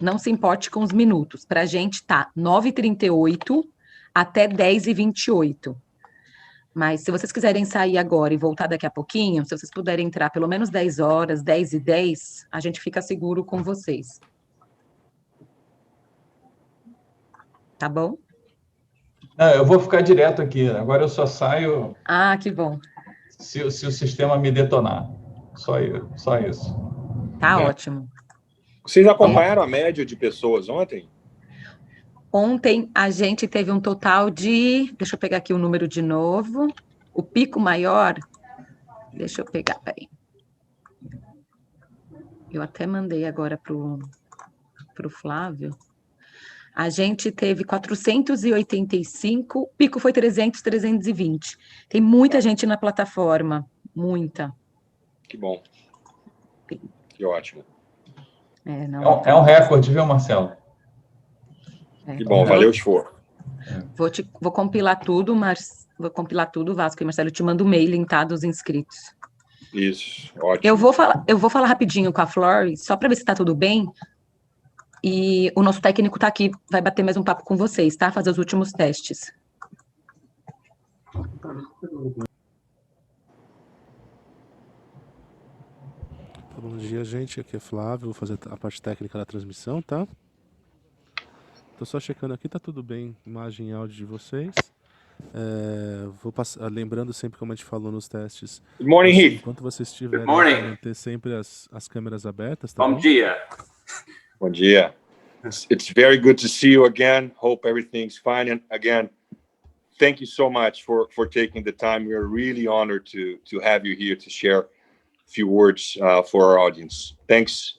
Não se importe com os minutos. Para a gente tá 9h38 até 10h28. Mas se vocês quiserem sair agora e voltar daqui a pouquinho, se vocês puderem entrar pelo menos 10 horas, 10h10, a gente fica seguro com vocês. Tá bom? Eu vou ficar direto aqui. Agora eu só saio... Ah, que bom. Se o sistema me detonar. Só isso. Tá ótimo. Vocês acompanharam a média de pessoas ontem? Ontem a gente teve um total de... Deixa eu pegar aqui o número de novo. O pico maior... Deixa eu pegar, peraí. Eu até mandei agora pro Flávio. A gente teve 485, o pico foi 300, 320. Tem muita gente na plataforma, muita. Que bom. Que ótimo. É um recorde, viu, Marcelo? Que bom, valeu o esforço. Vou compilar tudo, mas vou compilar tudo, Vasco e Marcelo, eu te mando o mailing, tá, dos inscritos. Isso, ótimo. Eu vou falar rapidinho com a Flor, só para ver se está tudo bem. E o nosso técnico está aqui, vai bater mais um papo com vocês, tá? Fazer os últimos testes. Bom dia, gente. Aqui é Flávio, vou fazer a parte técnica da transmissão, tá? Tô só checando aqui, tá tudo bem, imagem e áudio de vocês. Vou passar, lembrando sempre, como a gente falou nos testes. Good morning, Heath. Enquanto vocês estiverem, manter sempre as câmeras abertas, tá bom? Bom dia. Bom dia. It's very good to see you again. Hope everything's fine. And again, thank you so much for taking the time. We are really honored to have you here to share a few words for our audience. Thanks.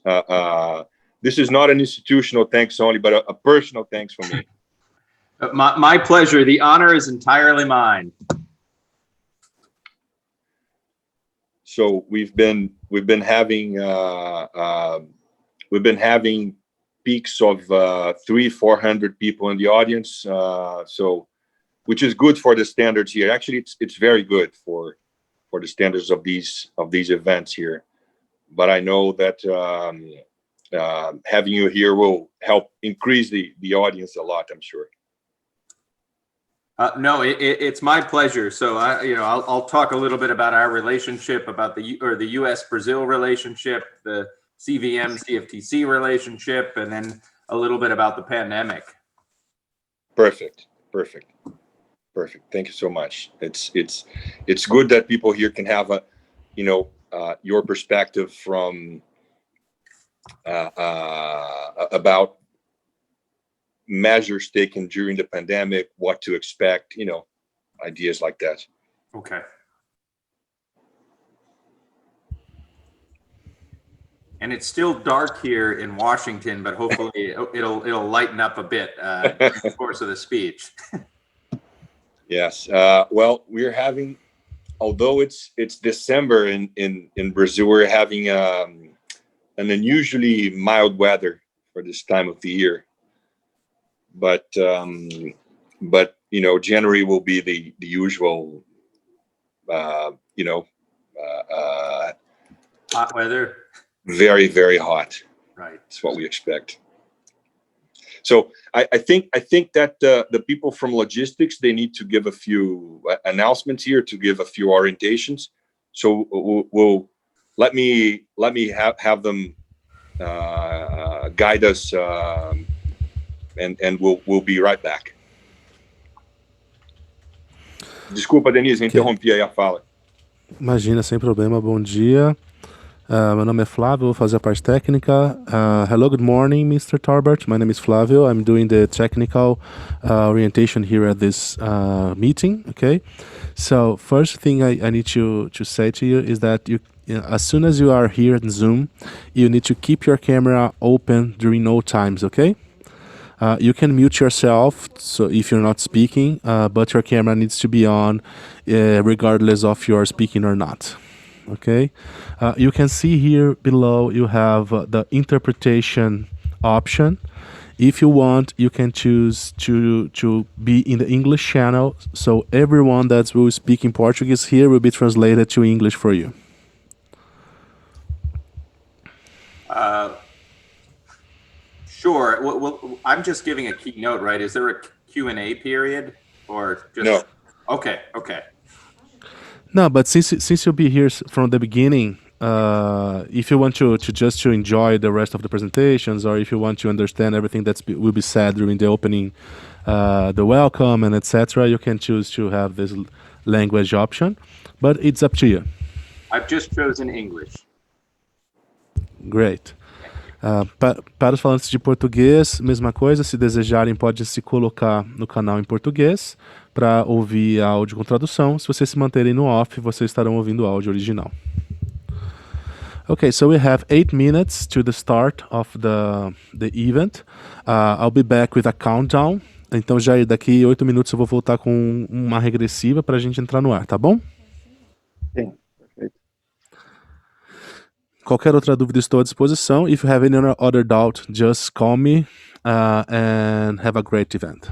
This is not an institutional thanks only, but a personal thanks from me. My pleasure. The honor is entirely mine. So we've been having peaks of 300-400 people in the audience, so which is good for the standards here. Actually, it's very good for the standards of these events here. But I know that having you here will help increase the audience a lot, I'm sure. No, it's my pleasure. So I'll talk a little bit about our relationship, about the U.S.-Brazil relationship, the CVM-CFTC relationship, and then a little bit about the pandemic. Perfect. Thank you so much. It's good that people here can have your perspective from about measures taken during the pandemic, what to expect, ideas like that. Okay. And it's still dark here in Washington, but hopefully it'll lighten up a bit in the course of the speech. Yes. Well, we're having, although it's December in Brazil, we're having an unusually mild weather for this time of the year. But January will be the usual, hot weather. Very, very hot. Right. That's what we expect. So I think that the people from logistics, they need to give a few announcements here, to give a few orientations. So we'll let me have them guide us, and we'll be right back. Desculpa, Denise, interrompi aí a fala. Imagina, sem problema. Bom dia. Meu nome é Flávio, vou fazer a parte técnica. Hello, good morning, Mr. Tarbert. My name is Flávio. I'm doing the technical orientation here at this meeting, okay? So first thing I need to say to you is that as soon as you are here in Zoom, you need to keep your camera open during all times, okay? You can mute yourself, so if you're not speaking, but your camera needs to be on regardless of your speaking or not. Okay, you can see here below you have the interpretation option. If you want, you can choose to be in the English channel, so everyone that will speak in Portuguese here will be translated to English for you. Sure. Well, I'm just giving a keynote, right? Is there a Q&A period or just? No. Okay. Okay. No, but since you'll be here from the beginning, if you want to just to enjoy the rest of the presentations, or if you want to understand everything will be said during the opening, the welcome and etc., you can choose to have this language option, but it's up to you. I've just chosen English. Great. Para os falantes de português, mesma coisa, se desejarem pode se colocar no canal em português para ouvir áudio com tradução. Se vocês se manterem no off, vocês estarão ouvindo o áudio original. Okay, so we have 8 minutes to the start of the event. I'll be back with a countdown. Então, Jair, daqui 8 minutos eu vou voltar com uma regressiva para a gente entrar no ar, tá bom? Sim, perfeito. Qualquer outra dúvida, estou à disposição. If you have any other doubt, just call me and have a great event.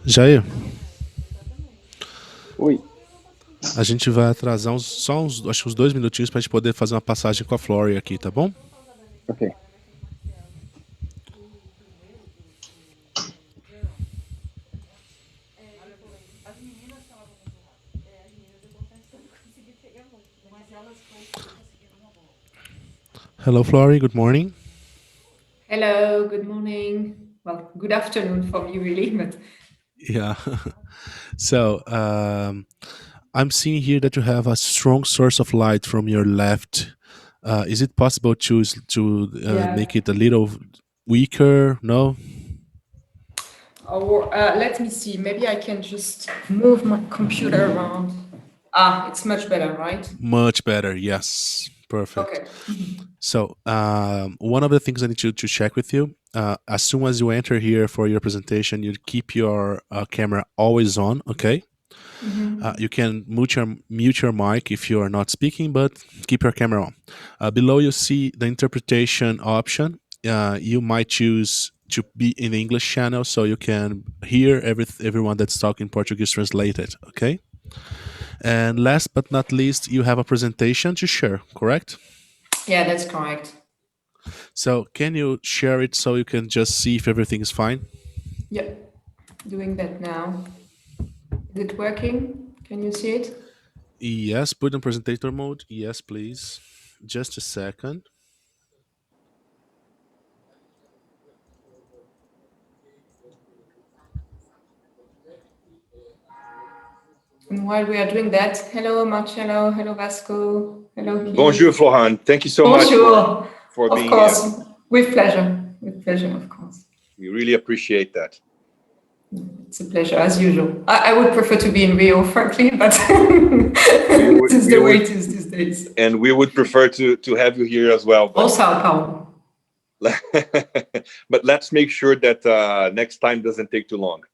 Jair, Oi. a gente vai atrasar acho que uns 2 minutinhos pra gente poder fazer uma passagem com a Flori aqui, tá bom? Ok. Hello, Flori. Good morning. Hello, good morning. Well, good afternoon for me, really, but Yeah. So, I'm seeing here that you have a strong source of light from your left. Is it possible to Yeah. make it a little weaker? No? or let me see. Maybe I can just move my computer around. Ah, it's much better, right? Much better. Yes. Perfect. Okay. So, one of the things I need to check with you, as soon as you enter here for your presentation, you keep your camera always on, okay? You can mute your mic if you are not speaking, but keep your camera on. Below you see the interpretation option. You might choose to be in the English channel so you can hear everyone that's talking Portuguese translated, okay? And last but not least, you have a presentation to share, correct? Yeah, that's correct. So can you share it so you can just see if everything is fine? Yeah, doing that now. Is it working? Can you see it? Yes, put in presentator mode. Yes, please. Just a second. And while we are doing that, hello Marcelo, hello Vasco, hello Keith. Bonjour, Florent. Thank you so Bonjour. much for Of being course, here. with pleasure, of course. We really appreciate that. It's a pleasure, as usual. I would prefer to be in Rio, frankly, but would- this is we the way would- it is these days. And we would prefer to have you here as well. Or Sao Paulo. But let's make sure that next time doesn't take too long.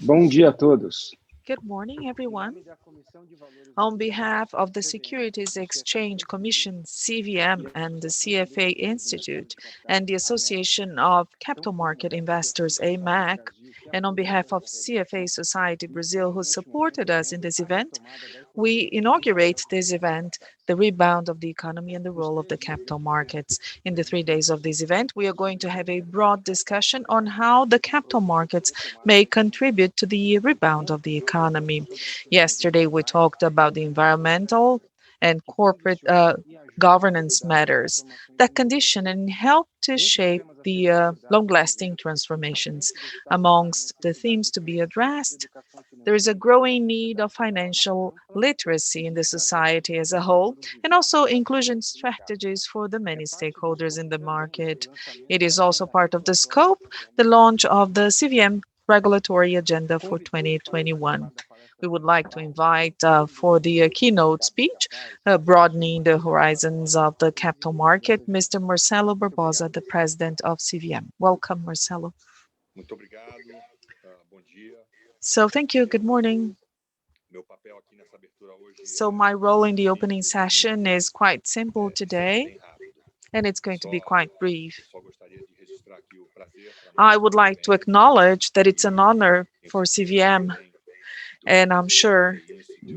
Bom dia a todos. Good morning, everyone. On behalf of the Securities Exchange Commission, CVM, and the CFA Institute, and the Association of Capital Market Investors, AMEC, and on behalf of CFA Society Brazil, who supported us in this event, we inaugurate this event, the rebound of the economy and the role of the capital markets. In the 3 days of this event, we are going to have a broad discussion on how the capital markets may contribute to the rebound of the economy. Yesterday, we talked about the environmental and corporate governance matters that condition and help to shape the long-lasting transformations. Amongst the themes to be addressed, there is a growing need of financial literacy in the society as a whole, and also inclusion strategies for the many stakeholders in the market. It is also part of the scope, the launch of the CVM regulatory agenda for 2021. We would like to invite for the keynote speech, broadening the horizons of the capital market, Mr. Marcelo Barbosa, the president of CVM. Welcome, Marcelo. So thank you. Good morning. So my role in the opening session is quite simple today, and it's going to be quite brief. I would like to acknowledge that it's an honor for CVM, and I'm sure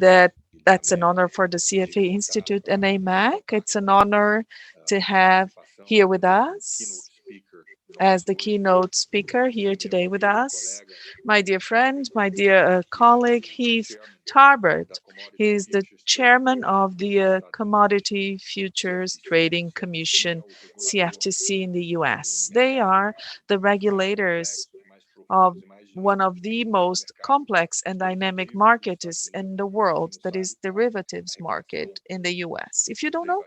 that that's an honor for the CFA Institute and AMEC. It's an honor to have here with us as the keynote speaker here today with us, my dear friend, my dear colleague, Heath Tarbert. He's the chairman of the Commodity Futures Trading Commission, CFTC in the US. They are the regulators of one of the most complex and dynamic markets in the world, that is derivatives market in the US. If you don't know,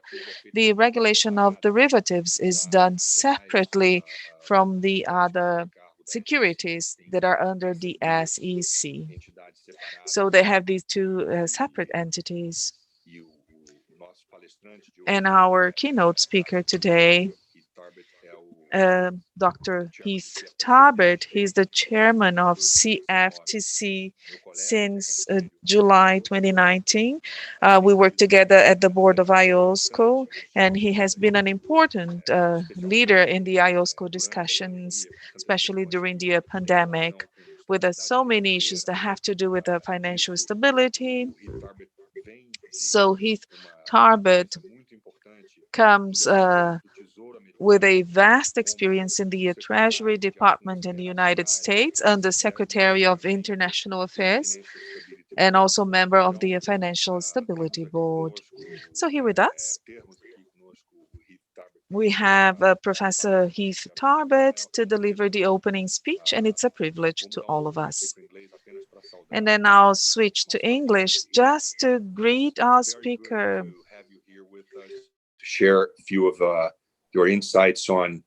the regulation of derivatives is done separately from the other securities that are under the SEC. So they have these two separate entities. And our keynote speaker today, Dr. Heath Tarbert, he's the chairman of CFTC since July 2019. We work together at the board of IOSCO, and he has been an important leader in the IOSCO discussions, especially during the pandemic, with so many issues that have to do with financial stability. So Heath Tarbert comes with a vast experience in the Treasury Department in the United States under Secretary of International Affairs and also member of the Financial Stability Board. So here with us, we have Professor Heath Tarbert to deliver the opening speech, and it's a privilege to all of us. And then I'll switch to English just to greet our speaker. To share a few of your insights on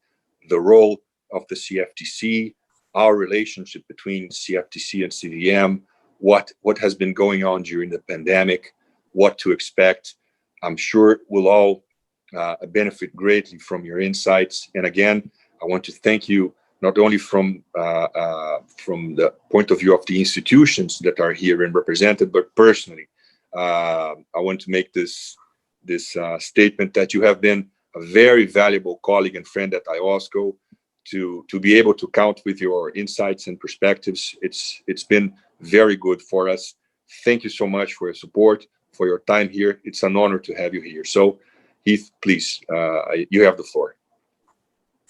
the role of the CFTC, our relationship between CFTC and CVM, what has been going on during the pandemic, what to expect. I'm sure we'll all benefit greatly from your insights. And again, I want to thank you not only from the point of view of the institutions that are here and represented, but personally. I want to make this statement that you have been a very valuable colleague and friend at IOSCO. To be able to count with your insights and perspectives, it's been very good for us. Thank you so much for your support, for your time here. It's an honor to have you here. So, Heath, please, you have the floor.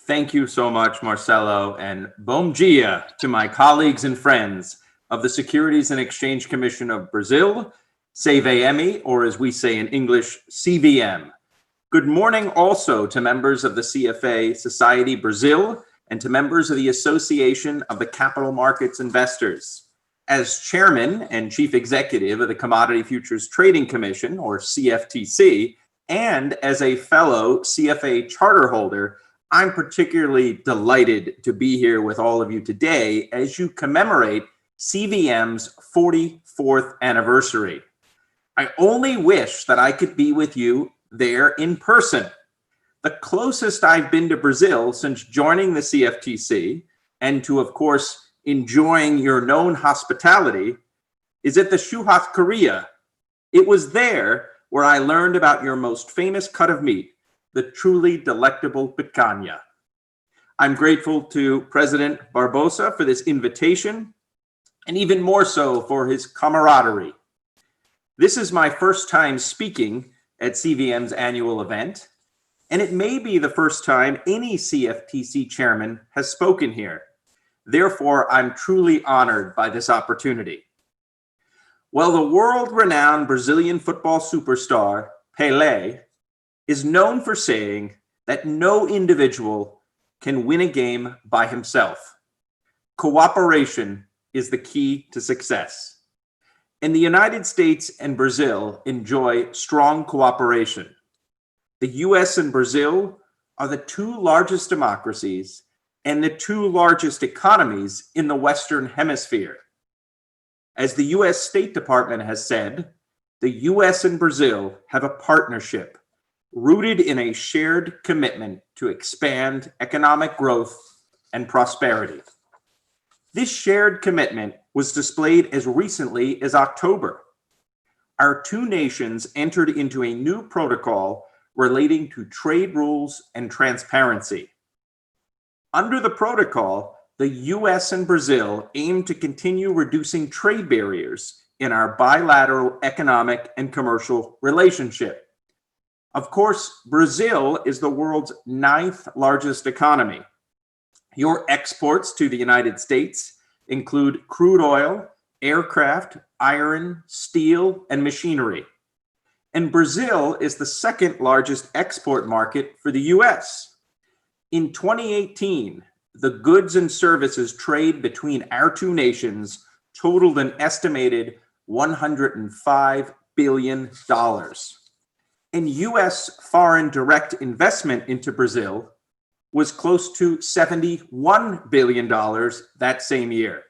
Thank you so much, Marcelo, and bom dia to my colleagues and friends of the Securities and Exchange Commission of Brazil, CVM, or as we say in English, CVM. Good morning also to members of the CFA Society Brazil and to members of the Association of the Capital Markets Investors. As chairman and chief executive of the Commodity Futures Trading Commission, or CFTC, and as a fellow CFA charter holder, I'm particularly delighted to be here with all of you today as you commemorate CVM's 44th anniversary. I only wish that I could be with you there in person. The closest I've been to Brazil since joining the CFTC, and to, of course, enjoying your known hospitality, is at the churrascaria. It was there where I learned about your most famous cut of meat, the truly delectable picanha. I'm grateful to President Barbosa for this invitation, and even more so for his camaraderie. This is my first time speaking at CVM's annual event, and it may be the first time any CFTC chairman has spoken here. Therefore, I'm truly honored by this opportunity. Well, the world-renowned Brazilian football superstar, Pelé, is known for saying that no individual can win a game by himself. Cooperation is the key to success. And the United States and Brazil enjoy strong cooperation. The US and Brazil are the two largest democracies and the two largest economies in the Western Hemisphere. As the US State Department has said, the US and Brazil have a partnership rooted in a shared commitment to expand economic growth and prosperity. This shared commitment was displayed as recently as October. Our two nations entered into a new protocol relating to trade rules and transparency. Under the protocol, the US and Brazil aim to continue reducing trade barriers in our bilateral economic and commercial relationship. Of course, Brazil is the world's 9th largest economy. Your exports to the United States include crude oil, aircraft, iron, steel, and machinery. And Brazil is the 2nd largest export market for the US. In 2018, the goods and services trade between our two nations totaled an estimated $105 billion. And US foreign direct investment into Brazil was close to $71 billion that same year.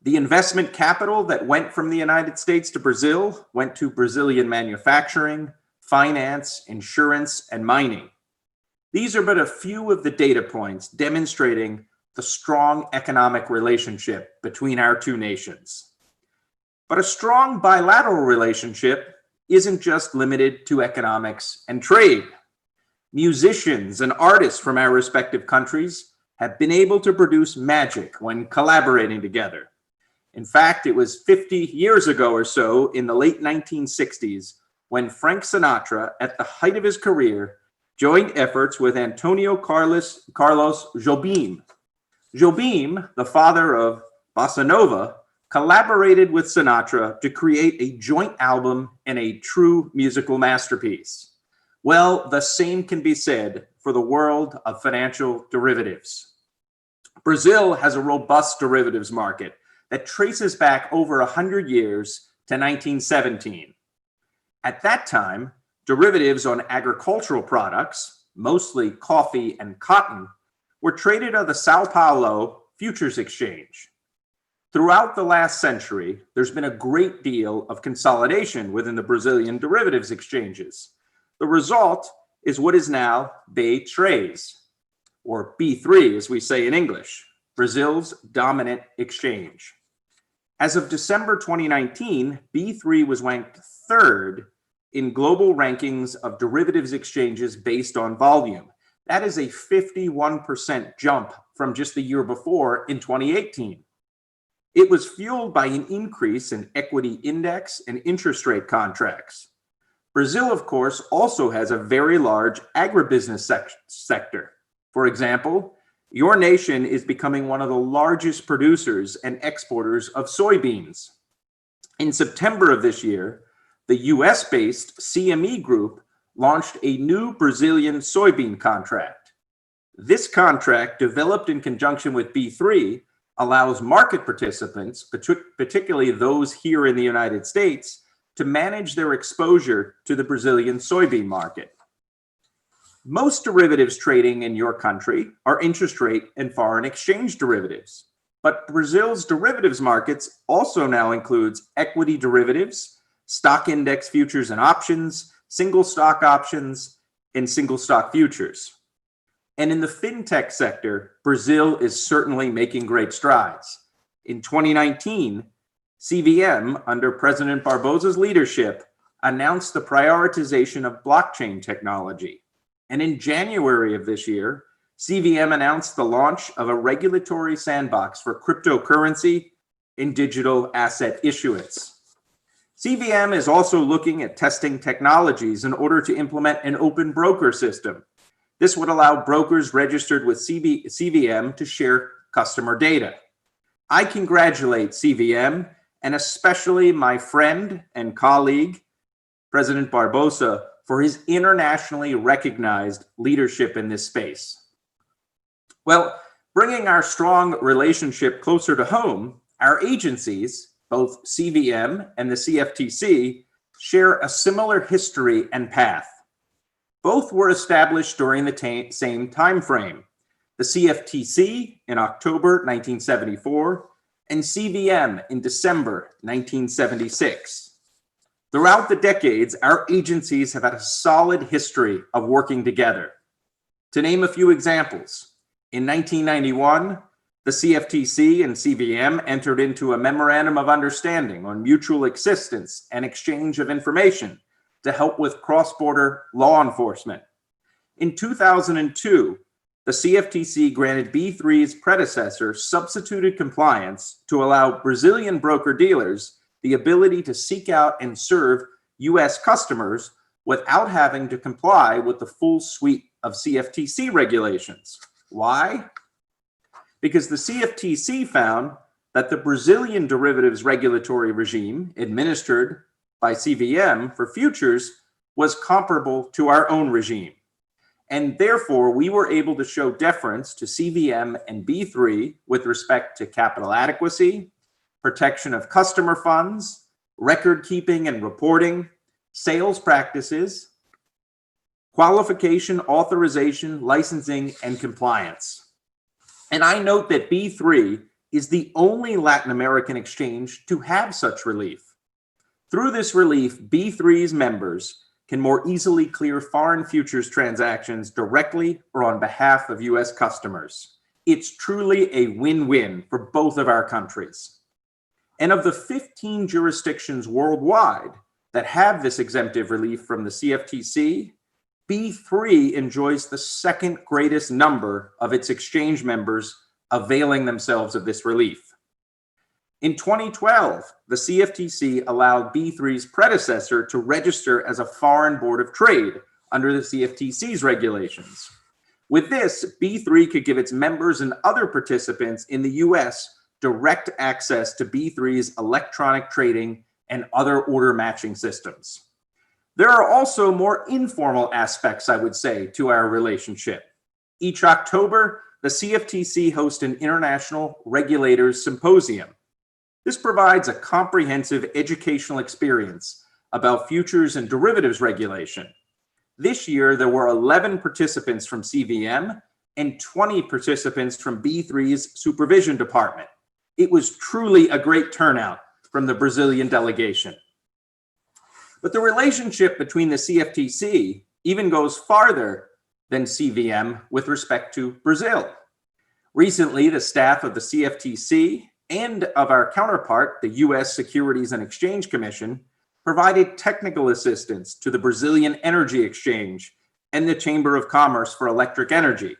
The investment capital that went from the United States to Brazil went to Brazilian manufacturing, finance, insurance, and mining. These are but a few of the data points demonstrating the strong economic relationship between our two nations. But a strong bilateral relationship isn't just limited to economics and trade. Musicians and artists from our respective countries have been able to produce magic when collaborating together. In fact, it was 50 years ago or so in the late 1960s when Frank Sinatra, at the height of his career, joined efforts with Antonio Carlos Jobim. Jobim, the father of Bossa Nova, collaborated with Sinatra to create a joint album and a true musical masterpiece. Well, the same can be said for the world of financial derivatives. Brazil has a robust derivatives market that traces back over 100 years to 1917. At that time, derivatives on agricultural products, mostly coffee and cotton, were traded on the Sao Paulo Futures Exchange. Throughout the last century, there's been a great deal of consolidation within the Brazilian derivatives exchanges. The result is what is now B3, or B3 as we say in English, Brazil's dominant exchange. As of December 2019, B3 was ranked 3rd in global rankings of derivatives exchanges based on volume. That is a 51% jump from just the year before in 2018. It was fueled by an increase in equity index and interest rate contracts. Brazil, of course, also has a very large agribusiness sector. For example, your nation is becoming one of the largest producers and exporters of soybeans. In September of this year, the US-based CME Group launched a new Brazilian soybean contract. This contract, developed in conjunction with B3, allows market participants, particularly those here in the United States, to manage their exposure to the Brazilian soybean market. Most derivatives trading in your country are interest rate and foreign exchange derivatives, but Brazil's derivatives markets also now includes equity derivatives, stock index futures and options, single stock options, and single stock futures. And in the fintech sector, Brazil is certainly making great strides. In 2019, CVM, under President Barbosa's leadership, announced the prioritization of blockchain technology. And in January of this year, CVM announced the launch of a regulatory sandbox for cryptocurrency and digital asset issuance. CVM is also looking at testing technologies in order to implement an open broker system. This would allow brokers registered with CVM to share customer data. I congratulate CVM and especially my friend and colleague, President Barbosa, for his internationally recognized leadership in this space. Well, bringing our strong relationship closer to home, our agencies, both CVM and the CFTC, share a similar history and path. Both were established during the same time frame. the CFTC in October 1974, and CVM in December 1976. Throughout the decades, our agencies have had a solid history of working together. To name a few examples, in 1991, the CFTC and CVM entered into a memorandum of understanding on mutual assistance and exchange of information to help with cross-border law enforcement. In 2002, the CFTC granted B3's predecessor substituted compliance to allow Brazilian broker-dealers the ability to seek out and serve U.S. customers without having to comply with the full suite of CFTC regulations. Why? Because the CFTC found that the Brazilian derivatives regulatory regime administered by CVM for futures was comparable to our own regime. And therefore, we were able to show deference to CVM and B3 with respect to capital adequacy, protection of customer funds, record keeping and reporting, sales practices, qualification, authorization, licensing, and compliance. And I note that B3 is the only Latin American exchange to have such relief. Through this relief, B3's members can more easily clear foreign futures transactions directly or on behalf of U.S. customers. It's truly a win-win for both of our countries. And of the 15 jurisdictions worldwide that have this exemptive relief from the CFTC, B3 enjoys the second greatest number of its exchange members availing themselves of this relief. In 2012, the CFTC allowed B3's predecessor to register as a foreign board of trade under the CFTC's regulations. With this, B3 could give its members and other participants in the US direct access to B3's electronic trading and other order matching systems. There are also more informal aspects, I would say, to our relationship. Each October, the CFTC hosts an International Regulators Symposium. This provides a comprehensive educational experience about futures and derivatives regulation. This year, there were 11 participants from CVM and 20 participants from B3's supervision department. It was truly a great turnout from the Brazilian delegation. But the relationship between the CFTC even goes farther than CVM with respect to Brazil. Recently, the staff of the CFTC and of our counterpart, the U.S. Securities and Exchange Commission, provided technical assistance to the Brazilian Energy Exchange and the Chamber of Commerce for Electric Energy.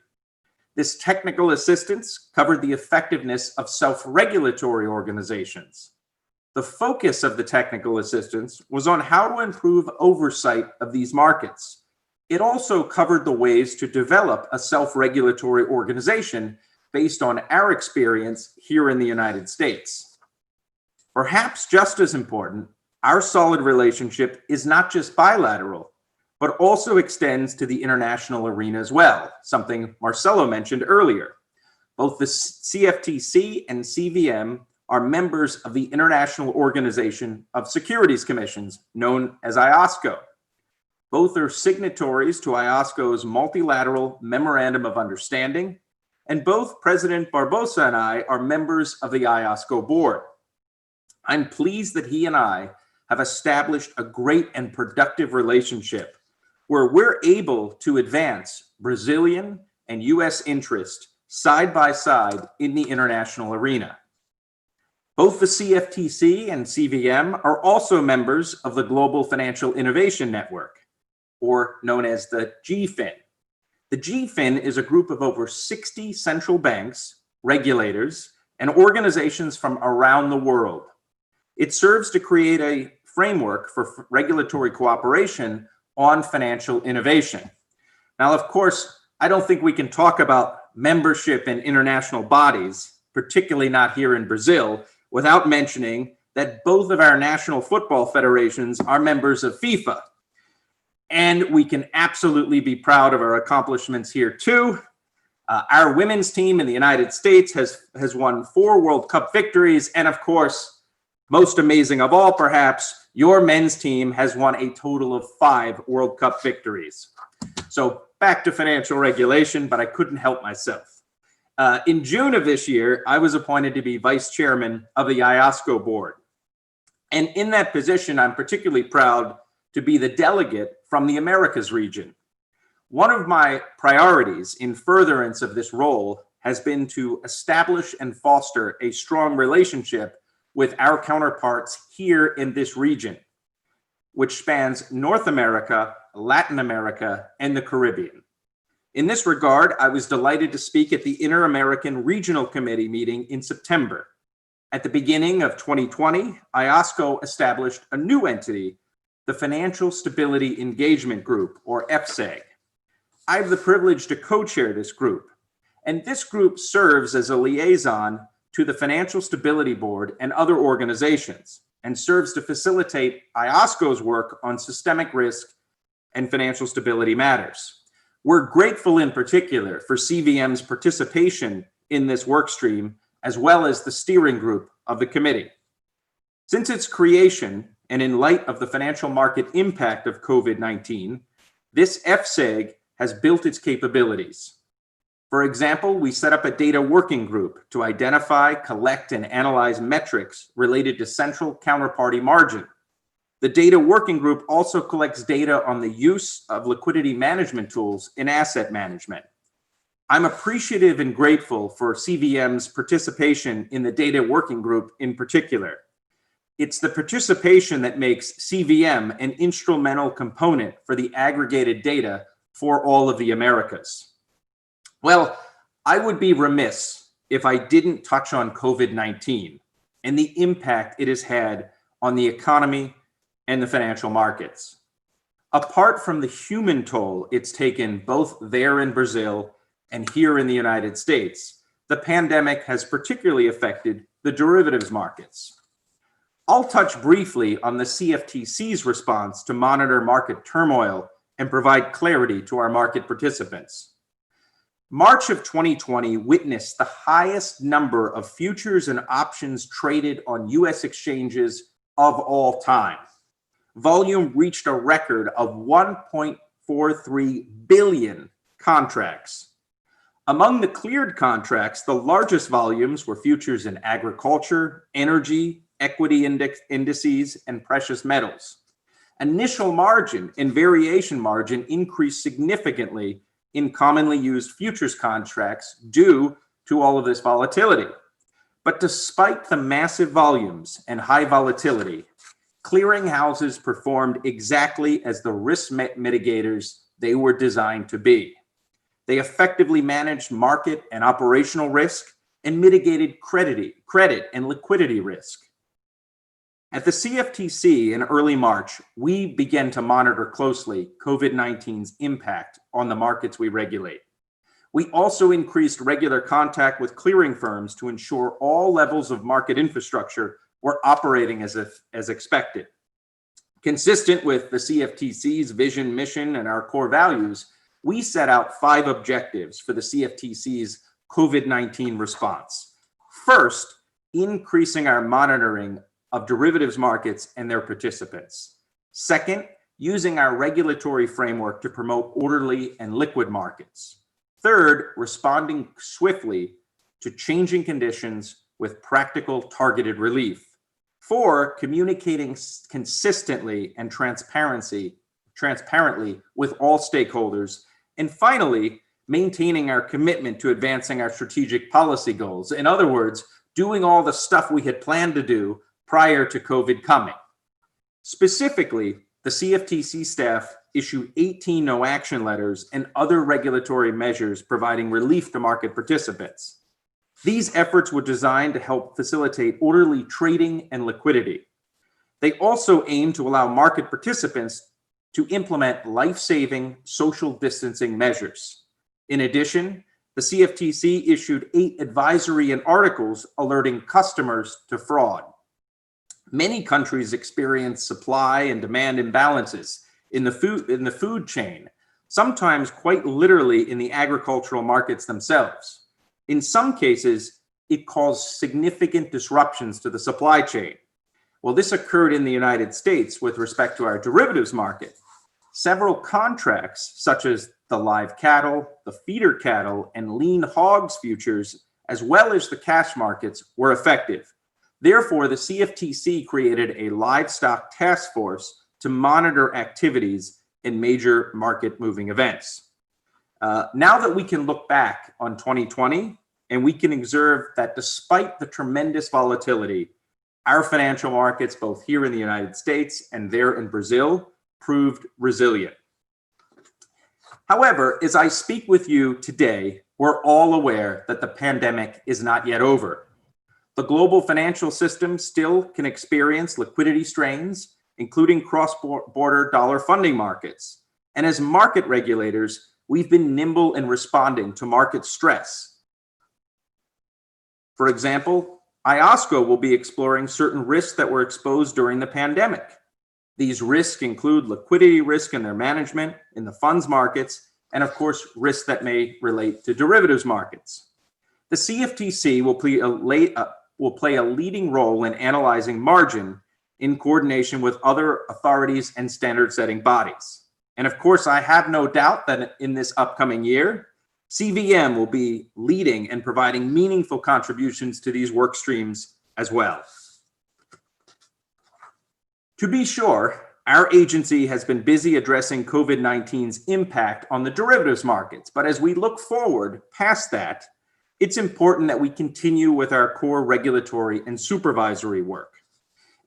This technical assistance covered the effectiveness of self-regulatory organizations. The focus of the technical assistance was on how to improve oversight of these markets. It also covered the ways to develop a self-regulatory organization based on our experience here in the United States. Perhaps just as important, our solid relationship is not just bilateral, but also extends to the international arena as well, something Marcelo mentioned earlier. Both the CFTC and CVM are members of the International Organization of Securities Commissions, known as IOSCO. Both are signatories to IOSCO's multilateral Memorandum of Understanding, and both President Barbosa and I are members of the IOSCO board. I'm pleased that he and I have established a great and productive relationship where we're able to advance Brazilian and US interest side by side in the international arena. Both the CFTC and CVM are also members of the Global Financial Innovation Network, or known as the GFIN. The GFIN is a group of over 60 central banks, regulators, and organizations from around the world. It serves to create a framework for regulatory cooperation on financial innovation. Now, of course, I don't think we can talk about membership in international bodies, particularly not here in Brazil, without mentioning that both of our national football federations are members of FIFA. And we can absolutely be proud of our accomplishments here too. Our women's team in the United States has won 4 World Cup victories. And of course, most amazing of all, perhaps, your men's team has won a total of 5 World Cup victories. So back to financial regulation, but I couldn't help myself. In June of this year, I was appointed to be vice chairman of the IOSCO board. And in that position, I'm particularly proud to be the delegate from the Americas region. One of my priorities in furtherance of this role has been to establish and foster a strong relationship with our counterparts here in this region, which spans North America, Latin America, and the Caribbean. In this regard, I was delighted to speak at the Inter-American Regional Committee meeting in September. At the beginning of 2020, IOSCO established a new entity, the Financial Stability Engagement Group, or FSEG. I have the privilege to co-chair this group, and this group serves as a liaison to the Financial Stability Board and other organizations, and serves to facilitate IOSCO's work on systemic risk and financial stability matters. We're grateful in particular for CVM's participation in this work stream, as well as the steering group of the committee. Since its creation, and in light of the financial market impact of COVID-19, this FSEG has built its capabilities. For example, we set up a data working group to identify, collect, and analyze metrics related to central counterparty margin. The data working group also collects data on the use of liquidity management tools in asset management. I'm appreciative and grateful for CVM's participation in the data working group in particular. It's the participation that makes CVM an instrumental component for the aggregated data for all of the Americas. Well, I would be remiss if I didn't touch on COVID-19 and the impact it has had on the economy and the financial markets. Apart from the human toll it's taken both there in Brazil and here in the United States, the pandemic has particularly affected the derivatives markets. I'll touch briefly on the CFTC's response to monitor market turmoil and provide clarity to our market participants. March of 2020 witnessed the highest number of futures and options traded on US exchanges of all time. Volume reached a record of 1.43 billion contracts. Among the cleared contracts, the largest volumes were futures in agriculture, energy, equity indices, and precious metals. Initial margin and variation margin increased significantly in commonly used futures contracts due to all of this volatility. But despite the massive volumes and high volatility, clearinghouses performed exactly as the risk mitigators they were designed to be. They effectively managed market and operational risk and mitigated credit and liquidity risk. At the CFTC in early March, we began to monitor closely COVID-19's impact on the markets we regulate. We also increased regular contact with clearing firms to ensure all levels of market infrastructure were operating as expected. Consistent with the CFTC's vision, mission, and our core values, we set out 5 objectives for the CFTC's COVID-19 response. First, increasing our monitoring of derivatives markets and their participants. Second, using our regulatory framework to promote orderly and liquid markets. Third, responding swiftly to changing conditions with practical targeted relief. 4, communicating consistently and transparently with all stakeholders. And finally, maintaining our commitment to advancing our strategic policy goals. In other words, doing all the stuff we had planned to do prior to COVID coming. Specifically, the CFTC staff issued 18 no-action letters and other regulatory measures providing relief to market participants. These efforts were designed to help facilitate orderly trading and liquidity. They also aim to allow market participants to implement life-saving social distancing measures. In addition, the CFTC issued 8 advisory and articles alerting customers to fraud. Many countries experience supply and demand imbalances in the food chain, sometimes quite literally in the agricultural markets themselves. In some cases, it caused significant disruptions to the supply chain. Well, this occurred in the United States with respect to our derivatives market. Several contracts, such as the live cattle, the feeder cattle, and lean hogs futures, as well as the cash markets, were effective. Therefore, the CFTC created a livestock task force to monitor activities in major market moving events. Now that we can look back on 2020, and we can observe that despite the tremendous volatility, our financial markets, both here in the United States and there in Brazil, proved resilient. However, as I speak with you today, we're all aware that the pandemic is not yet over. The global financial system still can experience liquidity strains, including cross-border dollar funding markets. And as market regulators, we've been nimble in responding to market stress. For example, IOSCO will be exploring certain risks that were exposed during the pandemic. These risks include liquidity risk in their management, in the funds markets, and of course, risks that may relate to derivatives markets. The CFTC will play a leading role in analyzing margin in coordination with other authorities and standard-setting bodies. And of course, I have no doubt that in this upcoming year, CVM will be leading and providing meaningful contributions to these work streams as well. To be sure, our agency has been busy addressing COVID-19's impact on the derivatives markets. But as we look forward past that, it's important that we continue with our core regulatory and supervisory work.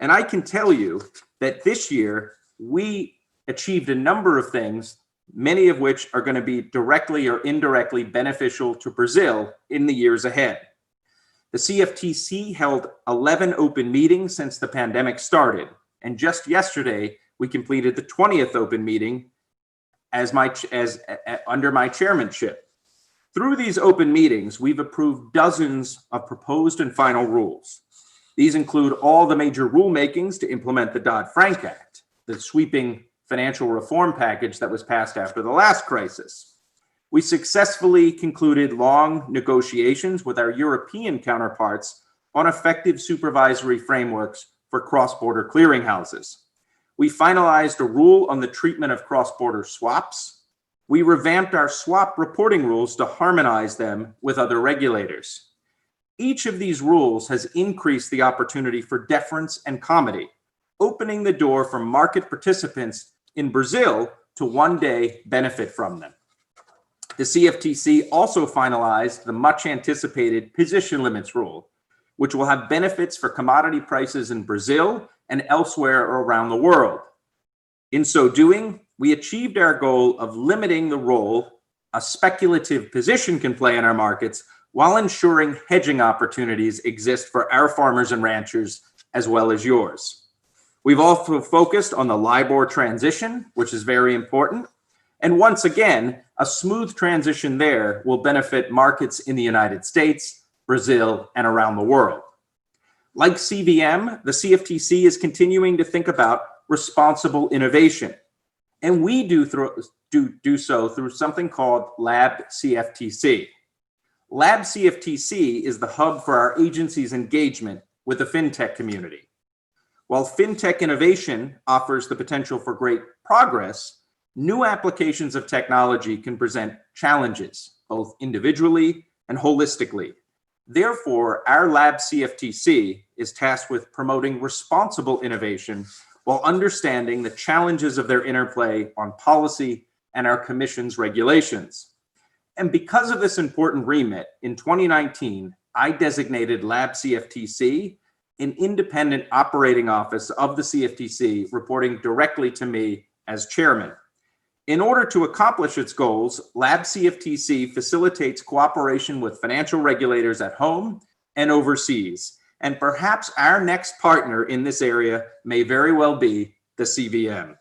And I can tell you that this year, we achieved a number of things, many of which are going to be directly or indirectly beneficial to Brazil in the years ahead. The CFTC held 11 open meetings since the pandemic started. And just yesterday, we completed the 20th open meeting under my chairmanship. Through these open meetings, we've approved dozens of proposed and final rules. These include all the major rulemakings to implement the Dodd-Frank Act, the sweeping financial reform package that was passed after the last crisis. We successfully concluded long negotiations with our European counterparts on effective supervisory frameworks for cross-border clearinghouses. We finalized a rule on the treatment of cross-border swaps. We revamped our swap reporting rules to harmonize them with other regulators. Each of these rules has increased the opportunity for deference and comity, opening the door for market participants in Brazil to one day benefit from them. The CFTC also finalized the much anticipated position limits rule, which will have benefits for commodity prices in Brazil and elsewhere around the world. In so doing, we achieved our goal of limiting the role a speculative position can play in our markets while ensuring hedging opportunities exist for our farmers and ranchers as well as yours. We've also focused on the LIBOR transition, which is very important. And once again, a smooth transition there will benefit markets in the United States, Brazil, and around the world. Like CVM, the CFTC is continuing to think about responsible innovation. And we do so through something called Lab CFTC. Lab CFTC is the hub for our agency's engagement with the fintech community. While fintech innovation offers the potential for great progress, new applications of technology can present challenges, both individually and holistically. Therefore, our Lab CFTC is tasked with promoting responsible innovation while understanding the challenges of their interplay on policy and our Commission's regulations. And because of this important remit, in 2019, I designated Lab CFTC an independent operating office of the CFTC, reporting directly to me as chairman. In order to accomplish its goals, Lab CFTC facilitates cooperation with financial regulators at home and overseas. And perhaps our next partner in this area may very well be the CVM.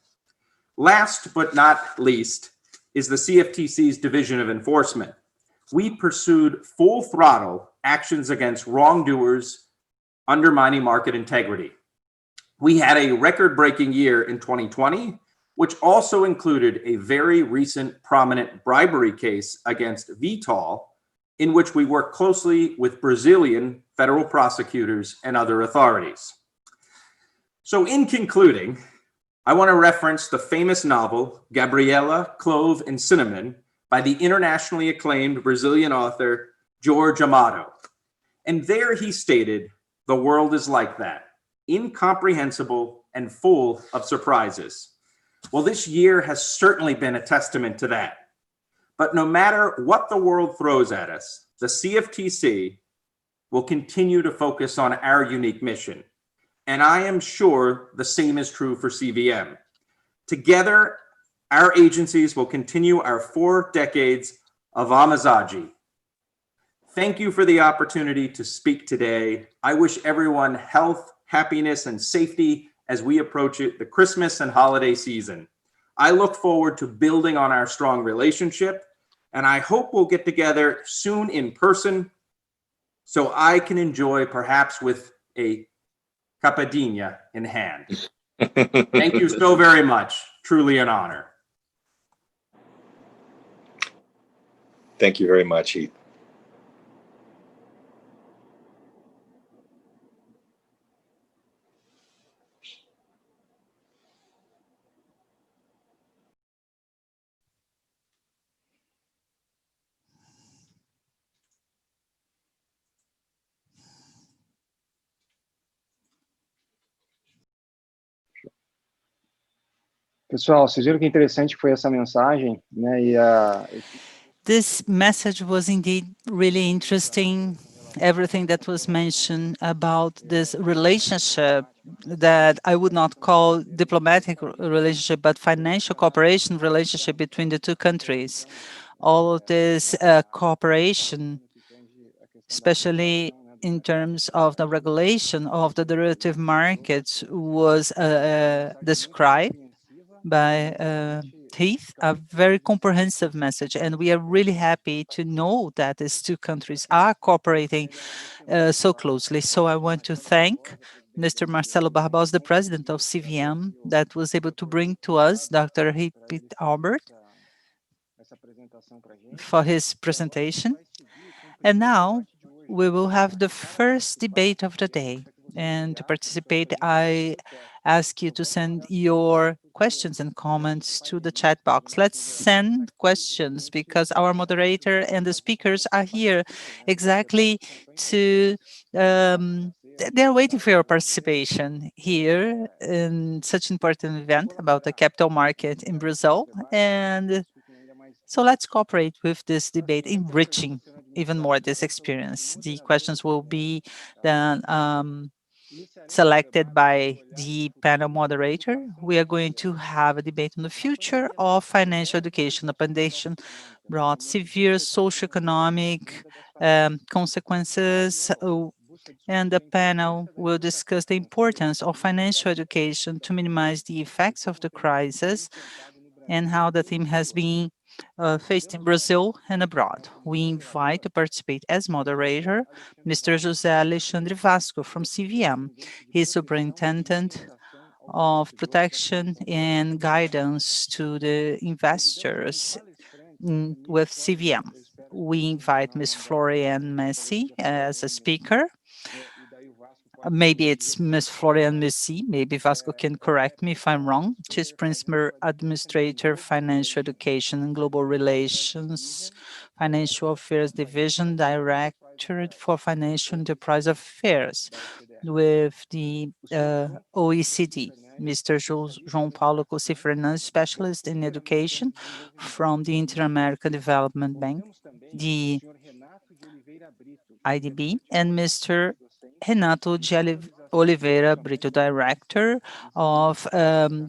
Last but not least is the CFTC's Division of Enforcement. We pursued full throttle actions against wrongdoers undermining market integrity. We had a record-breaking year in 2020, which also included a very recent prominent bribery case against Vitol, in which we work closely with Brazilian federal prosecutors and other authorities. So in concluding, I want to reference the famous novel, Gabriela, Clove, and Cinnamon, by the internationally acclaimed Brazilian author, Jorge Amado. And there he stated, "The world is like that, incomprehensible and full of surprises." Well, this year has certainly been a testament to that. But no matter what the world throws at us, the CFTC will continue to focus on our unique mission. And I am sure the same is true for CVM. Together, our agencies will continue our 4 decades of amizade. Thank you for the opportunity to speak today. I wish everyone health, happiness, and safety as we approach the Christmas and holiday season. I look forward to building on our strong relationship, and I hope we'll get together soon in person so I can enjoy perhaps with a capadinha in hand. Thank you so very much. Truly an honor. Thank you very much, Heath. Pessoal, vocês viram que interessante foi essa mensagem, né? This message was indeed really interesting. Everything that was mentioned about this relationship that I would not call diplomatic relationship, but financial cooperation relationship between the two countries. All of this cooperation, especially in terms of the regulation of the derivative markets, was described by Heath, a very comprehensive message, and we are really happy to know that these two countries are cooperating so closely. So I want to thank Mr. Marcelo Barbosa, the president of CVM, that was able to bring to us Dr. Heath Albert for his presentation. And now we will have the first debate of the day. And to participate, I ask you to send your questions and comments to the chat box. Let's send questions because our moderator and the speakers are here exactly to, they're waiting for your participation here in such an important event about the capital market in Brazil. And so let's cooperate with this debate, enriching even more this experience. The questions will be then selected by the panel moderator. We are going to have a debate on the future of financial education. The pandemic brought severe socioeconomic consequences, and the panel will discuss the importance of financial education to minimize the effects of the crisis and how the theme has been faced in Brazil and abroad. We invite to participate as moderator Mr. José Alexandre Vasco from CVM. He is Superintendent of Protection and Guidance to the Investors with CVM. We invite Ms. Floriane Messi as a speaker. Maybe it's Ms. Floriane Messi. Maybe Vasco can correct me if I'm wrong. She's Principal Administrator, Financial Education and Global Relations, Financial Affairs Division, Directorate for Financial Enterprise Affairs with the OECD. Mr. João Paulo Cossi Fernandes, Specialist in Education from the Inter-American Development Bank, the IDB, and Mr. Renato de Oliveira Brito, Director of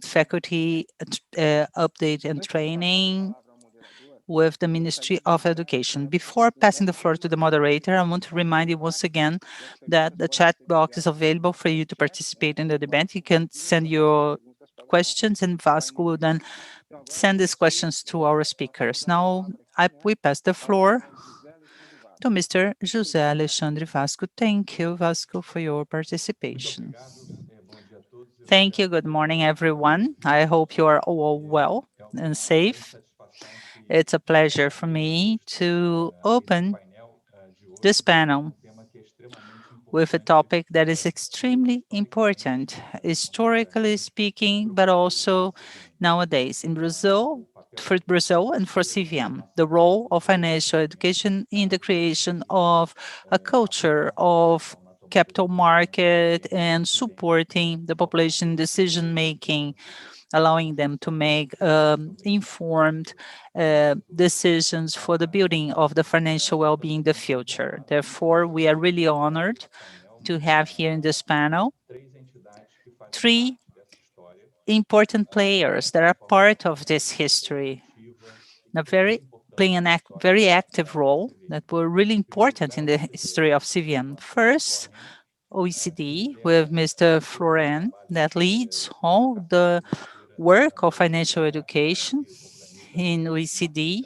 Faculty Update and Training with the Ministry of Education. Before passing the floor to the moderator, I want to remind you once again that the chat box is available for you to participate in the debate. You can send your questions and Vasco will then send these questions to our speakers. Now, we pass the floor to Mr. José Alexandre Vasco. Thank you, Vasco, for your participation. Thank you. Good morning, everyone. I hope you are all well and safe. It's a pleasure for me to open this panel with a topic that is extremely important, historically speaking, but also nowadays. In Brazil, for Brazil and for CVM, the role of financial education in the creation of a culture of capital market and supporting the population decision making, allowing them to make informed decisions for the building of the financial well-being in the future. Therefore, we are really honored to have here in this panel three important players that are part of this history, playing a very active role that were really important in the history of CVM. First, OECD with Mr. Floren that leads all the work of financial education in OECD,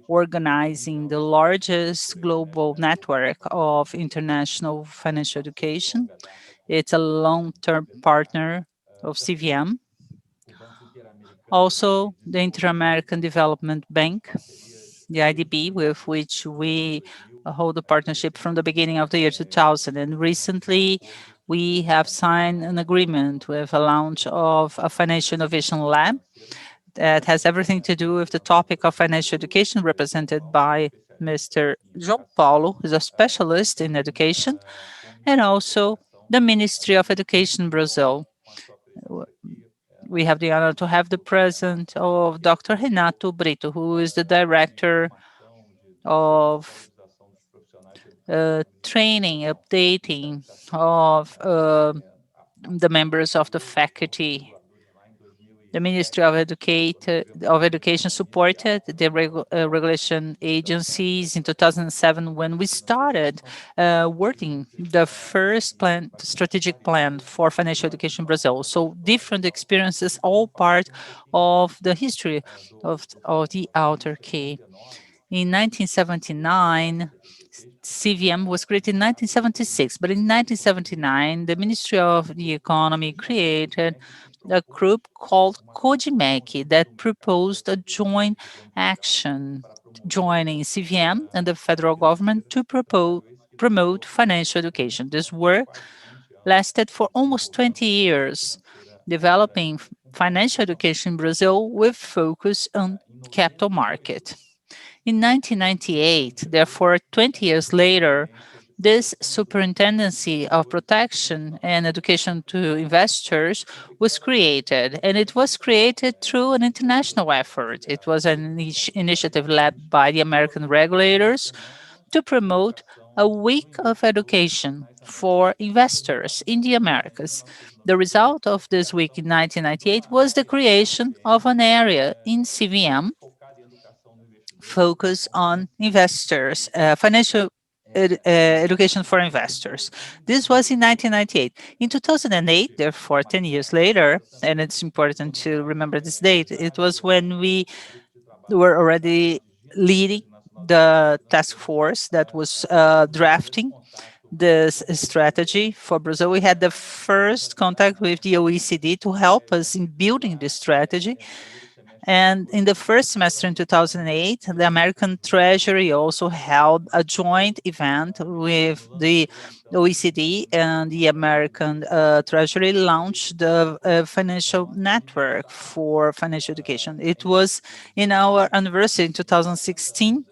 organizing the largest global network of international financial education. It's a long-term partner of CVM. Also, the Inter-American Development Bank, the IDB, with which we hold a partnership from the beginning of the year 2000. And recently, we have signed an agreement with a launch of a financial innovation lab that has everything to do with the topic of financial education, represented by Mr. João Paulo, who's a specialist in education, and also the Ministry of Education Brazil. We have the honor to have the presence of Dr. Renato Brito, who is the director of training, updating of the members of the faculty. The Ministry of Education supported the regulation agencies in 2007 when we started working the first strategic plan for financial education in Brazil. So different experiences, all part of the history of the Outer Key. In 1979, CVM was created in 1976, but in 1979, the Ministry of the Economy created a group called CODIMEC that proposed a joint action joining CVM and the federal government to promote financial education. This work lasted for almost 20 years, developing financial education in Brazil with focus on capital market. In 1998, therefore 20 years later, this Superintendency of Protection and Education to Investors was created, and it was created through an international effort. It was an initiative led by the American regulators to promote a week of education for investors in the Americas. The result of this week in 1998 was the creation of an area in CVM focus on investors, financial education for investors. This was in 1998. In 2008, therefore 10 years later, and it's important to remember this date, it was when we were already leading the task force that was drafting this strategy for Brazil. We had the first contact with the OECD to help us in building this strategy. And in the first semester in 2008, the American Treasury also held a joint event with the OECD and the American Treasury launched the financial network for financial education. It was in our anniversary in 2016,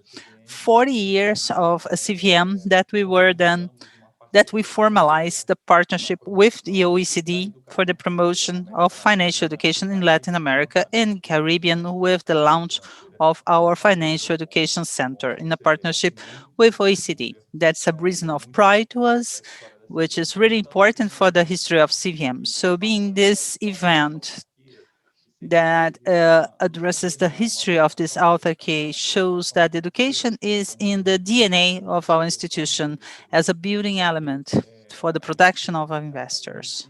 40 years of a CVM that we formalized the partnership with the OECD for the promotion of financial education in Latin America and Caribbean with the launch of our Financial Education Center in a partnership with OECD. That's a reason of pride to us, which is really important for the history of CVM. So being this event that addresses the history of this author case shows that education is in the DNA of our institution as a building element for the protection of our investors.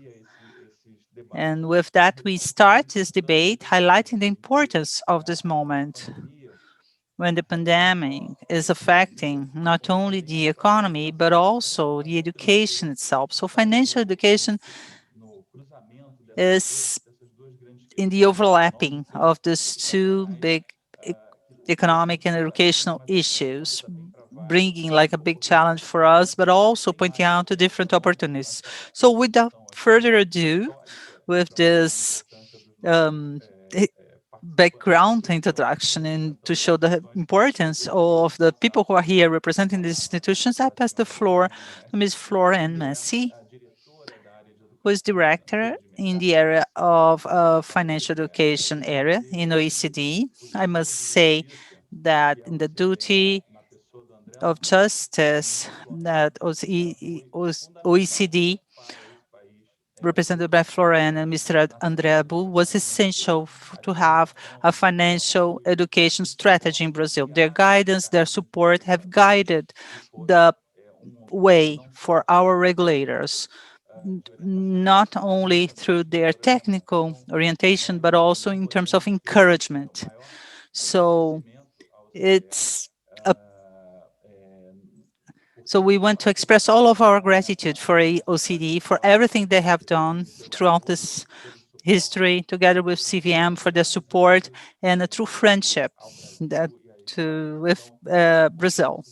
And with that, we start this debate highlighting the importance of this moment when the pandemic is affecting not only the economy, but also the education itself. So financial education is in the overlapping of these two big economic and educational issues, bringing like a big challenge for us, but also pointing out to different opportunities. So without further ado, with this background introduction and to show the importance of the people who are here representing these institutions, I pass the floor to Ms. Florian Messi, who is director in the area of financial education area in OECD. I must say that in the duty of justice that OECD, represented by Florian and Mr. André Abu, was essential to have a financial education strategy in Brazil. Their guidance, their support have guided the way for our regulators, not only through their technical orientation, but also in terms of encouragement. So it's a So we want to express all of our gratitude for OECD for everything they have done throughout this history, together with CVM for their support and a true friendship with Brazil.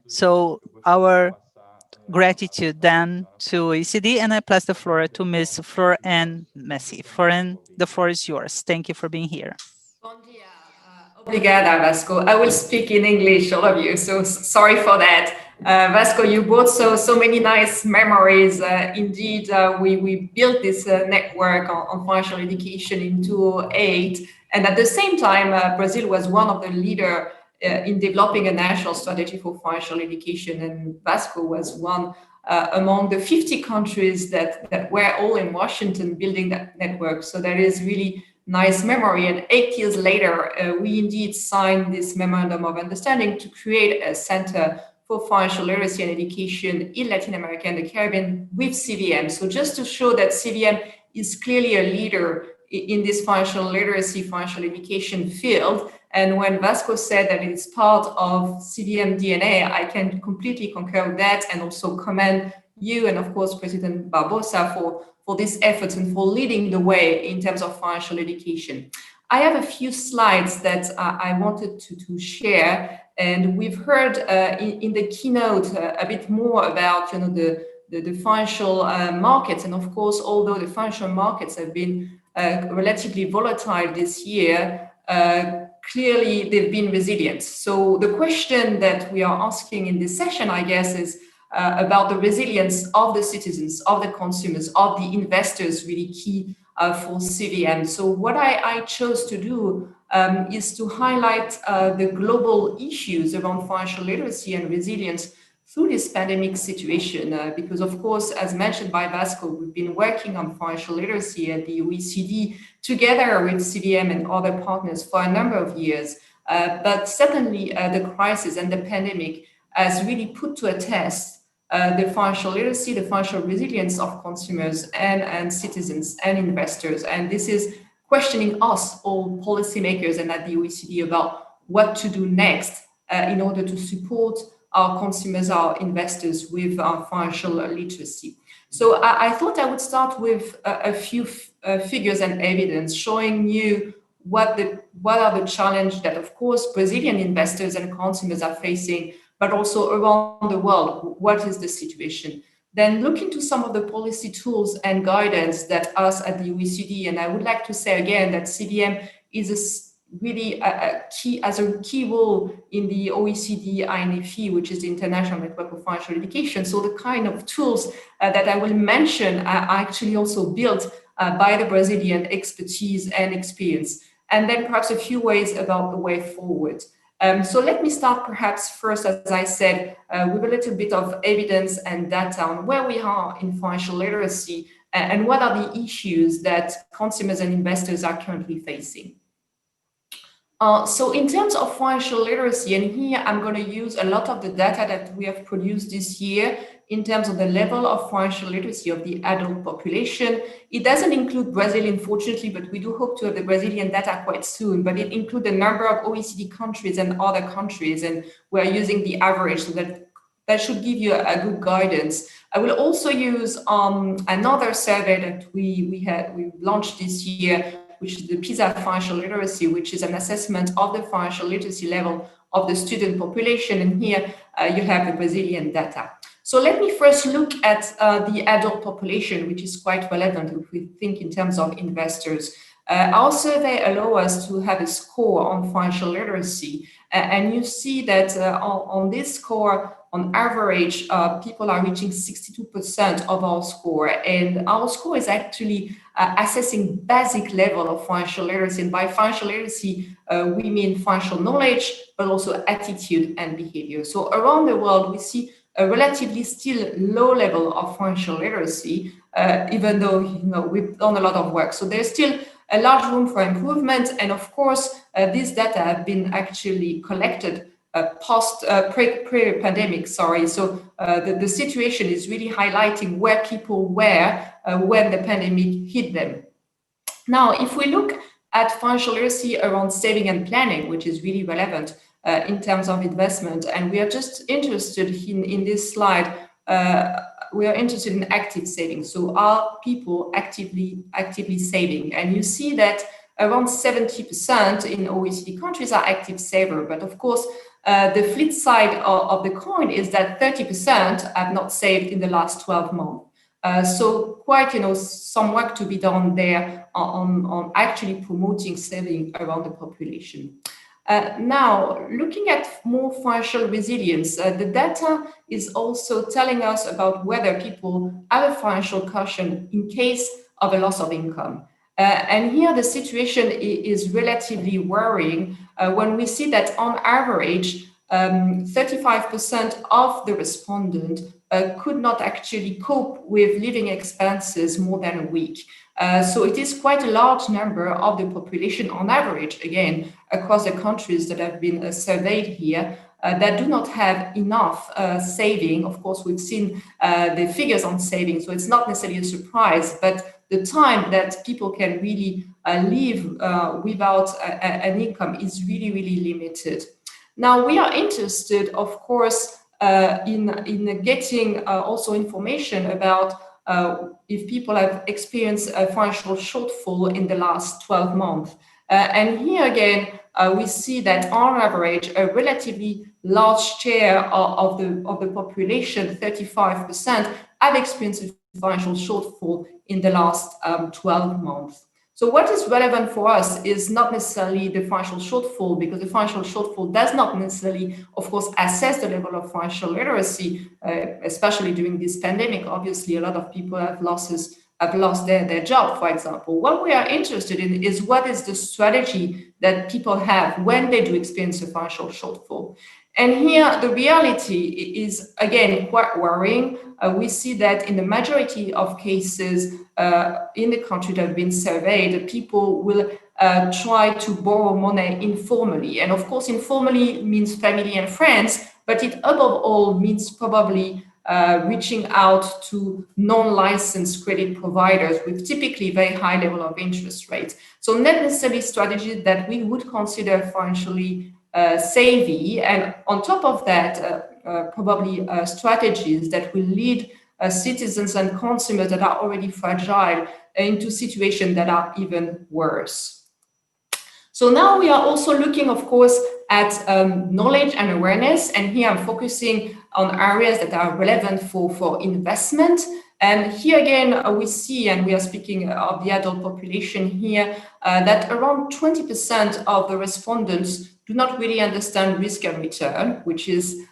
So our gratitude then to OECD, and I pass the floor to Ms. Florian Messi. Florian, the floor is yours. Thank you for being here. Bom dia. Obrigada, Vasco. I will speak in English, all of you, so sorry for that. Vasco, you brought so many nice memories. Indeed, we built this network on financial education in 2008. And at the same time, Brazil was one of the leaders in developing a national strategy for financial education. And Vasco was one among the 50 countries that were all in Washington building that network. So that is really nice memory. And 8 years later, we indeed signed this memorandum of understanding to create a center for financial literacy and education in Latin America and the Caribbean with CVM. So just to show that CVM is clearly a leader in this financial literacy, financial education field. And when Vasco said that it's part of CVM DNA, I can completely concur with that and also commend you and of course, President Barbosa for this effort and for leading the way in terms of financial education. I have a few slides that I wanted to share, and we've heard in the keynote a bit more about the financial markets, and of course, although the financial markets have been relatively volatile this year, clearly they've been resilient. So the question that we are asking in this session, I guess, is about the resilience of the citizens, of the consumers, of the investors, really key for CVM. So what I chose to do is to highlight the global issues around financial literacy and resilience through this pandemic situation, because of course, as mentioned by Vasco, we've been working on financial literacy at the OECD together with CVM and other partners for a number of years. But certainly the crisis and the pandemic has really put to a test the financial literacy, the financial resilience of consumers and citizens and investors. And this is questioning us, all policymakers and at the OECD, about what to do next in order to support our consumers, our investors with our financial literacy. So I thought I would start with a few figures and evidence showing you what are the challenges that, of course, Brazilian investors and consumers are facing, but also around the world. What is the situation? Then look into some of the policy tools and guidance that us at the OECD, and I would like to say again that CVM is really a key role in the OECD INFE, which is the International Network of Financial Education. So the kind of tools that I will mention are actually also built by the Brazilian expertise and experience. And then perhaps a few ways about the way forward. So let me start perhaps first, as I said, with a little bit of evidence and data on where we are in financial literacy and what are the issues that consumers and investors are currently facing. So in terms of financial literacy, and here I'm going to use a lot of the data that we have produced this year in terms of the level of financial literacy of the adult population. It doesn't include Brazil, unfortunately, but we do hope to have the Brazilian data quite soon. But it includes a number of OECD countries and other countries, and we're using the average, so that should give you a good guidance. I will also use another survey that we launched this year, which is the PISA Financial Literacy, which is an assessment of the financial literacy level of the student population. And here you have the Brazilian data. So let me first look at the adult population, which is quite relevant if we think in terms of investors. Our survey allows us to have a score on financial literacy, and you see that on this score, on average, people are reaching 62% of our score, and our score is actually assessing basic level of financial literacy. And by financial literacy, we mean financial knowledge, but also attitude and behavior. So around the world, we see a relatively still low level of financial literacy, even though we've done a lot of work. So there's still a large room for improvement. And of course, these data have been actually collected pre-pandemic, sorry. So the situation is really highlighting where people were when the pandemic hit them. Now, if we look at financial literacy around saving and planning, which is really relevant in terms of investment, and we are just interested in this slide, we are interested in active saving. So are people actively saving? And you see that around 70% in OECD countries are active saver. But of course, the flip side of the coin is that 30% have not saved in the last 12 months. So quite, some work to be done there on actually promoting saving around the population. Now, looking at more financial resilience, the data is also telling us about whether people have a financial cushion in case of a loss of income. And here the situation is relatively worrying when we see that on average, 35% of the respondents could not actually cope with living expenses more than a week. So it is quite a large number of the population on average, again, across the countries that have been surveyed here, that do not have enough saving. Of course, we've seen the figures on saving, so it's not necessarily a surprise, but the time that people can really live without an income is really, really limited. Now, we are interested, of course, in getting also information about if people have experienced a financial shortfall in the last 12 months. And here again, we see that on average, a relatively large share of the population, 35%, have experienced a financial shortfall in the last 12 months. So what is relevant for us is not necessarily the financial shortfall, because the financial shortfall does not necessarily, of course, assess the level of financial literacy, especially during this pandemic. Obviously, a lot of people have lost their job, for example. What we are interested in is what is the strategy that people have when they do experience a financial shortfall. And here, the reality is, again, quite worrying. We see that in the majority of cases in the country that have been surveyed, people will try to borrow money informally. And of course, informally means family and friends, but it above all means probably reaching out to non-licensed credit providers with typically very high level of interest rates. So not necessarily strategies that we would consider financially savvy, and on top of that, probably strategies that will lead citizens and consumers that are already fragile into situations that are even worse. So now we are also looking, of course, at knowledge and awareness, and here I'm focusing on areas that are relevant for investment. And here again, we see, and we are speaking of the adult population here, that around 20% of the respondents do not really understand risk and return, which is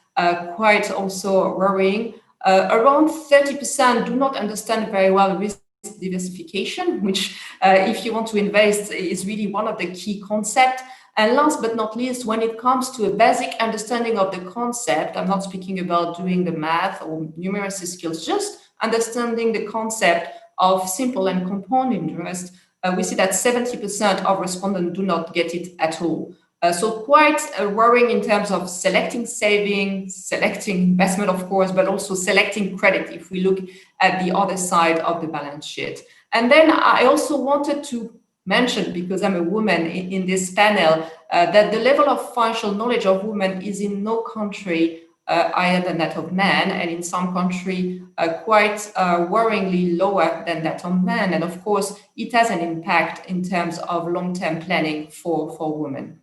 quite also worrying. Around 30% do not understand very well risk diversification, which if you want to invest is really one of the key concepts. And last but not least, when it comes to a basic understanding of the concept, I'm not speaking about doing the math or numeracy skills, just understanding the concept of simple and compound interest, we see that 70% of respondents do not get it at all. So quite worrying in terms of selecting savings, selecting investment, of course, but also selecting credit if we look at the other side of the balance sheet. And then I also wanted to mention, because I'm a woman in this panel, that the level of financial knowledge of women is in no country higher than that of men, and in some countries quite worryingly lower than that of men. And of course, it has an impact in terms of long-term planning for women.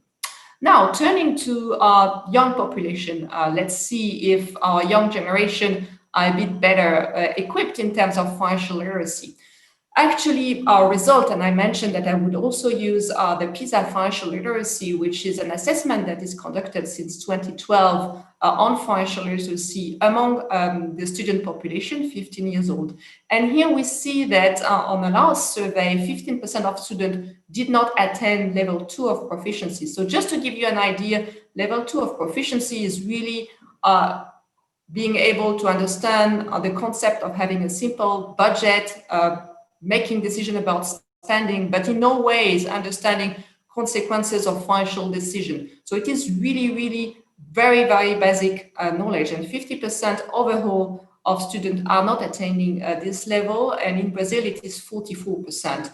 Now, turning to our young population, let's see if our young generation are a bit better equipped in terms of financial literacy. Actually, our result, and I mentioned that I would also use the PISA financial literacy, which is an assessment that is conducted since 2012 on financial literacy among the student population, 15 years old. And here we see that on the last survey, 15% of students did not attain level 2 of proficiency. So just to give you an idea, level 2 of proficiency is really being able to understand the concept of having a simple budget, making decision about spending, but in no ways understanding consequences of financial decision. So it is really, really very, very basic knowledge, and 50% overall of students are not attaining this level, and in Brazil it is 44%.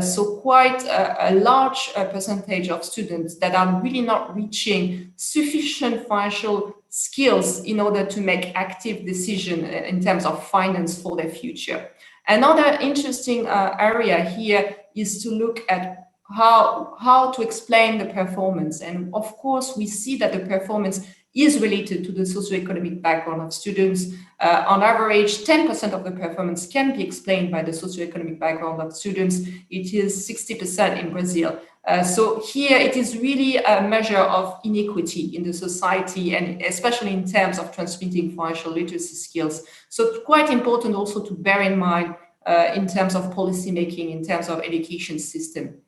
So quite a large percentage of students that are really not reaching sufficient financial skills in order to make active decisions in terms of finance for their future. Another interesting area here is to look at how to explain the performance. And of course, we see that the performance is related to the socioeconomic background of students. On average, 10% of the performance can be explained by the socioeconomic background of students. It is 60% in Brazil. So here it is really a measure of inequity in the society, and especially in terms of transmitting financial literacy skills. So it's quite important also to bear in mind in terms of policy making, in terms of education system.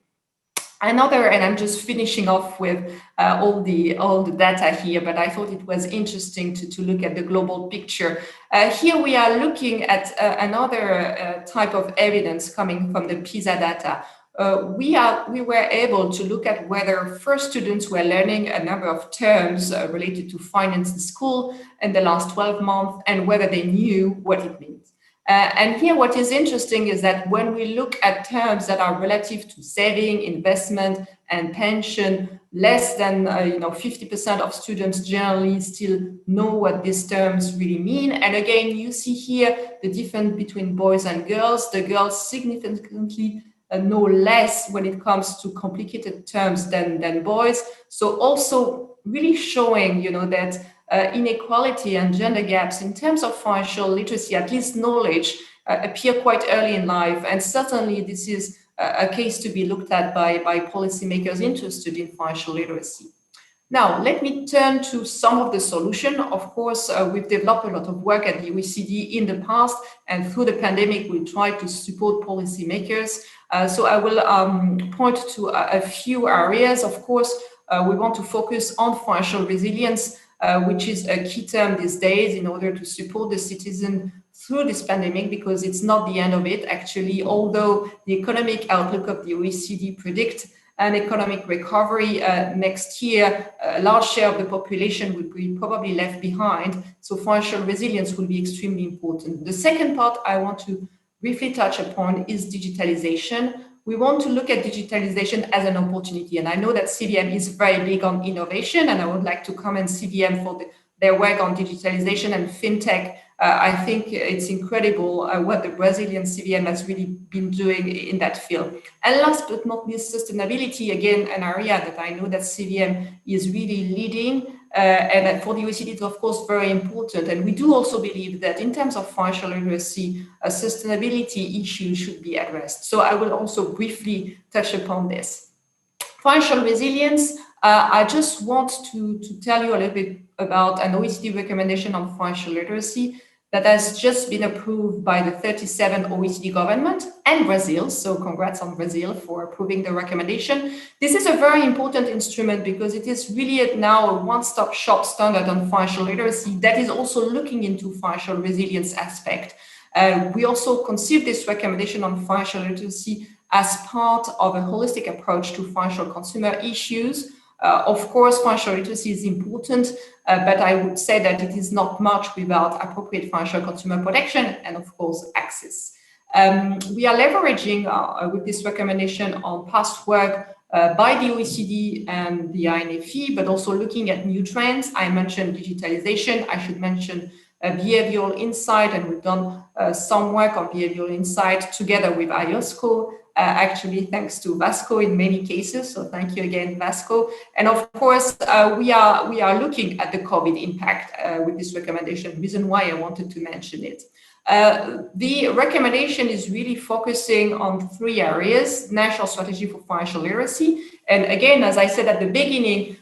Another, and I'm just finishing off with all the data here, but I thought it was interesting to look at the global picture. Here we are looking at another type of evidence coming from the PISA data. We were able to look at whether first students were learning a number of terms related to finance in school in the last 12 months, and whether they knew what it means. And here what is interesting is that when we look at terms that are relative to saving, investment, and pension, less than 50% of students generally still know what these terms really mean. And again, you see here the difference between boys and girls. The girls significantly know less when it comes to complicated terms than boys. So also really showing, that inequality and gender gaps in terms of financial literacy, at least knowledge, appear quite early in life. And certainly this is a case to be looked at by policymakers interested in financial literacy. Now, let me turn to some of the solution. Of course, we've developed a lot of work at the OECD in the past, and through the pandemic, we tried to support policymakers. So I will point to a few areas. Of course, we want to focus on financial resilience, which is a key term these days in order to support the citizen through this pandemic, because it's not the end of it. Actually, although the economic outlook of the OECD predict an economic recovery next year, a large share of the population will be probably left behind. So financial resilience will be extremely important. The second part I want to briefly touch upon is digitalization. We want to look at digitalization as an opportunity. And I know that CVM is very big on innovation, and I would like to commend CVM for their work on digitalization and fintech. I think it's incredible what the Brazilian CVM has really been doing in that field. And last but not least, sustainability, again, an area that I know that CVM is really leading. And for the OECD, it's of course very important. And we do also believe that in terms of financial literacy, sustainability issues should be addressed. So I will also briefly touch upon this. Financial resilience, I just want to tell you a little bit about an OECD recommendation on financial literacy that has just been approved by the 37 OECD government and Brazil. So congrats on Brazil for approving the recommendation. This is a very important instrument because it is really now a one-stop shop standard on financial literacy that is also looking into financial resilience aspect. We also conceived this recommendation on financial literacy as part of a holistic approach to financial consumer issues. Of course, financial literacy is important, but I would say that it is not much without appropriate financial consumer protection and, of course, access. We are leveraging with this recommendation on past work by the OECD and the INFE, but also looking at new trends. I mentioned digitalization. I should mention behavioral insight, and we've done some work on behavioral insight together with IOSCO. actually thanks to Vasco in many cases. So thank you again, Vasco. And of course, we are looking at the COVID impact with this recommendation, reason why I wanted to mention it. The recommendation is really focusing on 3 areas: national strategy for financial literacy. And again, as I said at the beginning,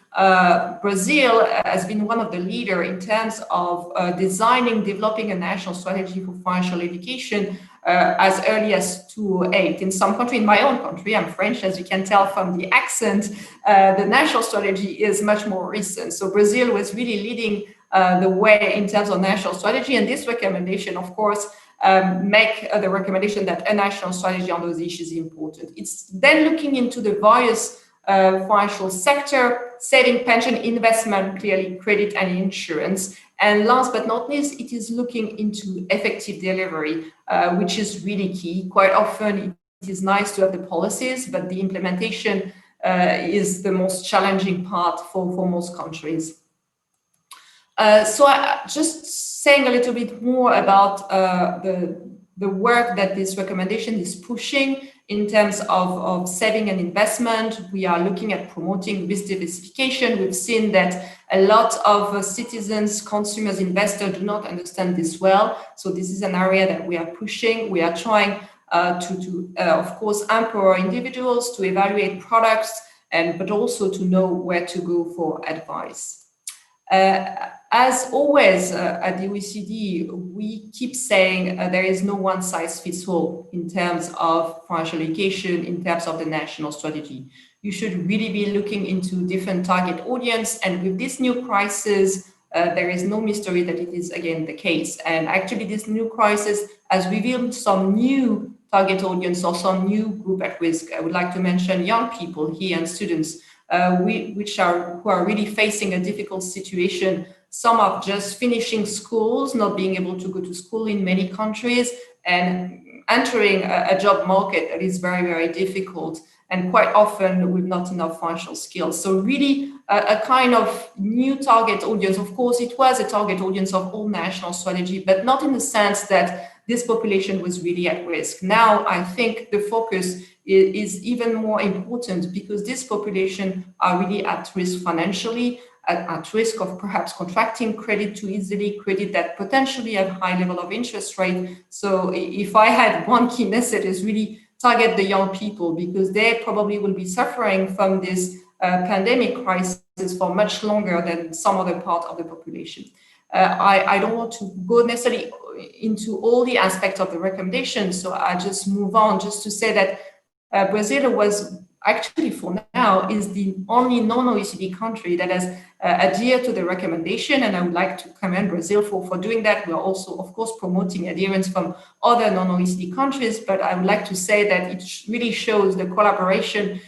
Brazil has been one of the leaders in terms of developing a national strategy for financial education as early as 2008. In some country, in my own country, I'm French, as you can tell from the accent, the national strategy is much more recent. So Brazil was really leading the way in terms of national strategy, and this recommendation, of course, make the recommendation that a national strategy on those issues is important. It's then looking into the various financial sector, saving, pension, investment, clearly credit and insurance. And last but not least, it is looking into effective delivery, which is really key. Quite often it is nice to have the policies, but the implementation is the most challenging part for most countries. So just saying a little bit more about the work that this recommendation is pushing in terms of saving and investment. We are looking at promoting risk diversification. We've seen that a lot of citizens, consumers, investors do not understand this well. So this is an area that we are pushing. We are trying to of course, empower individuals to evaluate products, but also to know where to go for advice. As always at the OECD, we keep saying there is no one size fits all in terms of financial education, in terms of the national strategy. You should really be looking into different target audience. And with this new crisis, there is no mystery that it is again the case. And actually this new crisis has revealed some new target audience or some new group at risk. I would like to mention young people here and students who are really facing a difficult situation. Some are just finishing schools, not being able to go to school in many countries, and entering a job market that is very, very difficult, and quite often with not enough financial skills. So really a kind of new target audience. Of course, it was a target audience of all national strategy, but not in the sense that this population was really at risk. Now, I think the focus is even more important because this population are really at risk financially, at risk of perhaps contracting credit too easily, credit that potentially have high level of interest rate. So if I had one key message, is really target the young people, because they probably will be suffering from this pandemic crisis for much longer than some other part of the population. I don't want to go necessarily into all the aspects of the recommendation, so I just move on just to say that Brazil was actually, for now, is the only non-OECD country that has adhered to the recommendation, and I would like to commend Brazil for doing that. We are also, of course, promoting adherence from other non-OECD countries, but I would like to say that it really shows the collaboration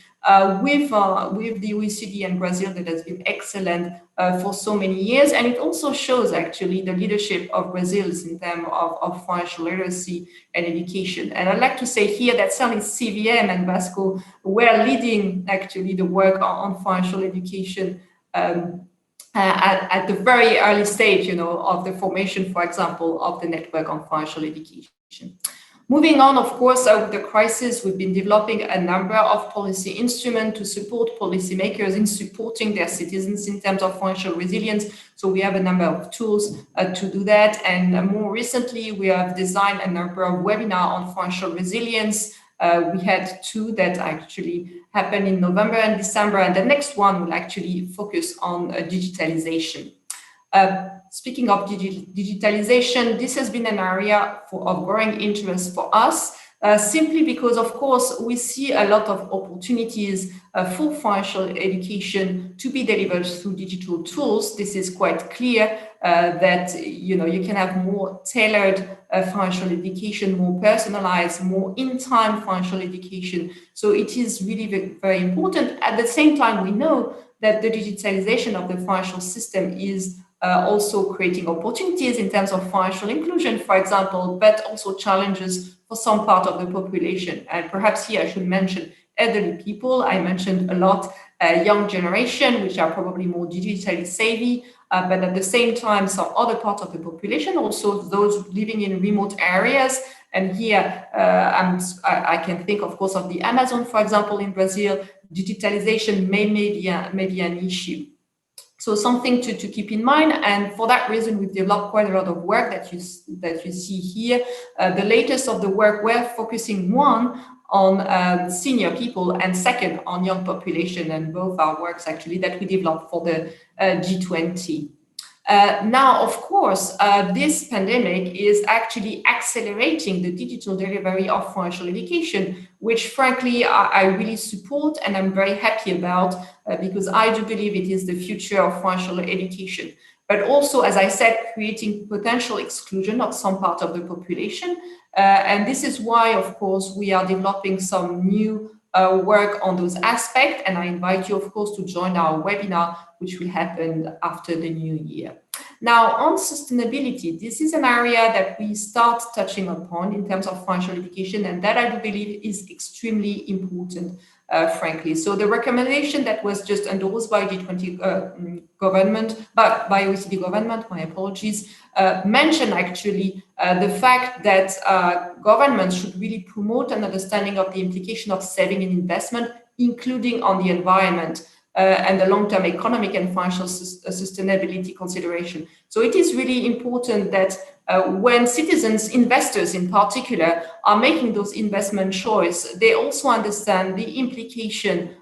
with the OECD and Brazil that has been excellent for so many years. And it also shows actually the leadership of Brazil in terms of financial literacy and education. And I'd like to say here that certainly CVM and Vasco were leading actually the work on financial education at the very early stage, of the formation, for example, of the network on financial education. Moving on, of course, with the crisis, we've been developing a number of policy instruments to support policymakers in supporting their citizens in terms of financial resilience. So we have a number of tools to do that. And more recently, we have designed a number of webinars on financial resilience. We had 2 that actually happened in November and December, and the next one will actually focus on digitalization. Speaking of digitalization, this has been an area of growing interest for us, simply because, of course, we see a lot of opportunities for financial education to be delivered through digital tools. This is quite clear that you can have more tailored financial education, more personalized, more in-time financial education. So it is really very, very important. At the same time, we know that the digitalization of the financial system is also creating opportunities in terms of financial inclusion, for example, but also challenges for some part of the population. And perhaps here I should mention elderly people. I mentioned a lot young generation, which are probably more digitally savvy, but at the same time, some other parts of the population, also those living in remote areas, And here I can think, of course, of the Amazon, for example, in Brazil. Digitalization may be an issue. So something to keep in mind, and for that reason, we've developed quite a lot of work that you see here. The latest of the work, we're focusing one on senior people and second on young population, and both are works actually that we developed for the G20. Now, of course, this pandemic is actually accelerating the digital delivery of financial education, which frankly I really support and I'm very happy about because I do believe it is the future of financial education. But also, as I said, creating potential exclusion of some part of the population. And this is why, of course, we are developing some new work on those aspects. And I invite you, of course, to join our webinar, which will happen after the new year. Now, on sustainability, this is an area that we start touching upon in terms of financial education, and that I do believe is extremely important, frankly. So the recommendation that was just endorsed by G20 government, but by OECD government, my apologies, mentioned actually the fact that governments should really promote an understanding of the implication of saving and investment, including on the environment. And the long-term economic and financial sustainability consideration. So it is really important that when citizens, investors in particular, are making those investment choices, they also understand the implication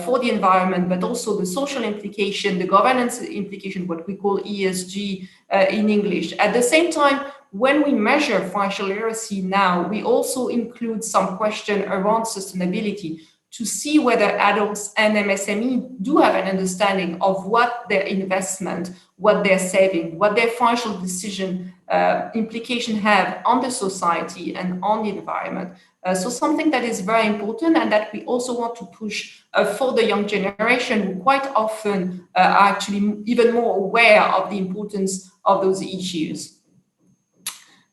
for the environment, but also the social implication, the governance implication, what we call ESG in English. At the same time, when we measure financial literacy now, we also include some question around sustainability, to see whether adults and MSME do have an understanding of what their investment, what they're saving, what their financial decision implication have on the society and on the environment. So something that is very important and that we also want to push for the young generation, who quite often are actually even more aware of the importance of those issues.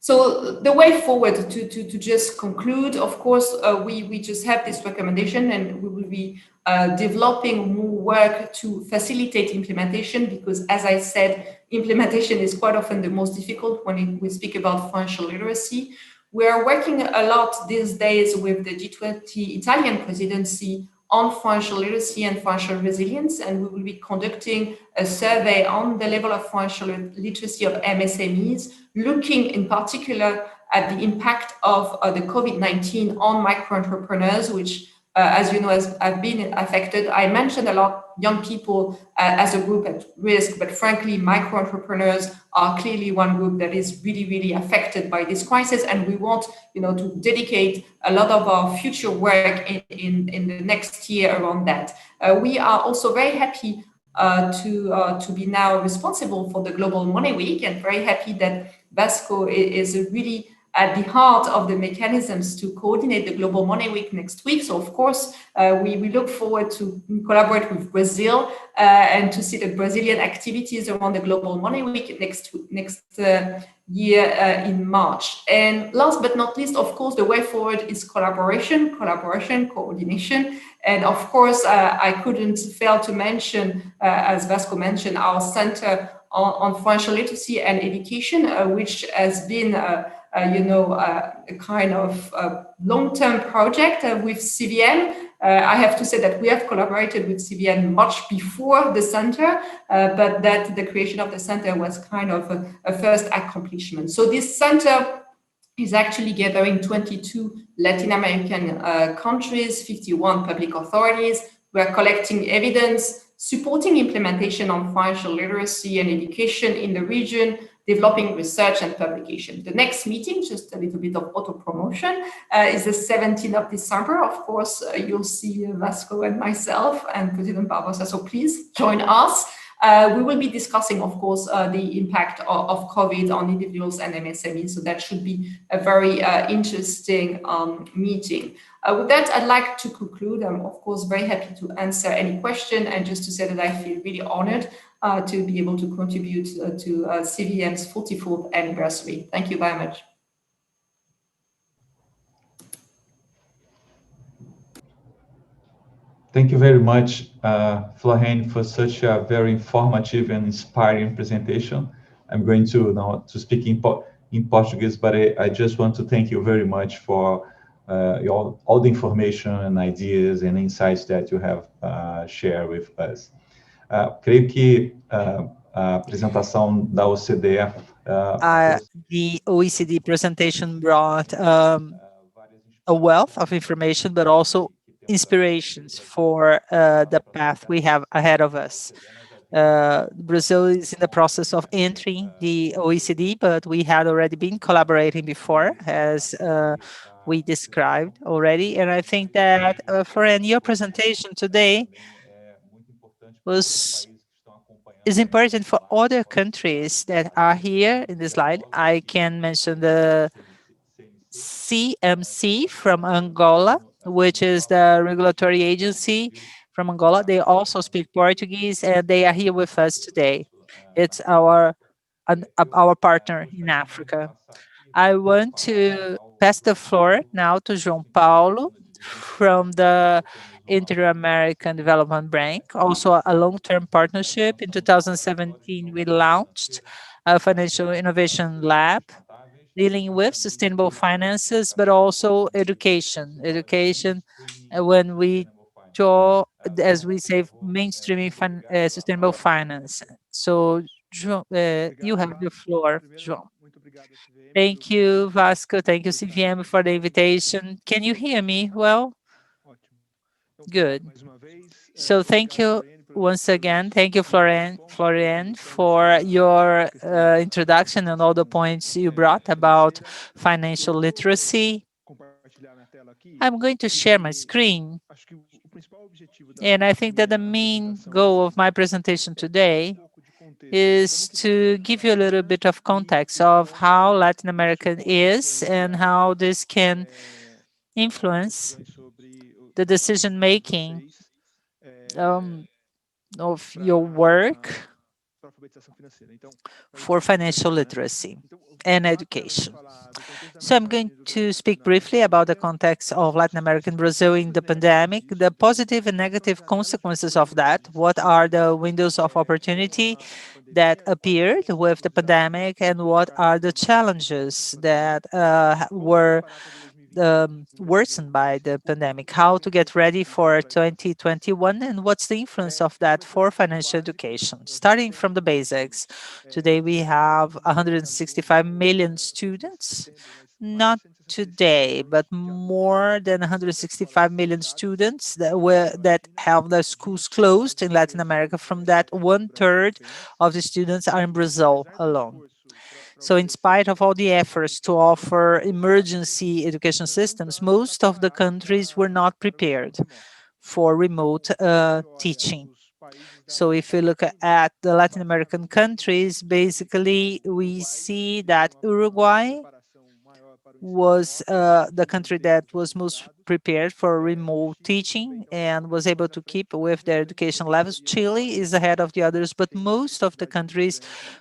So the way forward, to just conclude, of course, we just have this recommendation, and we will be developing more work to facilitate implementation, because as I said, implementation is quite often the most difficult when we speak about financial literacy. We are working a lot these days with the G20 Italian presidency on financial literacy and financial resilience, and we will be conducting a survey on the level of financial literacy of MSMEs, looking in particular at the impact of the COVID-19 on micro-entrepreneurs, which, as you know, have been affected. I mentioned a lot young people as a group at risk, but frankly, micro-entrepreneurs are clearly one group that is really, really affected by this crisis, and we want, to dedicate a lot of our future work in the next year around that. We are also very happy to be now responsible for the Global Money Week, and very happy that Vasco is really at the heart of the mechanisms to coordinate the Global Money Week next week. So of course, we look forward to collaborate with Brazil and to see the Brazilian activities around the Global Money Week next year in March. And last but not least, of course, the way forward is collaboration, coordination. And of course, I couldn't fail to mention, as Vasco mentioned, our Center on Financial Literacy and Education, which has been a kind of long-term project with CVM. I have to say that we have collaborated with CVM much before the center, but that the creation of the center was kind of a first accomplishment. So this center is actually gathering 22 Latin American countries, 51 public authorities. We are collecting evidence, supporting implementation on financial literacy and education in the region, developing research and publication. The next meeting, just a little bit of auto-promotion, is the 17th of December. Of course, you'll see Vasco and myself and President Barbosa, so please join us. We will be discussing, of course, the impact of COVID on individuals and MSMEs, so that should be a very interesting meeting. With that, I'd like to conclude. I'm, of course, very happy to answer any question, and just to say that I feel really honored to be able to contribute to CVM's 44th anniversary. Thank you very much. Thank you very much, Florene, for such a very informative and inspiring presentation. I'm going to now to speak in Portuguese, but I just want to thank you very much for all the information and ideas and insights that you have shared with us. Creio que a apresentação da OCDE the OECD presentation brought a wealth of information, but also inspirations for the path we have ahead of us. Brazil is in the process of entering the OECD, but we had already been collaborating before, as we described already. And I think that, Florian, your presentation today is important for other countries that are here in the slide. I can mention the CMC from Angola, which is the regulatory agency from Angola. They also speak Portuguese, and they are here with us today. It's our partner in Africa. I want to pass the floor now to João Paulo from the Inter-American Development Bank, also a long-term partnership. In 2017, we launched a financial innovation lab dealing with sustainable finances, but also education. Education, when we talk, as we say, mainstreaming sustainable finance. So, João, you have the floor, João. Thank you, Vasco. Thank you, CVM, for the invitation. Can you hear me well? Good. So thank you once again. Thank you, Florian, for your introduction and all the points you brought about financial literacy. I'm going to share my screen. And I think that the main goal of my presentation today is to give you a little bit of context of how Latin America is and how this can influence the decision making of your work for financial literacy and education. So I'm going to speak briefly about the context of Latin America and Brazil in the pandemic, the positive and negative consequences of that, what are the windows of opportunity that appeared with the pandemic, and what are the challenges that were worsened by the pandemic, how to get ready for 2021, and what's the influence of that for financial education. Starting from the basics, today we have 165 million students, not today, but more than 165 million students that have their schools closed in Latin America. From that, 1/3 of the students are in Brazil alone. So in spite of all the efforts to offer emergency education systems, most of the countries were not prepared for remote teaching. So if you look at the Latin American countries, basically we see that Uruguay was the country that was most prepared for remote teaching and was able to keep with their education levels. Chile is ahead of the others, but most of the countries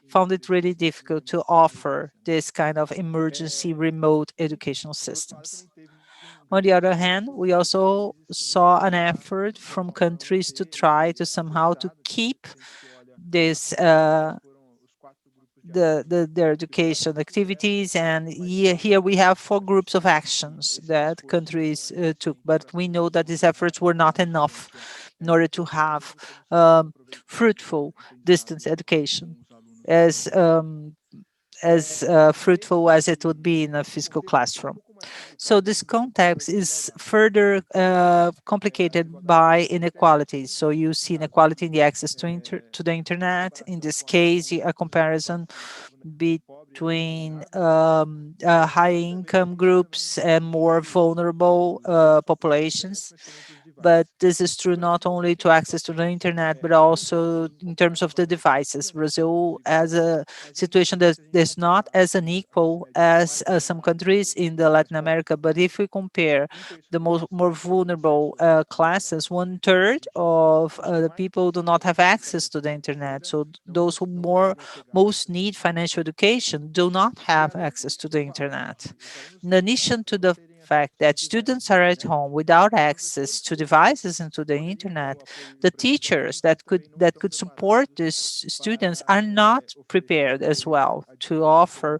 found it really difficult to offer this kind of emergency remote educational systems. On the other hand, we also saw an effort from countries to try to somehow to keep this their education activities, and here we have 4 groups of actions that countries took, but we know that these efforts were not enough in order to have fruitful distance education as fruitful as it would be in a physical classroom. So this context is further complicated by inequalities. So you see inequality in the access to the internet. In this case, a comparison between high income groups and more vulnerable populations. But this is true not only to access to the internet, but also in terms of the devices. Brazil has a situation that is not as unequal as some countries in the Latin America. But if we compare the more vulnerable classes, 1/3 of the people do not have access to the internet. So those who most need financial education do not have access to the internet. In addition to the fact that students are at home without access to devices and to the internet, the teachers that could support these students are not prepared as well to offer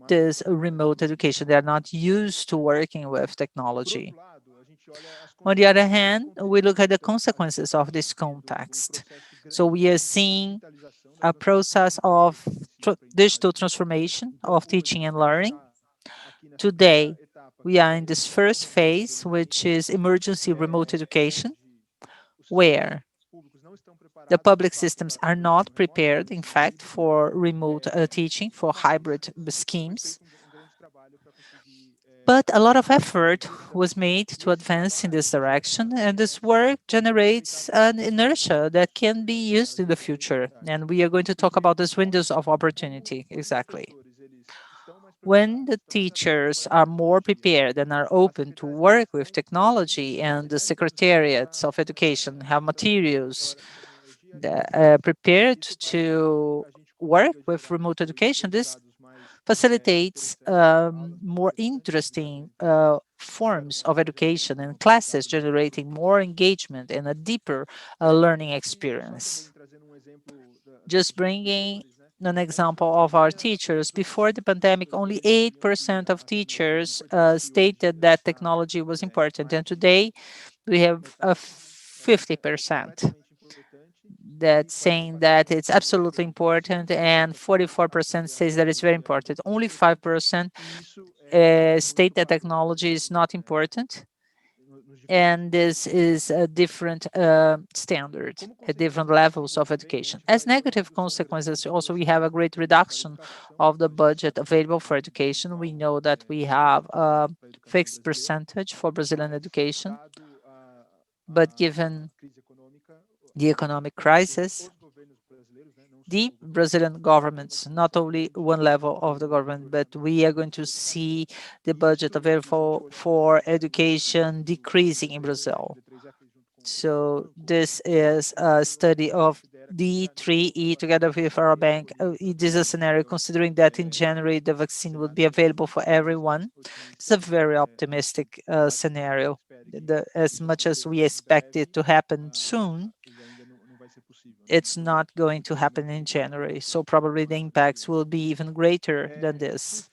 this remote education. They are not used to working with technology. On the other hand, we look at the consequences of this context. So we are seeing a process of digital transformation of teaching and learning. Today, we are in this first phase, which is emergency remote education, where the public systems are not prepared, in fact, for remote teaching, for hybrid schemes. But a lot of effort was made to advance in this direction, and this work generates an inertia that can be used in the future. And we are going to talk about these windows of opportunity exactly. When the teachers are more prepared and are open to work with technology, and the secretariats of education have materials that are prepared to work with remote education, this facilitates more interesting forms of education and classes, generating more engagement and a deeper learning experience. Just bringing an example of our teachers, before the pandemic, only 8% of teachers stated that technology was important, and today we have a 50% that's saying that it's absolutely important, and 44% says that it's very important. Only 5% state that technology is not important, and this is a different standard at different levels of education. As negative consequences, also we have a great reduction of the budget available for education. We know that we have a fixed percentage for Brazilian education, but given the economic crisis, the Brazilian governments, not only one level of the government, but we are going to see the budget available for education decreasing in Brazil. So this is a study of D3E together with our bank. It is a scenario considering that in January the vaccine would be available for everyone. It's a very optimistic scenario. As much as we expect it to happen soon, it's not going to happen in January. So probably the impacts will be even greater than this.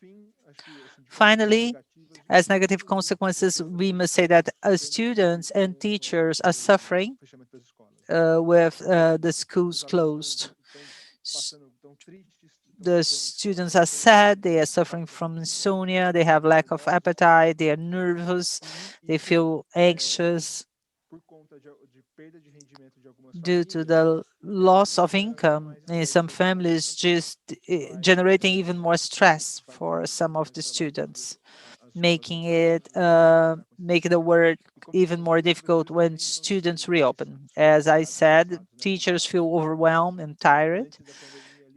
Finally, as negative consequences, we must say that students and teachers are suffering with the schools closed. The students are sad, they are suffering from insomnia, they have lack of appetite, they are nervous, they feel anxious due to the loss of income in some families, just generating even more stress for some of the students, making the work even more difficult when students reopen. As I said, teachers feel overwhelmed and tired.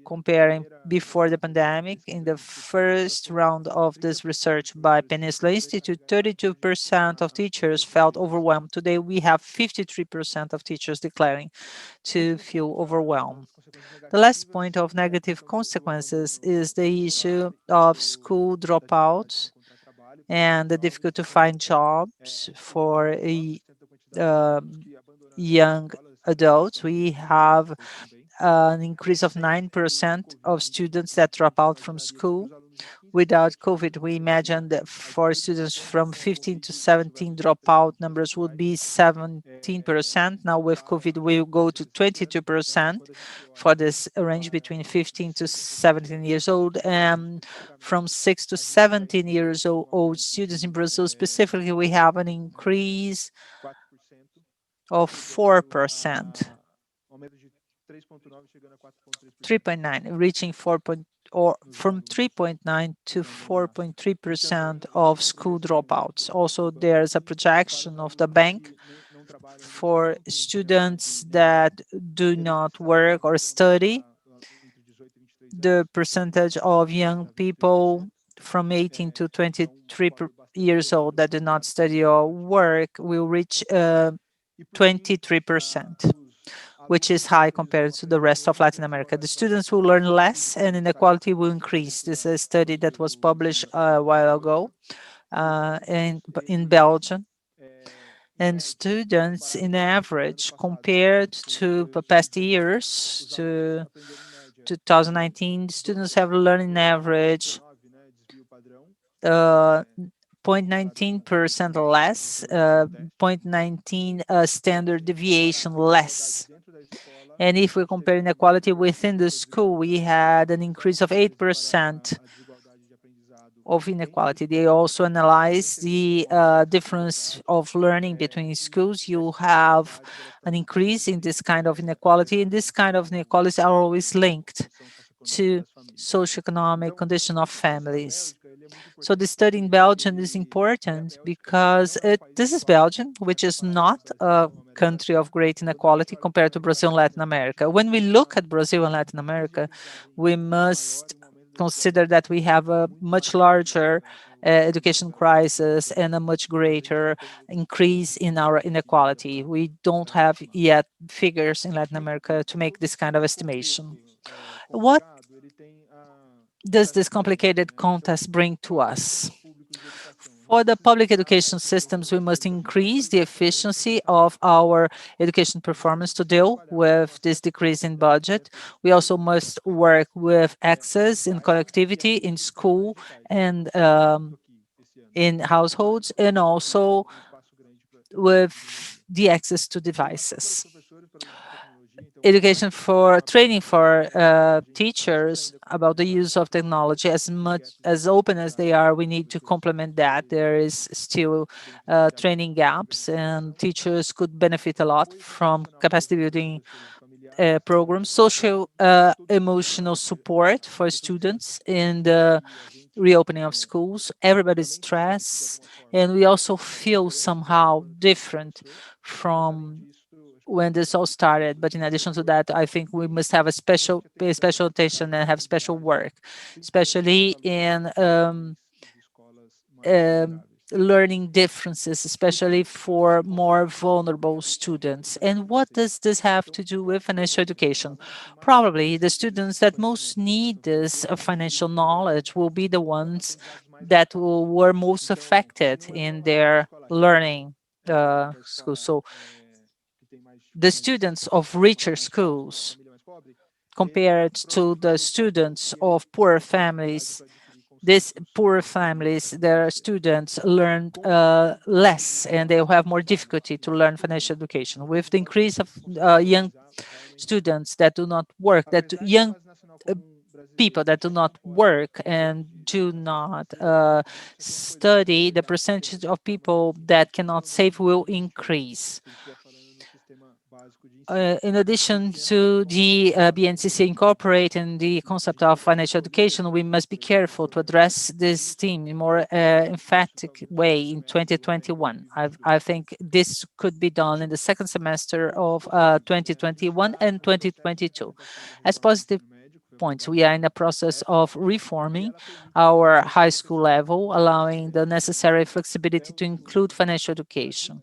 Comparing before the pandemic, in the first round of this research by Peninsula Institute, 32% of teachers felt overwhelmed. Today, we have 53% of teachers declaring to feel overwhelmed. The last point of negative consequences is the issue of school dropouts and the difficulty to find jobs for young adults. We have an increase of 9% of students that drop out from school. Without COVID, we imagine that for students from 15 to 17, dropout numbers would be 17%. Now with COVID, we will go to 22% for this range between 15 to 17 years old. And from 6 to 17 years old students in Brazil specifically, we have an increase of 4%. 3.9, reaching 4. Or from 3.9 to 4.3% of school dropouts. Also, there's a projection of the bank for students that do not work or study. The percentage of young people from 18 to 23 years old that do not study or work will reach 23%, which is high compared to the rest of Latin America. The students will learn less and inequality will increase. This is a study that was published a while ago. in Belgium. And students, in average, compared to the past years, to 2019, students have learning average 0.19% less, 0.19 standard deviation less. And if we compare inequality within the school, we had an increase of 8% of inequality. They also analyze the difference of learning between schools. You have an increase in this kind of inequality, and this kind of inequalities are always linked to socioeconomic condition of families. So the study in Belgium is important because this is Belgium, which is not a country of great inequality compared to Brazil and Latin America. When we look at Brazil and Latin America, we must consider that we have a much larger education crisis and a much greater increase in our inequality. We don't have yet figures in Latin America to make this kind of estimation. What does this complicated context bring to us? For the public education systems, we must increase the efficiency of our education performance to deal with this decrease in budget. We also must work with access and connectivity in school and in households, and also with the access to devices. Education for training for teachers about the use of technology, as much as open as they are, we need to complement that. There is still training gaps, and teachers could benefit a lot from capacity building programs. Social emotional support for students in the reopening of schools. Everybody's stressed, and we also feel somehow different from when this all started. But in addition to that, I think we must have pay special attention and have special work, especially in learning differences, especially for more vulnerable students. And what does this have to do with financial education? Probably the students that most need this financial knowledge will be the ones that were most affected in their learning school. So the students of richer schools compared to the students of poor families, these poor families, their students learned less, and they have more difficulty to learn financial education. With the increase of young students that do not work, young people that do not work and do not study, the percentage of people that cannot save will increase. In addition to the BNCC incorporating the concept of financial education, we must be careful to address this theme in a more emphatic way in 2021. I think this could be done in the second semester of 2021 and 2022. As positive points, we are in the process of reforming our high school level, allowing the necessary flexibility to include financial education.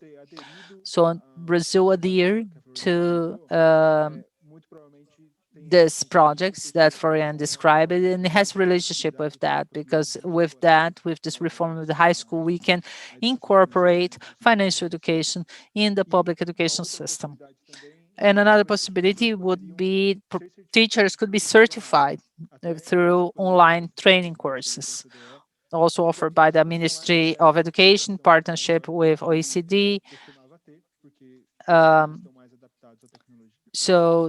So Brazil adhered to these projects that Florian described, and it has relationship with that, because with this reform of the high school, we can incorporate financial education in the public education system. And another possibility would be teachers could be certified through online training courses, also offered by the Ministry of Education, partnership with OECD.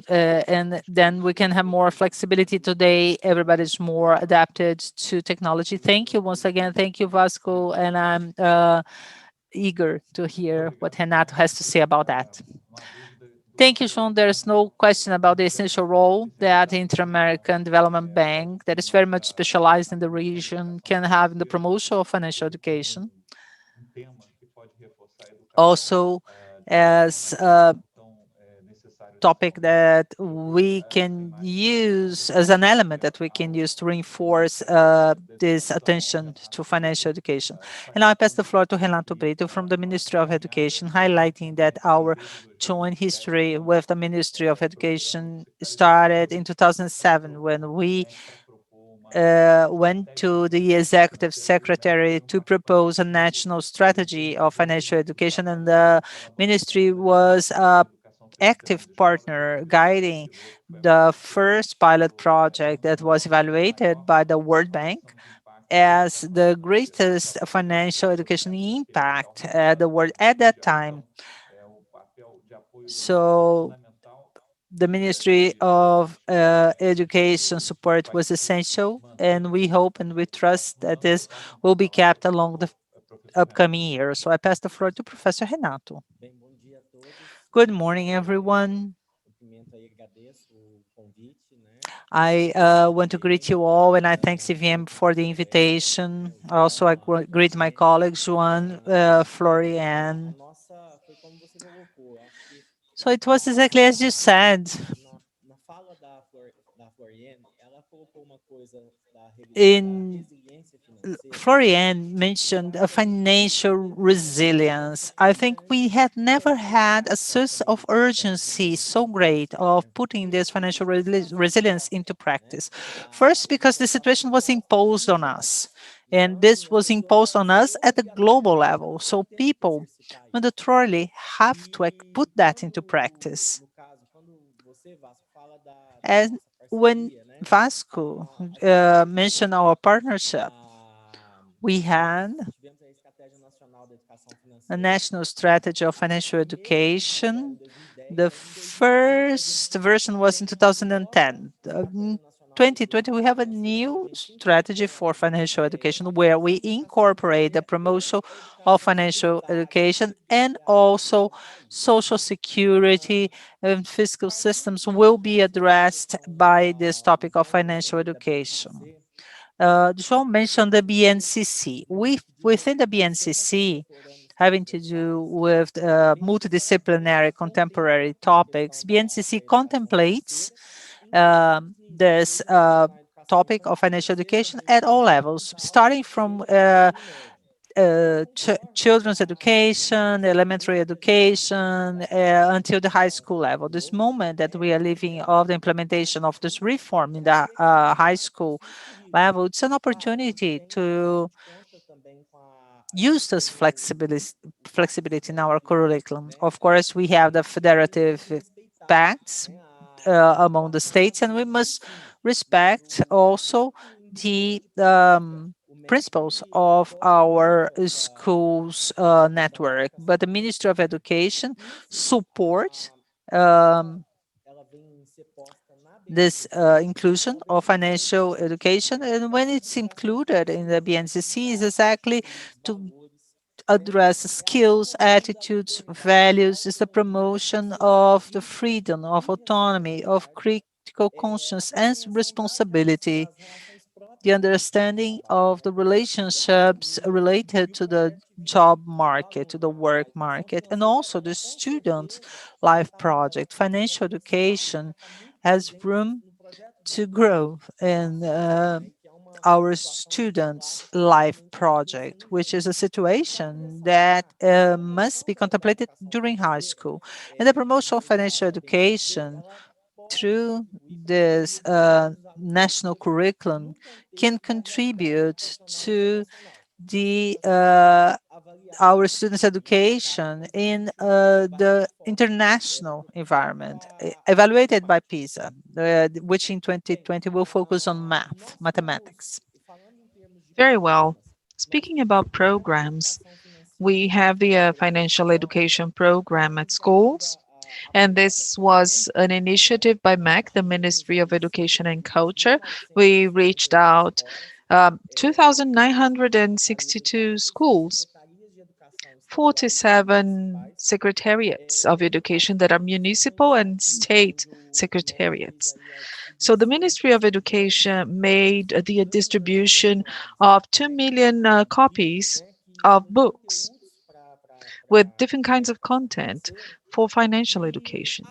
And then we can have more flexibility. Today, everybody's more adapted to technology. Thank you once again. Thank you, Vasco. And I'm eager to hear what Renato has to say about that. Thank you, Sean. There's no question about the essential role that the Inter-American Development Bank, that is very much specialized in the region, can have in the promotion of financial education. Also, as a topic that we can use as an element that we can use to reinforce this attention to financial education. And now I pass the floor to Renato Brito from the Ministry of Education, highlighting that our joint history with the Ministry of Education started in 2007 when we went to the executive secretary to propose a national strategy of financial education, and the ministry was a active partner guiding the first pilot project that was evaluated by the World Bank as the greatest financial education impact at the world at that time. So the Ministry of Education support was essential, and we hope and we trust that this will be kept along the upcoming years. So I pass the floor to Professor Renato. Good morning, everyone. I want to greet you all, and I thank CVM for the invitation. Also, I greet my colleagues, Juan, Florian. So it was exactly as you said. In Florian mentioned a financial resilience. I think we had never had a source of urgency so great of putting this financial resilience into practice. First, because the situation was imposed on us, and this was imposed on us at a global level. So people mandatorily have to put that into practice. And when Vasco mentioned our partnership, we had a national strategy of financial education. The first version was in 2010. In 2020, we have a new strategy for financial education where we incorporate the promotion of financial education, and also social security and fiscal systems will be addressed by this topic of financial education. João mentioned the BNCC. Within the BNCC, having to do with multidisciplinary contemporary topics, BNCC contemplates this topic of financial education at all levels, starting from children's education, elementary education, until the high school level. This moment that we are living of the implementation of this reform in the high school level, it's an opportunity to use this flexibility in our curriculum. Of course, we have the federative pacts among the states, and we must respect also the principles of our schools network. But the Ministry of Education supports this inclusion of financial education, and when it's included in the BNCC is exactly to address skills, attitudes, values, is the promotion of the freedom, of autonomy, of critical conscience and responsibility, the understanding of the relationships related to the job market, to the work market, and also the student life project. Financial education has room to grow in our students' life project, which is a situation that must be contemplated during high school. And the promotion of financial education through this national curriculum can contribute to the our students' education in the international environment, evaluated by PISA, which in 2020 will focus on mathematics. Very well. Speaking about programs, we have the financial education program at schools, and this was an initiative by MEC, the Ministry of Education and Culture. We reached out 2,962 schools, 47 secretariats of education that are municipal and state secretariats. So the Ministry of Education made the distribution of 2 million copies of books with different kinds of content for financial education.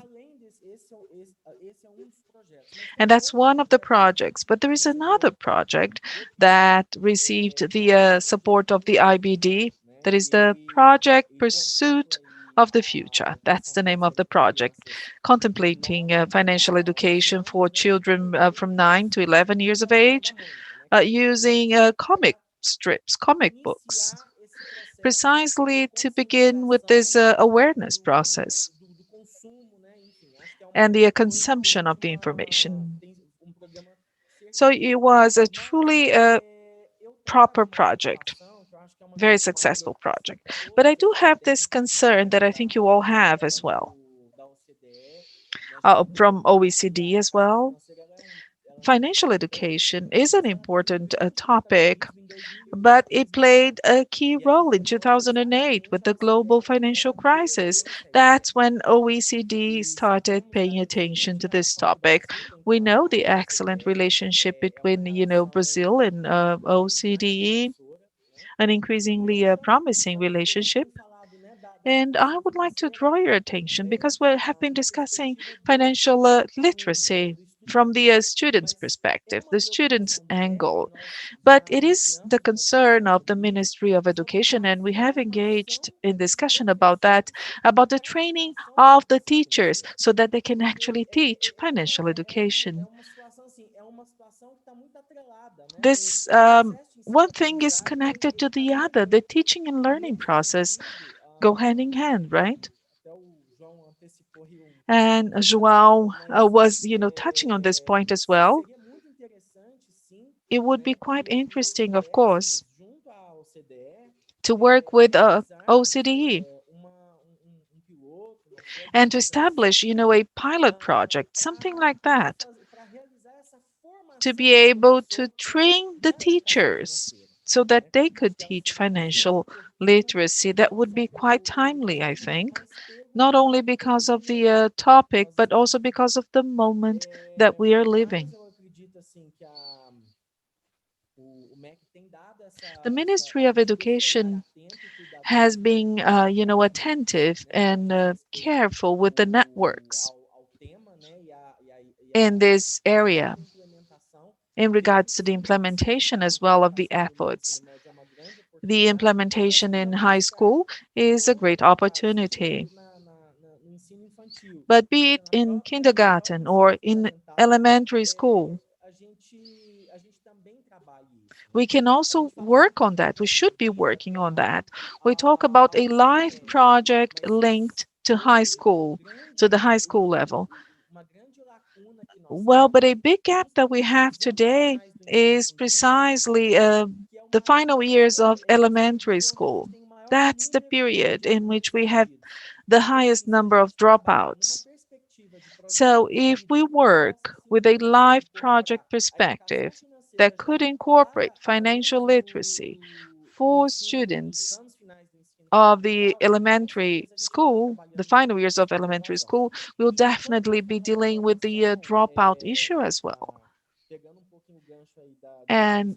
And that's one of the projects. But there is another project that received the support of the IBD. That is the Project Pursuit of the Future. That's the name of the project, contemplating financial education for children from 9 to 11 years of age, using comic strips, comic books, precisely to begin with this awareness process and the consumption of the information. So it was a truly proper project, very successful project. But I do have this concern that I think you all have as well, from OECD as well. Financial education is an important topic, but it played a key role in 2008 with the global financial crisis. That's when OECD started paying attention to this topic. We know the excellent relationship between, Brazil and OECD, an increasingly promising relationship. And I would like to draw your attention because we have been discussing financial literacy from the student's perspective, the student's angle. But it is the concern of the Ministry of Education, and we have engaged in discussion about that, about the training of the teachers so that they can actually teach financial education. This one thing is connected to the other. The teaching and learning process go hand in hand, right? And João was, touching on this point as well. It would be quite interesting, of course, to work with OCDE and to establish, a pilot project, something like that, to be able to train the teachers so that they could teach financial literacy. That would be quite timely, I think, not only because of the topic, but also because of the moment that we are living. The Ministry of Education has been, attentive and careful with the networks in this area in regards to the implementation as well of the efforts. The implementation in high school is a great opportunity. But be it in kindergarten or in elementary school, we can also work on that. We should be working on that. We talk about a live project linked to high school, to the high school level. Well, but a big gap that we have today is precisely the final years of elementary school. That's the period in which we have the highest number of dropouts. So if we work with a live project perspective that could incorporate financial literacy for students of the elementary school, the final years of elementary school, we'll definitely be dealing with the dropout issue as well. And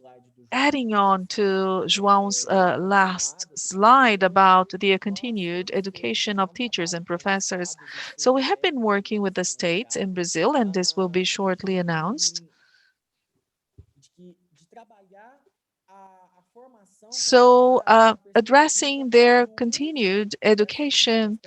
adding on to João's last slide about the continued education of teachers and professors. So we have been working with the states in Brazil, and this will be shortly announced. So addressing their continued education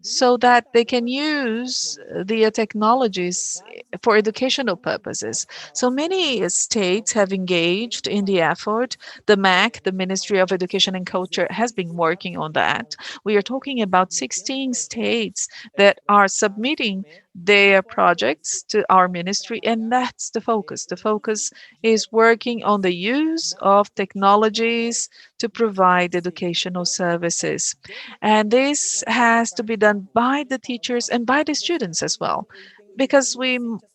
so that they can use the technologies for educational purposes. So many states have engaged in the effort. The MEC, the Ministry of Education and Culture, has been working on that. We are talking about 16 states that are submitting their projects to our ministry, and that's the focus. The focus is working on the use of technologies to provide educational services. And this has to be done by the teachers and by the students as well. Because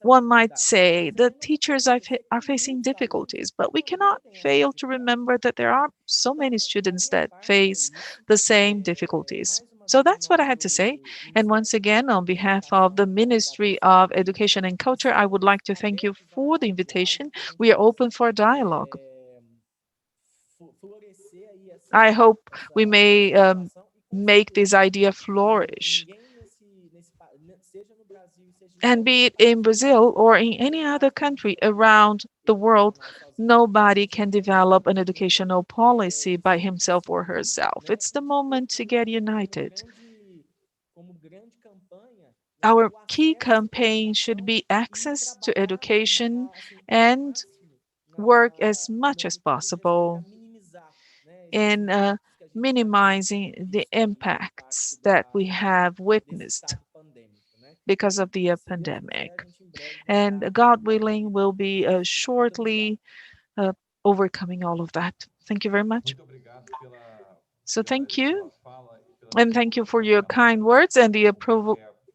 one might say the teachers are facing difficulties, but we cannot fail to remember that there are so many students that face the same difficulties. So that's what I had to say. And once again, on behalf of the Ministry of Education and Culture, I would like to thank you for the invitation. We are open for dialogue. I hope we may make this idea flourish. And be it in Brazil or in any other country around the world, nobody can develop an educational policy by himself or herself. It's the moment to get united. Our key campaign should be access to education and work as much as possible in minimizing the impacts that we have witnessed because of the pandemic. And God willing, we'll be shortly overcoming all of that. Thank you very much. So thank you. And thank you for your kind words and the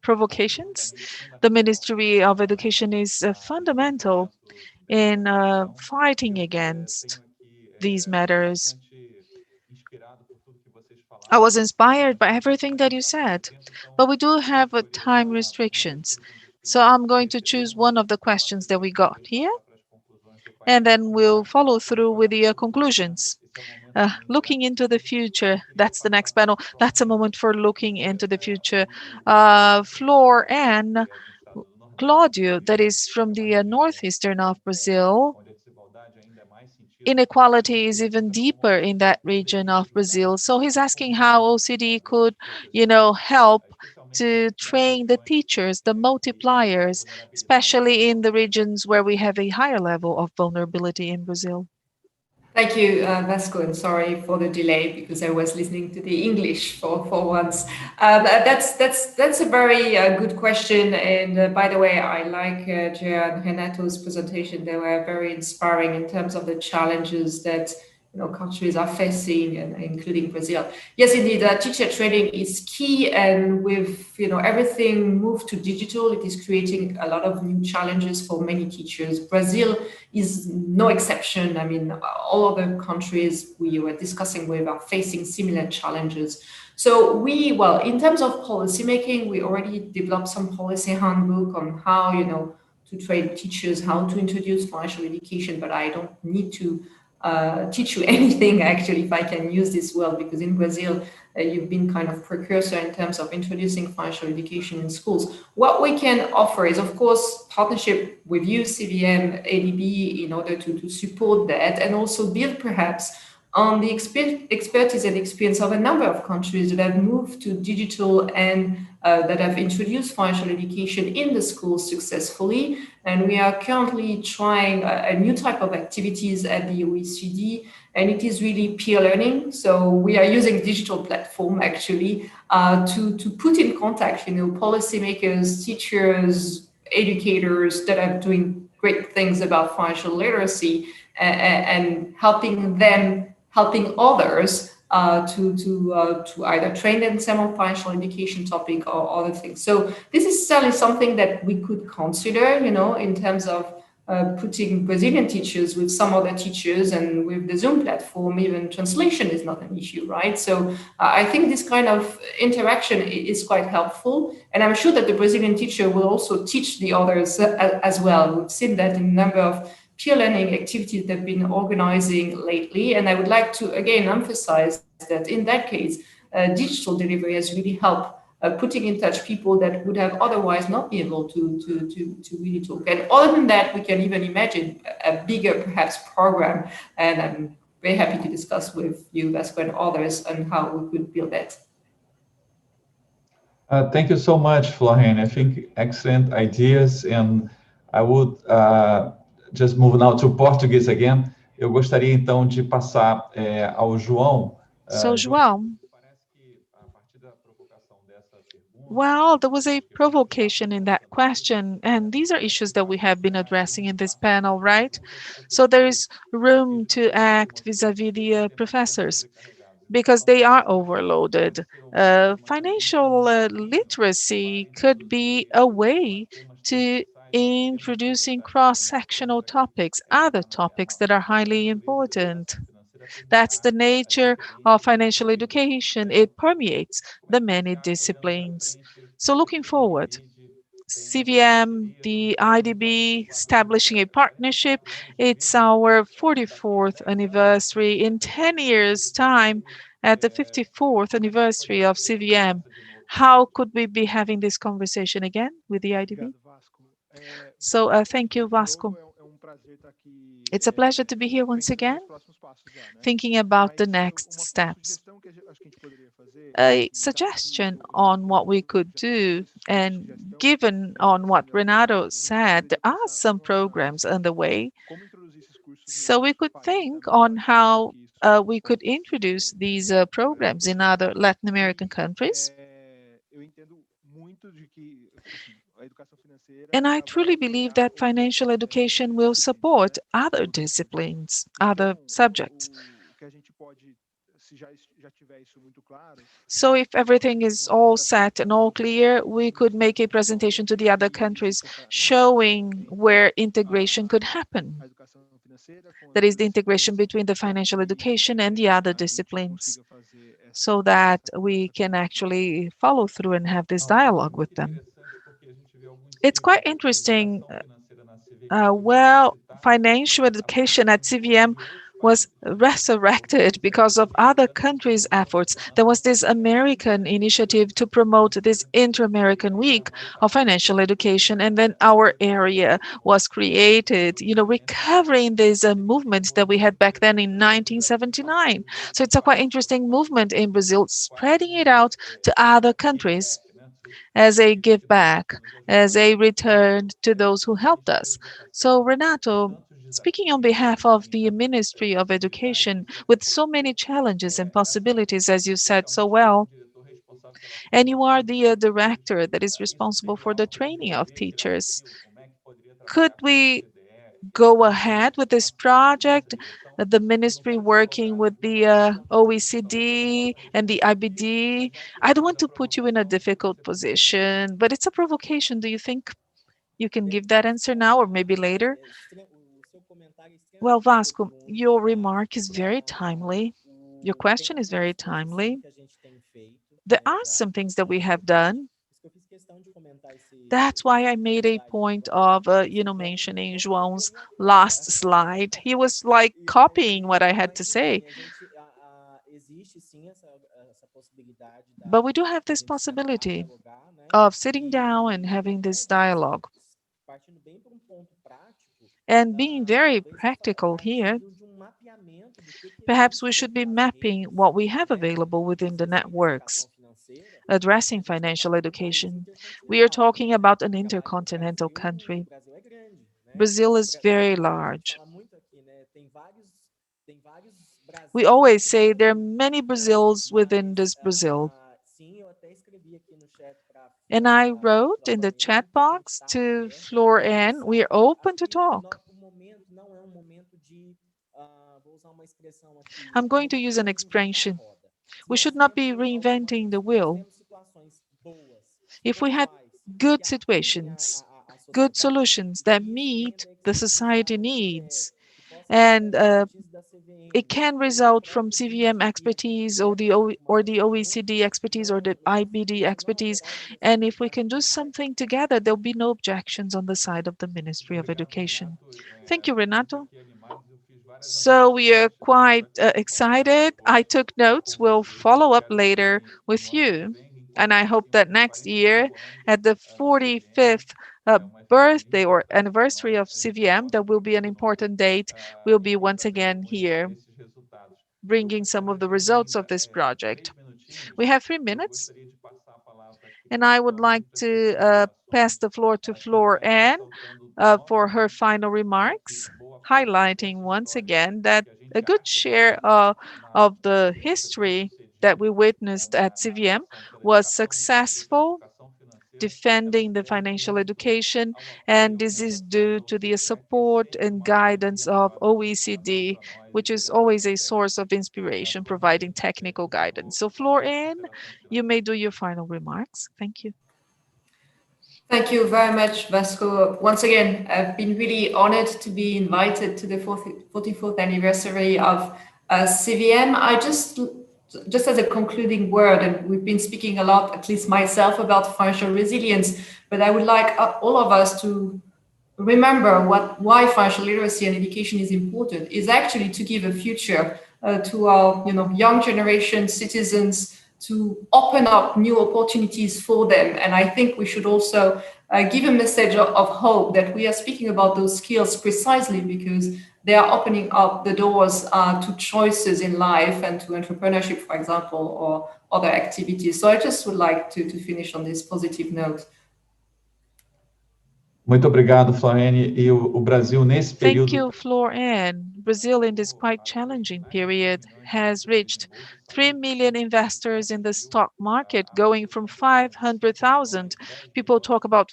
provocations. The Ministry of Education is fundamental in fighting against these matters. I was inspired by everything that you said, but we do have time restrictions. So I'm going to choose one of the questions that we got here, and then we'll follow through with the conclusions. Looking into the future, that's the next panel. That's a moment for looking into the future. Flor and Claudio, that is from the northeastern of Brazil. Inequality is even deeper in that region of Brazil. So he's asking how OECD could, help to train the teachers, the multipliers, especially in the regions where we have a higher level of vulnerability in Brazil. Thank you, Vasco, and sorry for the delay because I was listening to the English for once. That's a very good question. And by the way, I like Gia and Renato's presentation. They were very inspiring in terms of the challenges that countries are facing, and including Brazil. Yes, indeed, teacher training is key, and with everything moved to digital, it is creating a lot of new challenges for many teachers. Brazil is no exception. I mean, all other countries we were discussing with are facing similar challenges. So in terms of policy making, we already developed some policy handbook on how to train teachers, how to introduce financial education, but I don't need to teach you anything, actually, if I can use this word, because in Brazil, you've been kind of precursor in terms of introducing financial education in schools. What we can offer is, of course, partnership with you, CVM, ADB, in order to support that, and also build perhaps on the expertise and experience of a number of countries that have moved to digital and that have introduced financial education in the schools successfully. And we are currently trying a new type of activities at the OECD, and it is really peer learning. So we are using digital platform actually to put in contact, policymakers, teachers, educators that are doing great things about financial literacy and helping others to either train themselves on financial education topic or other things. So this is certainly something that we could consider, in terms of putting Brazilian teachers with some other teachers, and with the Zoom platform, even translation is not an issue, right? So I think this kind of interaction is quite helpful. And I'm sure that the Brazilian teacher will also teach the others as well. We've seen that in a number of peer learning activities they've been organizing lately. And I would like to, again, emphasize that in that case, digital delivery has really helped putting in touch people that would have otherwise not been able to really talk. And other than that, we can even imagine a bigger, perhaps, program. And I'm very happy to discuss with you, Vasco, and others on how we could build that. Thank you so much, Florian. I think excellent ideas, and I would just move now to Portuguese again. Eu gostaria então de passar ao João. So, João, well, there was a provocation in that question, and these are issues that we have been addressing in this panel, right? So there is room to act vis-a-vis the professors, because they are overloaded. Financial literacy could be a way to introducing cross-sectional topics, other topics that are highly important. That's the nature of financial education. It permeates the many disciplines. So looking forward, CVM, the IDB, establishing a partnership. It's our 44th anniversary. In 10 years' time, at the 54th anniversary of CVM, how could we be having this conversation again with the IDB? So thank you, Vasco. It's a pleasure to be here once again, thinking about the next steps. A suggestion on what we could do, and given on what Renato said, there are some programs underway So we could think on how we could introduce these programs in other Latin American countries. And I truly believe that financial education will support other disciplines, other subjects. So if everything is all set and all clear, we could make a presentation to the other countries showing where integration could happen. That is the integration between the financial education and the other disciplines, so that we can actually follow through and have this dialogue with them. It's quite interesting. Well, financial education at CVM was resurrected because of other countries' efforts. There was this American initiative to promote this Inter-American Week of Financial Education, and then our area was created, recovering these movements that we had back then in 1979. So it's a quite interesting movement in Brazil, spreading it out to other countries as a give back, as a return to those who helped us. So, Renato, speaking on behalf of the Ministry of Education, with so many challenges and possibilities, as you said so well, and you are the director that is responsible for the training of teachers, could we go ahead with this project? The ministry working with the OECD and the IBD. I don't want to put you in a difficult position, but it's a provocation. Do you think you can give that answer now or maybe later? Well, Vasco, your remark is very timely. Your question is very timely. There are some things that we have done. That's why I made a point of, mentioning João's last slide. He was like copying what I had to say. But we do have this possibility of sitting down and having this dialogue. And being very practical here, perhaps we should be mapping what we have available within the networks, addressing financial education. We are talking about an intercontinental country. Brazil is very large. We always say there are many Brazils within this Brazil. And I wrote in the chat box to Floor N, we are open to talk. I'm going to use an expression. We should not be reinventing the wheel. If we had good situations, good solutions that meet the society needs, and it can result from CVM expertise or the OECD expertise or the IBD expertise. And if we can do something together, there'll be no objections on the side of the Ministry of Education. Thank you, Renato. So we are quite excited. I took notes. We'll follow up later with you. And I hope that next year, at the 45th birthday or anniversary of CVM, that will be an important date. We'll be once again here bringing some of the results of this project. We have 3 minutes, and I would like to pass the floor to Flor Ann for her final remarks, highlighting once again that a good share of the history that we witnessed at CVM was successful, defending the financial education, and this is due to the support and guidance of OECD, which is always a source of inspiration, providing technical guidance. So Flor Ann, you may do your final remarks. Thank you. Thank you very much, Vasco. Once again, I've been really honored to be invited to the 44th anniversary of CVM. I just as a concluding word, and we've been speaking a lot, at least myself, about financial resilience, but I would like all of us to remember why financial literacy and education is important, is actually to give a future to our young generation citizens, to open up new opportunities for them. And I think we should also give a message of hope that we are speaking about those skills precisely because they are opening up the doors to choices in life and to entrepreneurship, for example, or other activities. So I just would like to finish on this positive note. Muito obrigado, Florene. E o Brasil, nesse período... Thank you, Florene. Brazil, in this quite challenging period, has reached 3 million investors in the stock market, going from 500,000. People talk about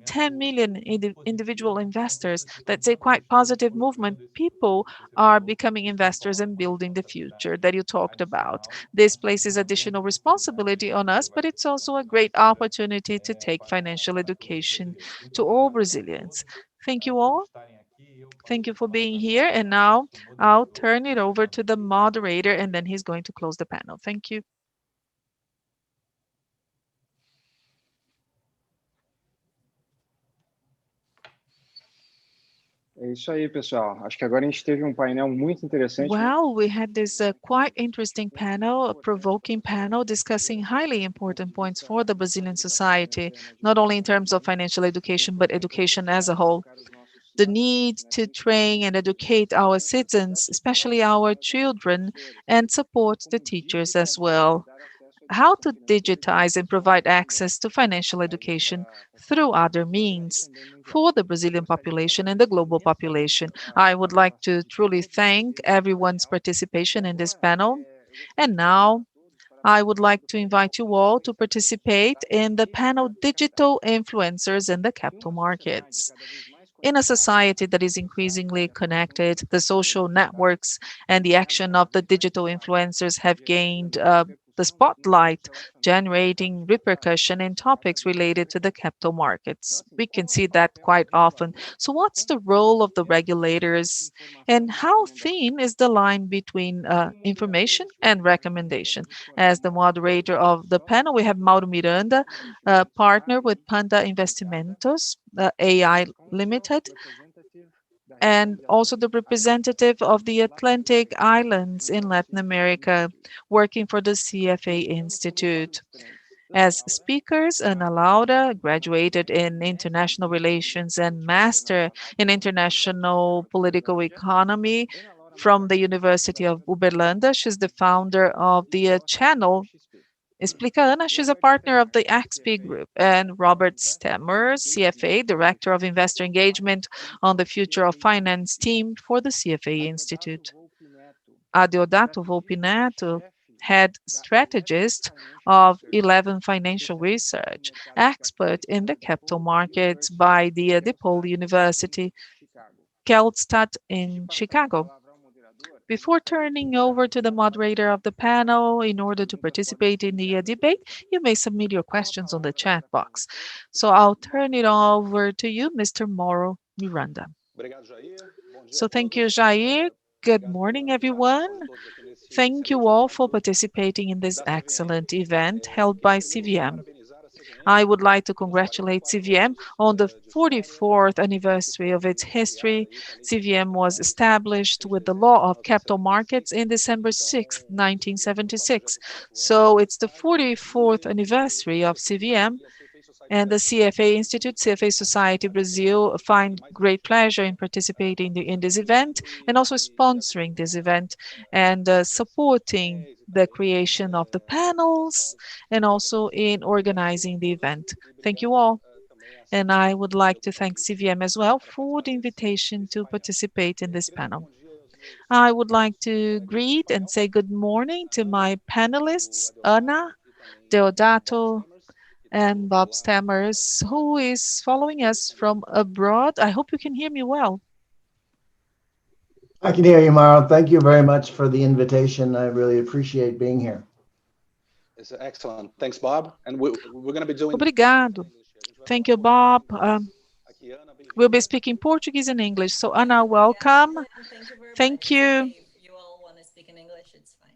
10 million individual investors. That's a quite positive movement. People are becoming investors and building the future that you talked about. This places additional responsibility on us, but it's also a great opportunity to take financial education to all Brazilians. Thank you all. Thank you for being here. And now I'll turn it over to the moderator, and then he's going to close the panel. Thank you. É isso aí, pessoal. Acho que agora a gente teve painel muito interessante. Well, we had this quite interesting panel, a provoking panel, discussing highly important points for the Brazilian society, not only in terms of financial education, but education as a whole. The need to train and educate our citizens, especially our children, and support the teachers as well. How to digitize and provide access to financial education through other means for the Brazilian population and the global population. I would like to truly thank everyone's participation in this panel. And now I would like to invite you all to participate in the panel Digital Influencers in the Capital Markets. In a society that is increasingly connected, the social networks and the action of the digital influencers have gained the spotlight, generating repercussion in topics related to the capital markets. We can see that quite often. So what's the role of the regulators, and how thin is the line between information and recommendation? As the moderator of the panel, we have Mauro Miranda, partner with Panda Investimentos, AI Limited, and also the representative of the Atlantic Islands in Latin America, working for the CFA Institute. As speakers, Ana Laura graduated in international relations and master in international political economy from the University of Uberlândia. She's the founder of the channel Explica Ana. She's a partner of the XP Group, and Robert Stemmer, CFA, Director of Investor Engagement on the Future of Finance team for the CFA Institute. Adeodato Volpi Neto, head strategist of 11 Financial Research, expert in the capital markets by the DePaul University, Keltstadt in Chicago. Before turning over to the moderator of the panel, in order to participate in the debate, you may submit your questions on the chat box. So I'll turn it over to you, Mr. Mauro Miranda. So thank you, Jair. Good morning, everyone. Thank you all for participating in this excellent event held by CVM. I would like to congratulate CVM on the 44th anniversary of its history. CVM was established with the law of capital markets in December 6, 1976. So it's the 44th anniversary of CVM, and the CFA Institute, CFA Society Brazil, find great pleasure in participating in this event and also sponsoring this event and supporting the creation of the panels and also in organizing the event. Thank you all. And I would like to thank CVM as well for the invitation to participate in this panel. I would like to greet and say good morning to my panelists, Ana, Deodato, and Bob Stammers, who is following us from abroad. I hope you can hear me well. I can hear you, Mauro. Thank you very much for the invitation. I really appreciate being here. It's excellent. Thanks, Bob. And we're going to be doing... Obrigado. Thank you, Bob. We'll be speaking Portuguese and English. So, Ana, welcome. Thank you. If you all want to speak in English, it's fine.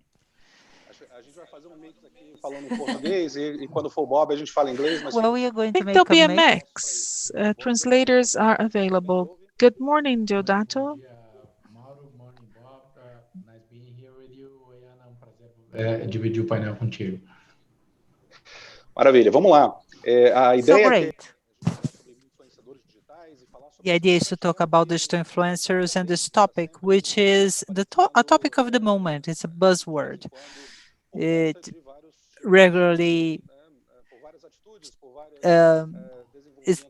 Well, we are going to I think there'll be a mix. Translators are available. Good morning, Deodato. Mauro, morning, Bob. Nice being here with you. Ana, prazer dividir o painel contigo. Maravilha, vamos lá. A ideia great. The idea is to talk about digital influencers and this topic, which is a topic of the moment. It's a buzzword. It regularly is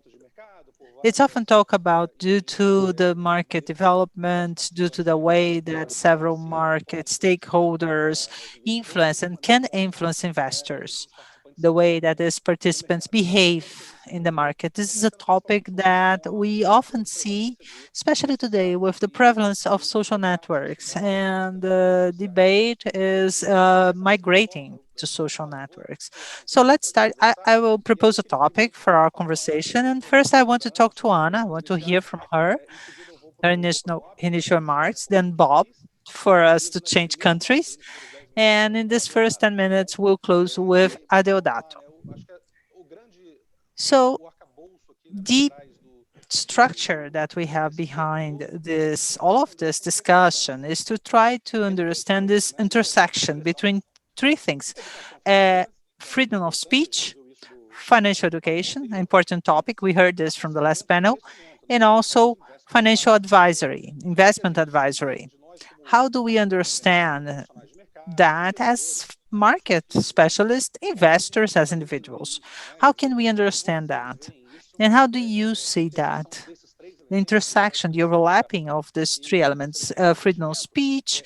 It's often talked about due to the market development, due to the way that several market stakeholders influence and can influence investors, the way that these participants behave in the market. This is a topic that we often see, especially today with the prevalence of social networks. And the debate is migrating to social networks. So let's start. I will propose a topic for our conversation. And first, I want to talk to Anna. I want to hear from her, her initial remarks, then Bob, for us to change countries. And in this first 10 minutes, we'll close with Adeodato. So the structure that we have behind this, all of this discussion is to try to understand this intersection between three things: freedom of speech, financial education, an important topic. We heard this from the last panel, and also financial advisory, investment advisory. How do we understand that as market specialists, investors, as individuals? How can we understand that? And how do you see that? The intersection, the overlapping of these three elements: freedom of speech,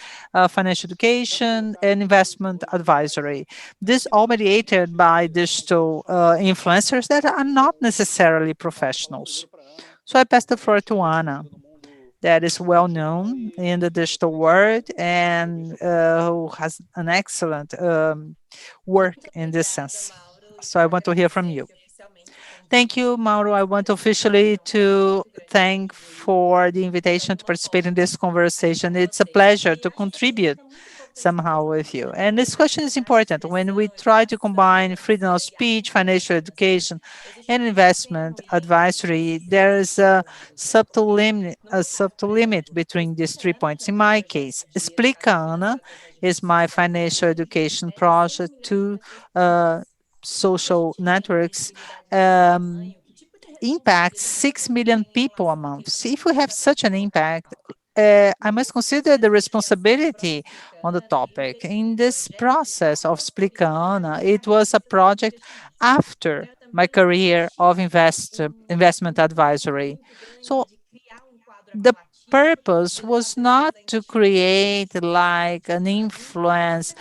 financial education, and investment advisory. This all mediated by digital influencers that are not necessarily professionals. So I pass the floor to Anna, that is well known in the digital world and who has an excellent work in this sense. So I want to hear from you. Thank you, Mauro. I want officially to thank for the invitation to participate in this conversation. It's a pleasure to contribute somehow with you. And this question is important. When we try to combine freedom of speech, financial education, and investment advisory, there is a subtle limit between these 3 points. In my case, Explica Ana is my financial education project to social networks impacts 6 million people a month. So if we have such an impact, I must consider the responsibility on the topic. In this process of Explicana, it was a project after my career of investment advisory. So the purpose was not to create like an influencing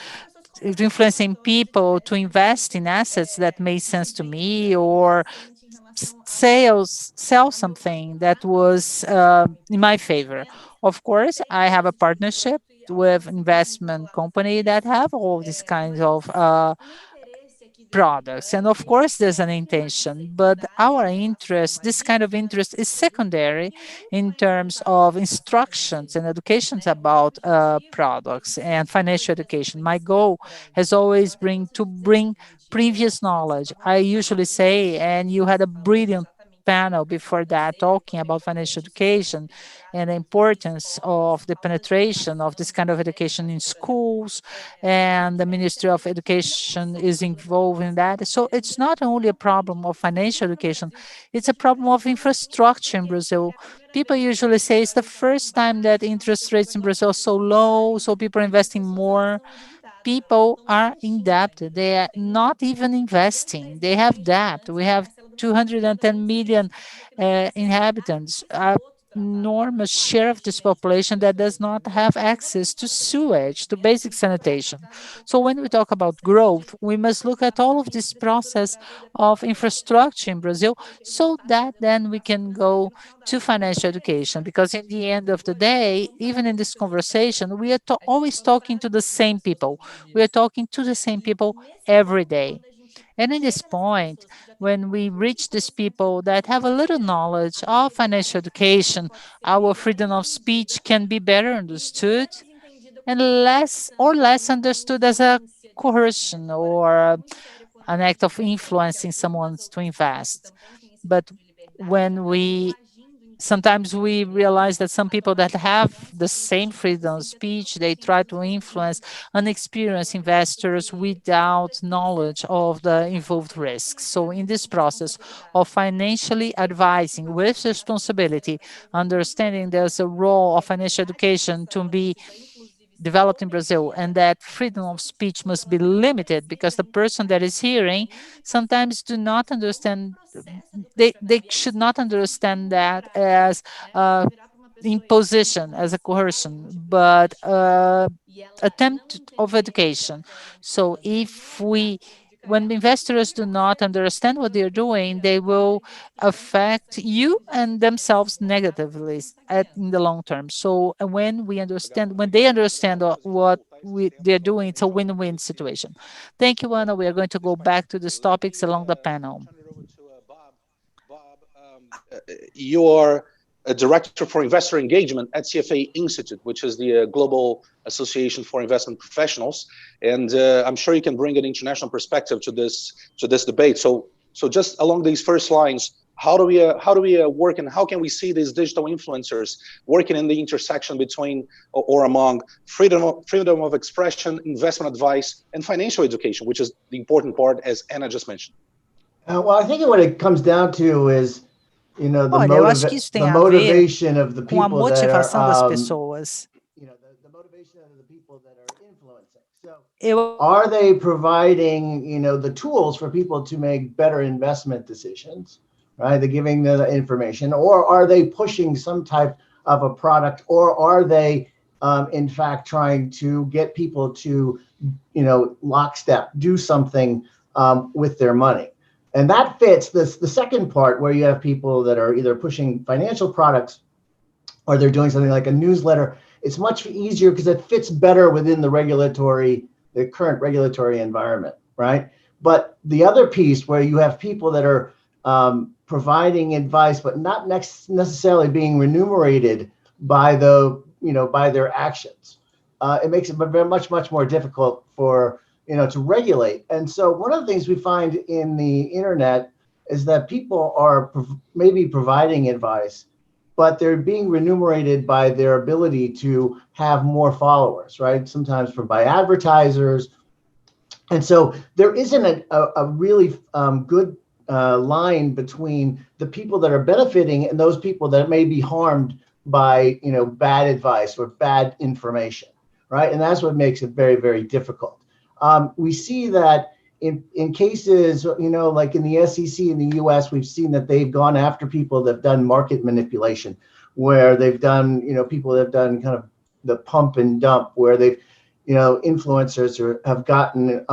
people to invest in assets that made sense to me, or sell something that was in my favor. Of course, I have a partnership with investment company that have all these kinds of products. And of course, there's an intention, but our interest, this kind of interest is secondary in terms of instructions and educations about products and financial education. My goal has always been to bring previous knowledge. I usually say, and you had a brilliant panel before that talking about financial education and the importance of the penetration of this kind of education in schools, and the Ministry of Education is involved in that. So it's not only a problem of financial education, it's a problem of infrastructure in Brazil. People usually say it's the first time that interest rates in Brazil are so low, so people are investing more. People are in debt. They are not even investing. They have debt. We have 210 million inhabitants, an enormous share of this population that does not have access to sewage, to basic sanitation. So when we talk about growth, we must look at all of this process of infrastructure in Brazil so that then we can go to financial education. Because in the end of the day, even in this conversation, we are always talking to the same people. We are talking to the same people every day. And in this point, when we reach these people that have a little knowledge of financial education, our freedom of speech can be better understood and less understood as a coercion or an act of influencing someone to invest. But when we sometimes we realize that some people that have the same freedom of speech, they try to influence unexperienced investors without knowledge of the involved risks. So in this process of financially advising with responsibility, understanding there's a role of financial education to be developed in Brazil, and that freedom of speech must be limited because the person that is hearing sometimes do not understand, they should not understand that as imposition, as a coercion, but attempt of education. So if when investors do not understand what they're doing, they will affect you and themselves negatively in the long term. So when they understand what they're doing, it's a win-win situation. Thank you, Anna. We are going to go back to these topics along the panel. You are a director for investor engagement at CFA Institute, which is the global association for investment professionals, and I'm sure you can bring an international perspective to this debate. So just along these first lines, how do we work, and how can we see these digital influencers working in the intersection between or among freedom of expression, investment advice, and financial education, which is the important part, as Anna just mentioned? Well, I think what it comes down to is, you know, the Olha, eu acho que isso tem a ver motivation of the com a people that motivação das are, pessoas. you know, the motivation of the people that are influencing. So, are they providing, you know, the tools for people to make better investment decisions, right? They're giving the information, or are they pushing some type of a product, or are they, in fact, trying to get people to, you know, lockstep, do something with their money? And that fits the second part, where you have people that are either pushing financial products or they're doing something like a newsletter. It's much easier because it fits better within the current regulatory environment, right? But the other piece, where you have people that are providing advice, but not necessarily being remunerated by by their actions, it makes it much more difficult for, you know, to regulate. And so one of the things we find in the internet is that people are maybe providing advice, but they're being remunerated by their ability to have more followers, right? Sometimes by advertisers. And so there isn't a really good line between the people that are benefiting and those people that may be harmed by, you know, bad advice or bad information, right? And that's what makes it very, very difficult. We see that in cases, you know, like in the SEC in the US, we've seen that they've gone after people that have done market manipulation, where they've done, you know, people that have done kind of the pump and dump, where they've, you know, influencers have gotten,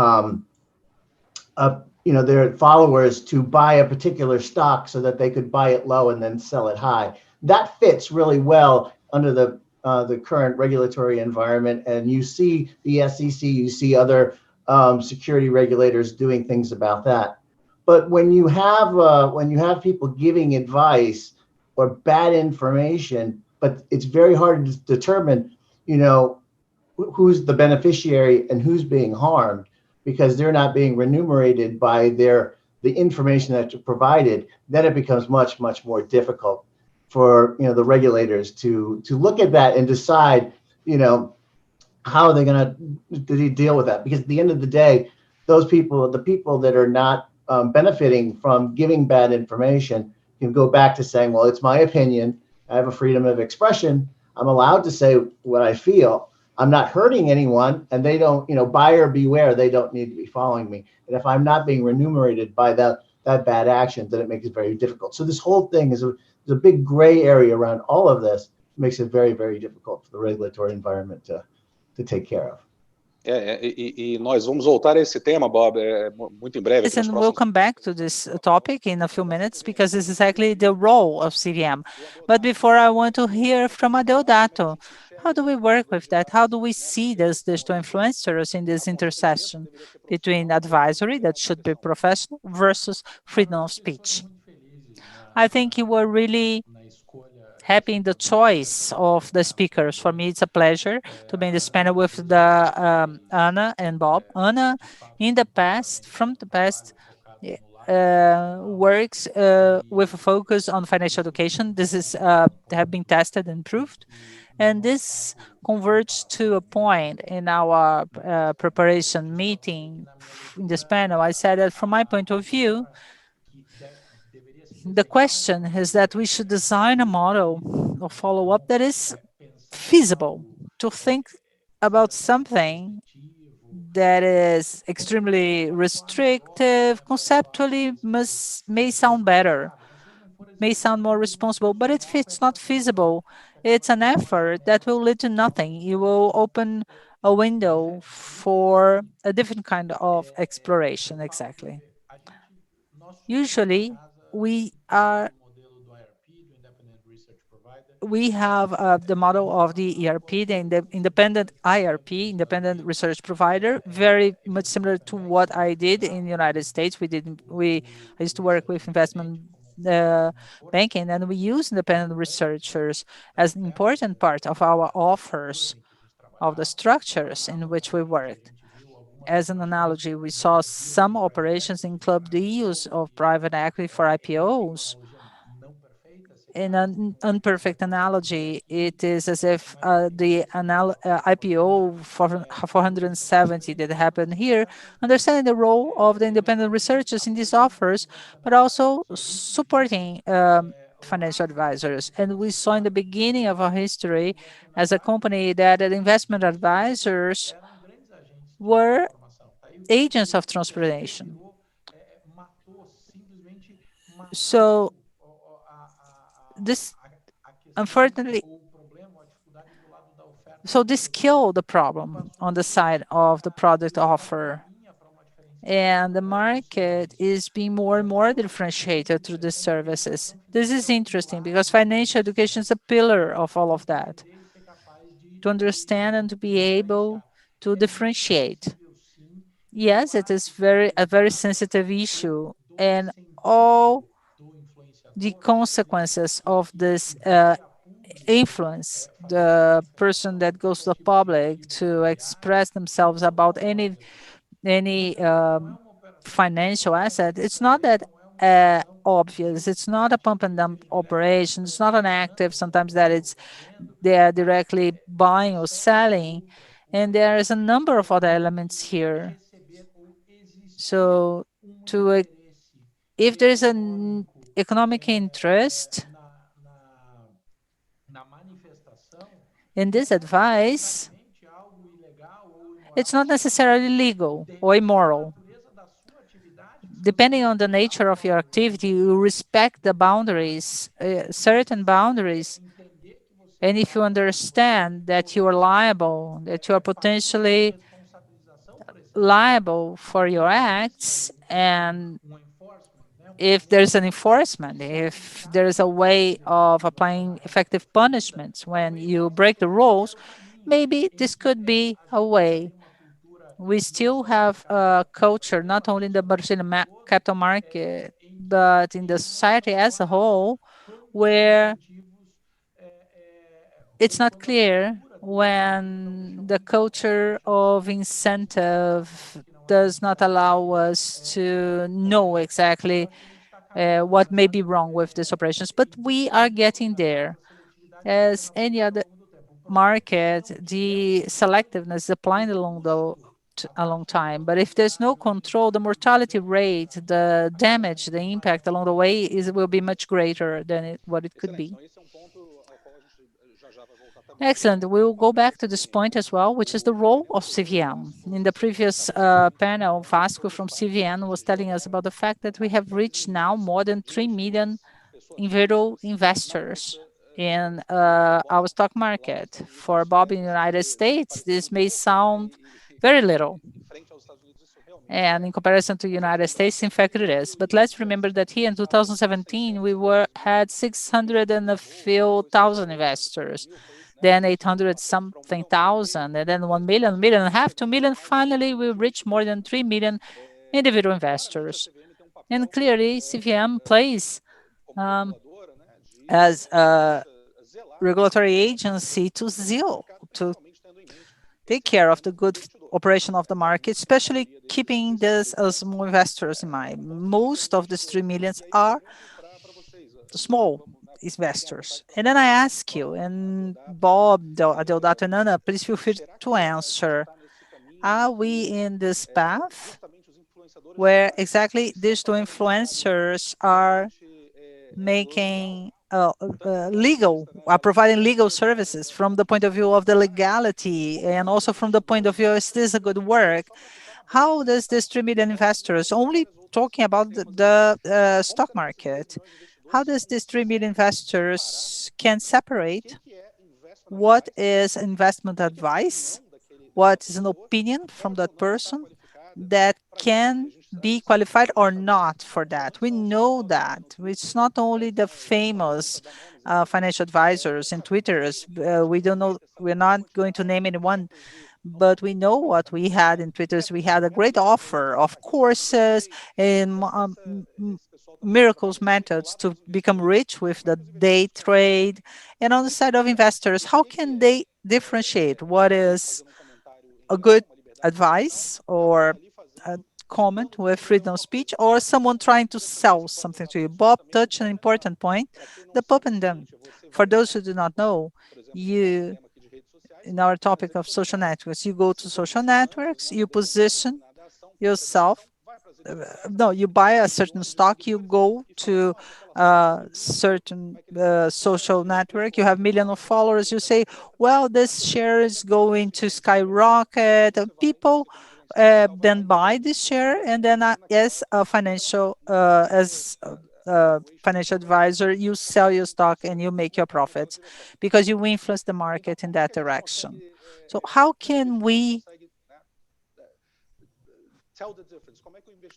you know, their followers to buy a particular stock so that they could buy it low and then sell it high. That fits really well under the current regulatory environment, and you see the SEC, you see other security regulators doing things about that. But when you have people giving advice or bad information, but it's very hard to determine, you know, who's the beneficiary and who's being harmed, because they're not being remunerated by the information that's provided, then it becomes much more difficult for, you know, the regulators to look at that and decide, you know, how are they going to deal with that? Because at the end of the day, those people, the people that are not benefiting from giving bad information, can go back to saying, well, it's my opinion. I have a freedom of expression. I'm allowed to say what I feel. I'm not hurting anyone, and they don't, you know, buyer beware. They don't need to be following me. And if I'm not being remunerated by that bad action, then it makes it very difficult. So this whole thing is a big gray area around all of this. It makes it very, very difficult for the regulatory environment to take care of. E nós vamos voltar a esse tema, Bob, muito em breve. Listen, we'll come back to this topic in a few minutes, because this is exactly the role of CVM. But before, I want to hear from Adeodato. How do we work with that? How do we see these digital influencers in this intersection between advisory, that should be professional, versus freedom of speech? I think you were really happy in the choice of the speakers. For me, it's a pleasure to be in this panel with Anna and Bob. Anna, from the past, works with a focus on financial education. This is have been tested and proved. And this converges to a point in our preparation meeting in this panel. I said that from my point of view, the question is that we should design a model of follow-up that is feasible, to think about something that is extremely restrictive, conceptually may sound better, may sound more responsible, but if it's not feasible, it's an effort that will lead to nothing. You will open a window for a different kind of exploration, exactly. Usually, we have the model of the ERP, the independent IRP, independent research provider, very much similar to what I did in the United States. I used to work with investment banking, and we use independent researchers as an important part of our offers of the structures in which we worked. As an analogy, we saw some operations in club deals of private equity for IPOs. In an imperfect analogy, it is as if the IPO for 470 that happened here, understanding the role of the independent researchers in these offers, but also supporting financial advisors. And we saw in the beginning of our history as a company that the investment advisors were agents of transformation. So this, unfortunately, so this killed the problem on the side of the product offer. And the market is being more and more differentiated through the services. This is interesting because financial education is a pillar of all of that. To understand and to be able to differentiate. Yes, it is a very sensitive issue, and all the consequences of this influence the person that goes to the public to express themselves about any financial asset. It's not that obvious. It's not a pump and dump operation. It's not an active. Sometimes that they are directly buying or selling, and there is a number of other elements here. So if there is an economic interest in this advice, it's not necessarily legal or immoral. Depending on the nature of your activity, you respect the boundaries, certain boundaries. And if you understand that you are liable, that you are potentially liable for your acts, and if there's an enforcement, if there is a way of applying effective punishments when you break the rules, maybe this could be a way. We still have a culture, not only in the Brazilian capital market, but in the society as a whole, where it's not clear when the culture of incentive does not allow us to know exactly what may be wrong with these operations. But we are getting there. As any other market, the selectiveness is applied a long time. But if there's no control, the mortality rate, the damage, the impact along the way will be much greater than what it could be. Excellent. We'll go back to this point as well, which is the role of CVM. In the previous panel, Vasco from CVM was telling us about the fact that we have reached now more than 3 million individual investors in our stock market. For Bob in the United States, this may sound very little. And in comparison to the United States, in fact, it is. But let's remember that here in 2017, we had 600 and a few thousand investors, then 800 something thousand, and then 1 million, million and a half, 2 million. Finally, we reached more than 3 million individual investors. And clearly, CVM plays as a regulatory agency to take care of the good operation of the market, especially keeping this as small investors in mind. Most of these 3 millions are small investors. And then I ask you, and Bob, Deodato, and Ana, please feel free to answer. Are we in this path where exactly digital influencers are making providing legal services from the point of view of the legality, and also from the point of view, is this a good work? How does distributed investors, only talking about the stock market, how does distributed investors can separate what is investment advice, what is an opinion from that person that can be qualified or not for that? We know that it's not only the famous financial advisors and Twitters. We don't know, we're not going to name anyone, but we know what we had in Twitters. We had a great offer of courses and miracles methods to become rich with the day trade. And on the side of investors, how can they differentiate what is a good advice or a comment with freedom of speech, or someone trying to sell something to you? Bob touched an important point, the pub and them. For those who do not know, you, in our topic of social networks, you go to social networks, you position yourself. No, you buy a certain stock, you go to a certain social network, you have millions of followers, you say, well, this share is going to skyrocket. And people then buy this share, and then as a financial financial advisor, you sell your stock and you make your profits because you influence the market in that direction. So how can we tell the difference?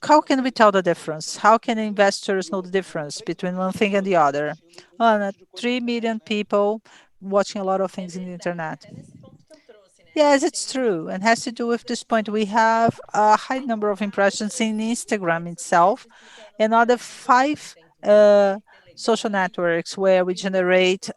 How can we tell the difference? How can investors know the difference between one thing and the other? 3 million people watching a lot of things in the internet. Yes, it's true, and has to do with this point. We have a high number of impressions in Instagram itself, and other 5 social networks where we generate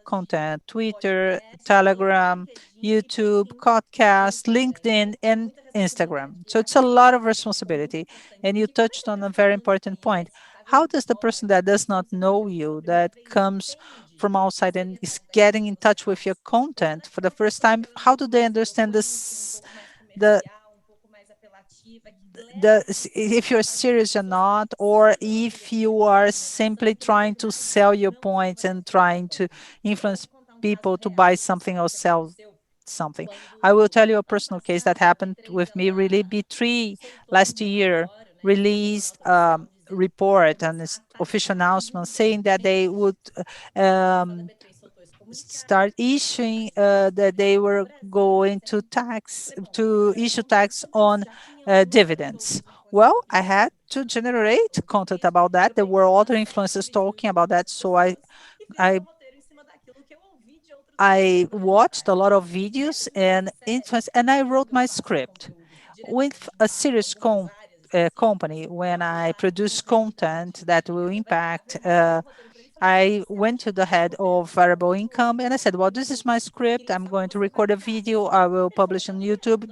content: Twitter, Telegram, YouTube, podcast, LinkedIn, and Instagram. So it's a lot of responsibility. And you touched on a very important point. How does the person that does not know you, that comes from outside and is getting in touch with your content for the first time, how do they understand this, if you're serious or not, or if you are simply trying to sell your points and trying to influence people to buy something or sell something? I will tell you a personal case that happened with me. Really, B3 last year released report and official announcement saying that they would start issuing that they were going to issue tax on dividends. Well, I had to generate content about that. There were other influencers talking about that, so I watched a lot of videos and I wrote my script with a serious company. When I produce content that will impact, I went to the head of variable income and I said, well, this is my script. I'm going to record a video. I will publish on YouTube.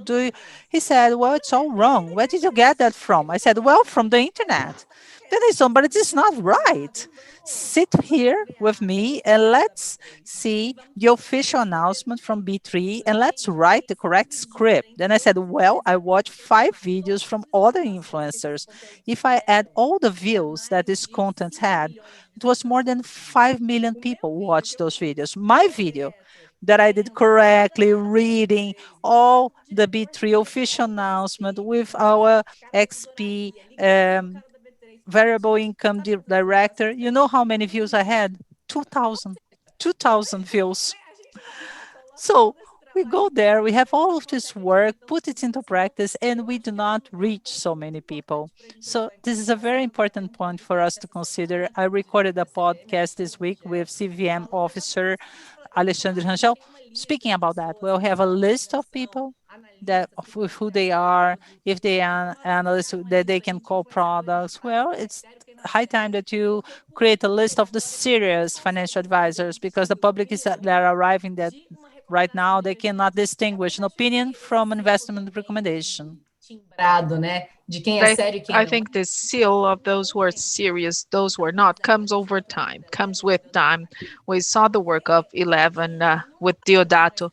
He said, well, it's all wrong. Where did you get that from? I said, well, from the internet. Then he said, but it is not right. Sit here with me and let's see the official announcement from B3 and let's write the correct script. Then I said, well, I watched 5 videos from other influencers. If I add all the views that this content had, it was more than 5 million people watched those videos. My video that I did correctly, reading all the B3 official announcement with our XP variable income director. You know how many views I had? 2,000 views. So we go there, we have all of this work, put it into practice, and we do not reach so many people. So this is a very important point for us to consider. I recorded a podcast this week with CVM officer Alexandre Rangel, speaking about that. We'll have a list of people that with who they are, if they are analysts that they can call products. Well, it's high time that you create a list of the serious financial advisors, because the public is that they're arriving that right now they cannot distinguish an opinion from an investment recommendation. I think the seal of those who are serious, those who are not, comes over time, comes with time. We saw the work of 11 with Deodato.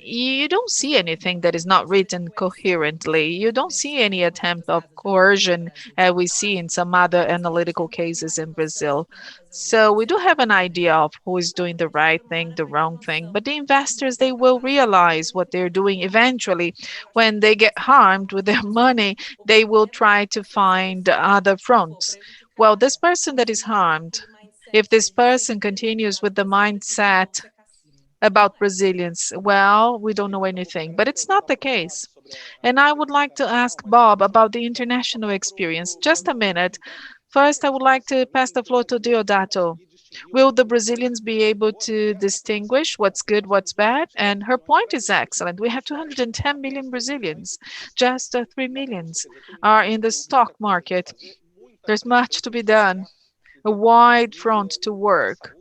you don't see anything that is not written coherently. You don't see any attempt of coercion as we see in some other analytical cases in Brazil. So we do have an idea of who is doing the right thing, the wrong thing, but the investors, they will realize what they're doing eventually. When they get harmed with their money, they will try to find other fronts. Well, this person that is harmed, if this person continues with the mindset about Brazilians, well, we don't know anything, but it's not the case. And I would like to ask Bob about the international experience. Just a minute. First, I would like to pass the floor to Deodato. Will the Brazilians be able to distinguish what's good, what's bad? And her point is excellent. We have 210 million Brazilians. Just 3 millions are in the stock market. There's much to be done, a wide front to work.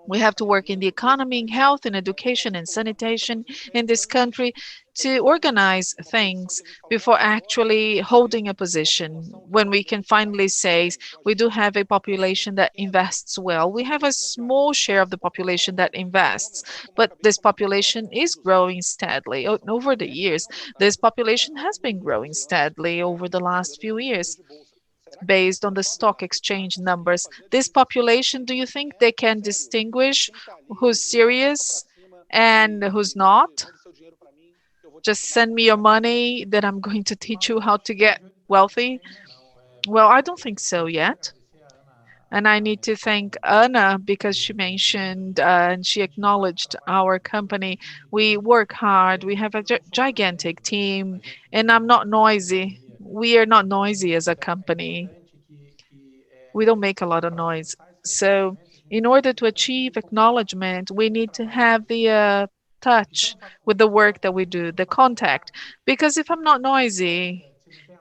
We have to work in the economy, in health, in education, and sanitation in this country to organize things before actually holding a position. When we can finally say we do have a population that invests well, we have a small share of the population that invests, but this population is growing steadily. Over the years, this population has been growing steadily over the last few years based on the stock exchange numbers. This population, do you think they can distinguish who's serious and who's not? Just send me your money, that I'm going to teach you how to get wealthy. Well, I don't think so yet. And I need to thank Anna because she mentioned and she acknowledged our company. We work hard, we have a gigantic team, and I'm not noisy. We are not noisy as a company. We don't make a lot of noise. So, in order to achieve acknowledgement, we need to have the touch with the work that we do, the contact. Because if I'm not noisy,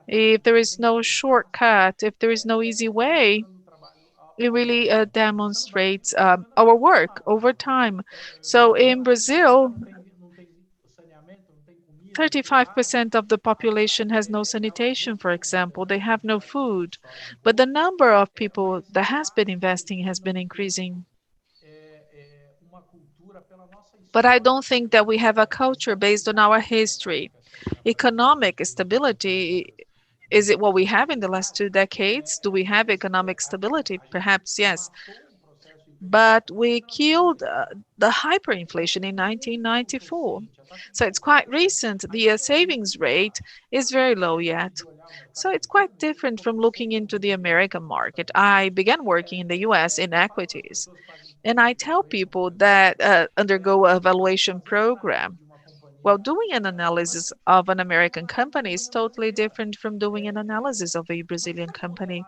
if there is no shortcut, if there is no easy way, it really demonstrates our work over time. So in Brazil, 35% of the population has no sanitation, for example. They have no food. But the number of people that has been investing has been increasing. But I don't think that we have a culture based on our history. Economic stability, is it what we have in the last 2 decades? Do we have economic stability? Perhaps yes. But we killed the hyperinflation in 1994. So it's quite recent. The savings rate is very low yet. So it's quite different from looking into the American market. I began working in the US in equities. And I tell people that undergo a valuation program. Well, doing an analysis of an American company is totally different from doing an analysis of a Brazilian company.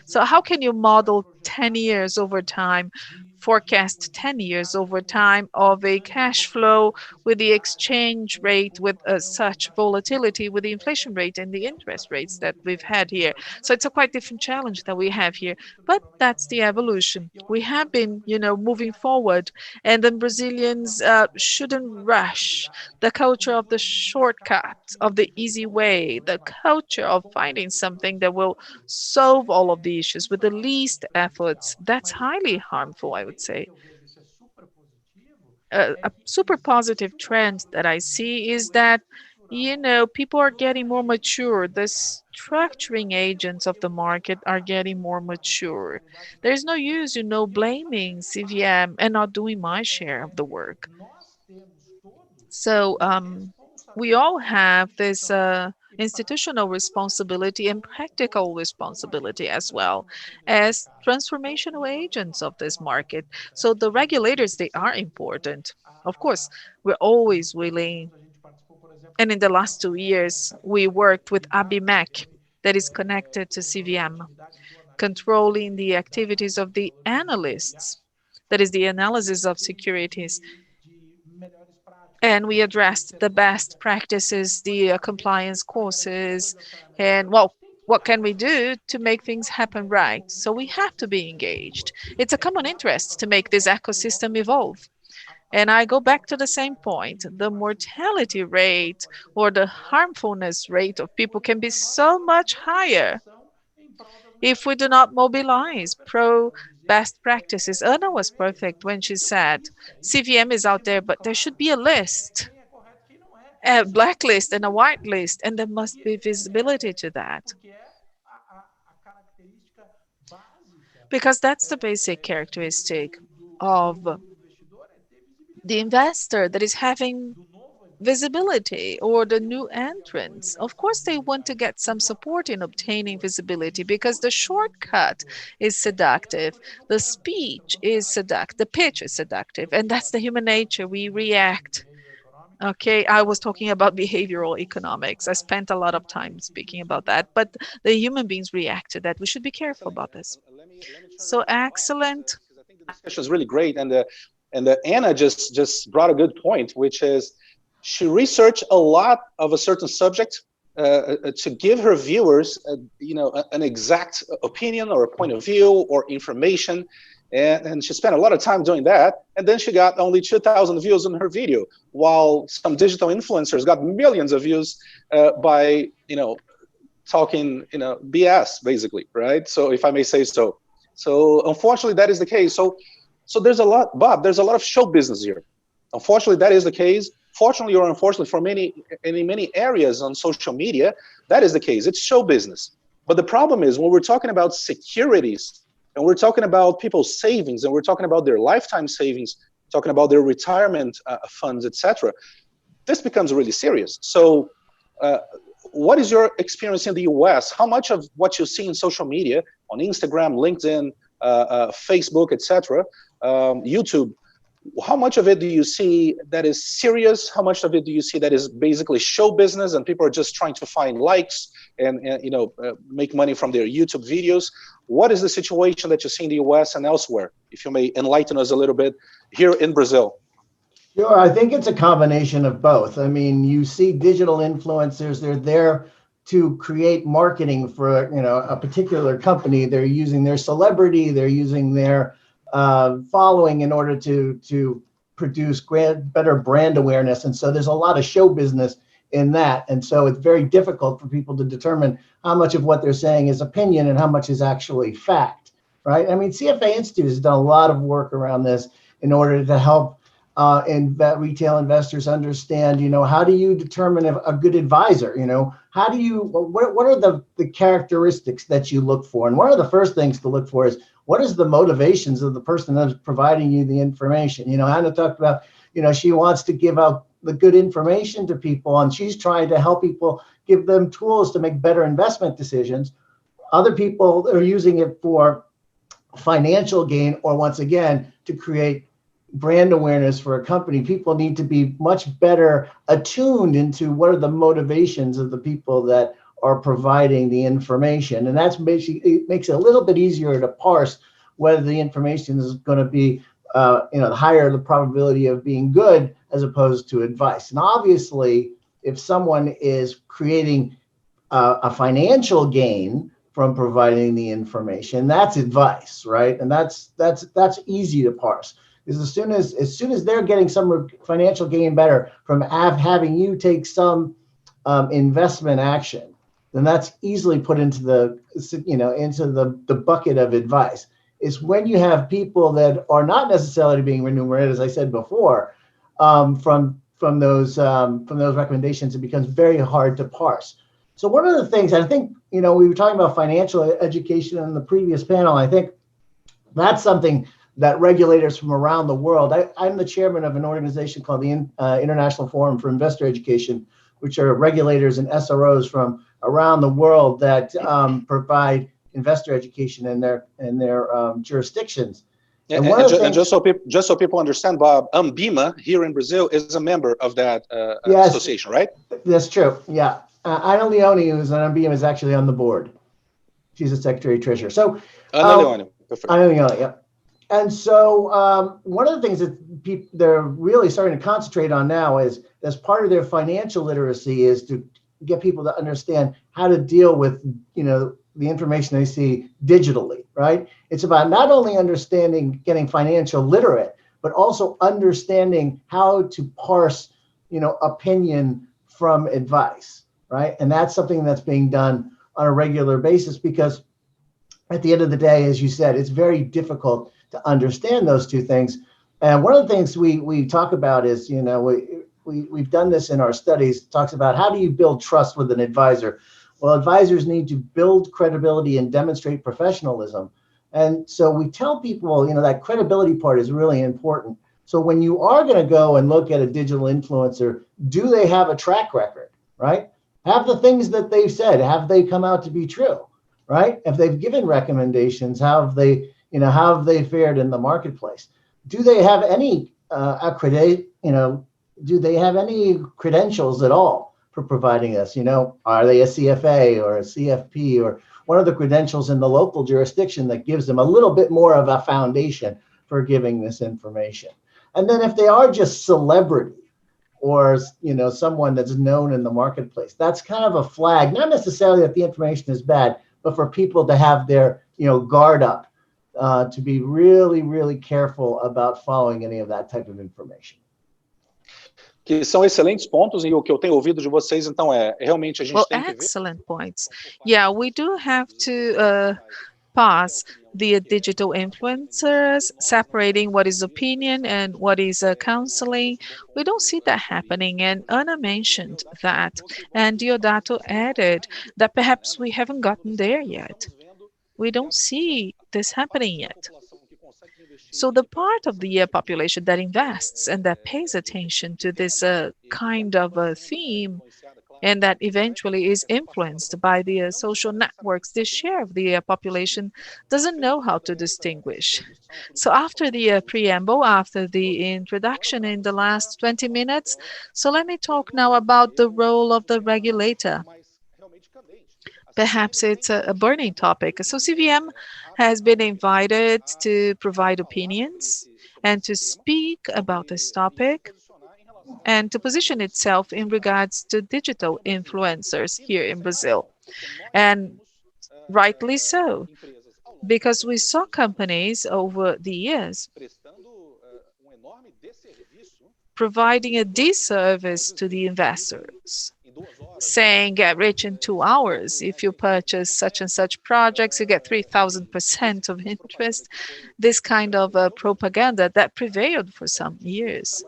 So how can you model 10 years over time, forecast 10 years over time of a cash flow with the exchange rate, with such volatility, with the inflation rate and the interest rates that we've had here? So it's a quite different challenge that we have here, but that's the evolution. We have been, moving forward, and then Brazilians shouldn't rush. The culture of the shortcut, of the easy way, the culture of finding something that will solve all of the issues with the least efforts, that's highly harmful, I would say. A super positive trend that I see is that, people are getting more mature. The structuring agents of the market are getting more mature. There's no use, blaming CVM and not doing my share of the work. So we all have this institutional responsibility and practical responsibility as well as transformational agents of this market. So the regulators, they are important. Of course, we're always willing. And in the last 2 years, we worked with AMEC, that is connected to CVM, controlling the activities of the analysts, that is the analysis of securities. And we addressed the best practices, the compliance courses, and what can we do to make things happen right? So we have to be engaged. It's a common interest to make this ecosystem evolve. And I go back to the same point. The mortality rate or the harmfulness rate of people can be so much higher if we do not mobilize pro best practices. Anna was perfect when she said CVM is out there, but there should be a list a blacklist and a whitelist, and there must be visibility to that. Because that's the basic characteristic of the investor, that is having visibility, or the new entrants. Of course, they want to get some support in obtaining visibility, because the shortcut is seductive, the speech is seductive, the pitch is seductive, and that's the human nature. We react. Okay, I was talking about behavioral economics. I spent a lot of time speaking about that, but the human beings react to that. We should be careful about this. So excellent. The discussion is really great, and Anna just brought a good point, which is she researched a lot of a certain subject to give her viewers, an exact opinion or a point of view or information, and she spent a lot of time doing that. And then she got only 2,000 views on her video, while some digital influencers got millions of views by talking BS, basically, right? So if I may say so. So unfortunately, that is the case. So there's a lot, Bob. There's a lot of show business here. Unfortunately, that is the case. Fortunately or unfortunately, for many areas on social media, that is the case. It's show business. But the problem is, when we're talking about securities, and we're talking about people's savings, and we're talking about their lifetime savings, talking about their retirement funds, etc., this becomes really serious. So what is your experience in the US? How much of what you see in social media, on Instagram, LinkedIn, Facebook, etc., YouTube, how much of it do you see that is serious? How much of it do you see that is basically show business, and people are just trying to find likes and make money from their YouTube videos? What is the situation that you see in the US and elsewhere? If you may enlighten us a little bit here in Brazil. Sure, I think it's a combination of both. I mean, you see digital influencers, they're there to create marketing for a particular company. They're using their celebrity, they're using their following in order to produce better brand awareness. And so there's a lot of show business in that. And so it's very difficult for people to determine how much of what they're saying is opinion and how much is actually fact, right? I mean, CFA Institute has done a lot of work around this in order to help retail investors understand, how do you determine a good advisor? How do you, what are the characteristics that you look for? And one of the first things to look for is, what is the motivations of the person that's providing you the information? Anna talked about, she wants to give out the good information to people, and she's trying to help people, give them tools to make better investment decisions. Other people are using it for financial gain, or once again, to create brand awareness for a company. People need to be much better attuned into what are the motivations of the people that are providing the information. And that's basically, it makes it a little bit easier to parse whether the information is going to be, higher the probability of being good as opposed to advice. And obviously, if someone is creating a financial gain from providing the information, that's advice, right? And that's easy to parse. Is as soon as they're getting some financial gain better from having you take some investment action, then that's easily put into the bucket of advice. It's when you have people that are not necessarily being remunerated, as I said before, from those recommendations, it becomes very hard to parse. So one of the things, I think, we were talking about financial education in the previous panel. I think that's something that regulators from around the world, I'm the chairman of an organization called the International Forum for Investor Education, which are regulators and SROs from around the world that provide investor education in their jurisdictions. And just so people understand, Bob, Ambima here in Brazil is a member of that association, right? That's true. Yeah, Ana Leone, who's an Ambima, is actually on the board. She's a secretary treasurer. So Ana Leone, perfect. Ana Leone, yeah. And so one of the things that they're really starting to concentrate on now is, as part of their financial literacy, is to get people to understand how to deal with, the information they see digitally, right? It's about not only getting financial literate, but also understanding how to parse, opinion from advice, right? And that's something that's being done on a regular basis, because at the end of the day, as you said, it's very difficult to understand those two things. And one of the things we talk about is, we've done this in our studies, talks about how do you build trust with an advisor? Well, advisors need to build credibility and demonstrate professionalism. And so we tell people, that credibility part is really important. So when you are going to go and look at a digital influencer, do they have a track record, right? Have the things that they've said, have they come out to be true, right? If they've given recommendations, how have they fared in the marketplace? Do they have any do they have any credentials at all for providing this? Are they a CFA or a CFP or one of the credentials in the local jurisdiction that gives them a little bit more of a foundation for giving this information? And then if they are just celebrity or, someone that's known in the marketplace, that's kind of a flag, not necessarily that the information is bad, but for people to have their, guard up, to be really, really careful about following any of that type of information. Que são excelentes pontos e o que eu tenho ouvido de vocês, então, realmente a gente tem que ver. Excellent points. Yeah, we do have to pass the digital influencers, separating what is opinion and what is counseling. We don't see that happening, and Ana mentioned that, and Diodato added that perhaps we haven't gotten there yet. We don't see this happening yet. So the part of the population that invests and that pays attention to this kind of a theme and that eventually is influenced by the social networks, this share of the population doesn't know how to distinguish. So after the preamble, after the introduction in the last 20 minutes, so let me talk now about the role of the regulator. Perhaps it's a burning topic. So CVM has been invited to provide opinions and to speak about this topic and to position itself in regards to digital influencers here in Brazil. And rightly so, because we saw companies over the years providing a disservice to the investors, saying get rich in 2 hours. If you purchase such and such projects, you get 3,000% of interest. This kind of propaganda that prevailed for some years.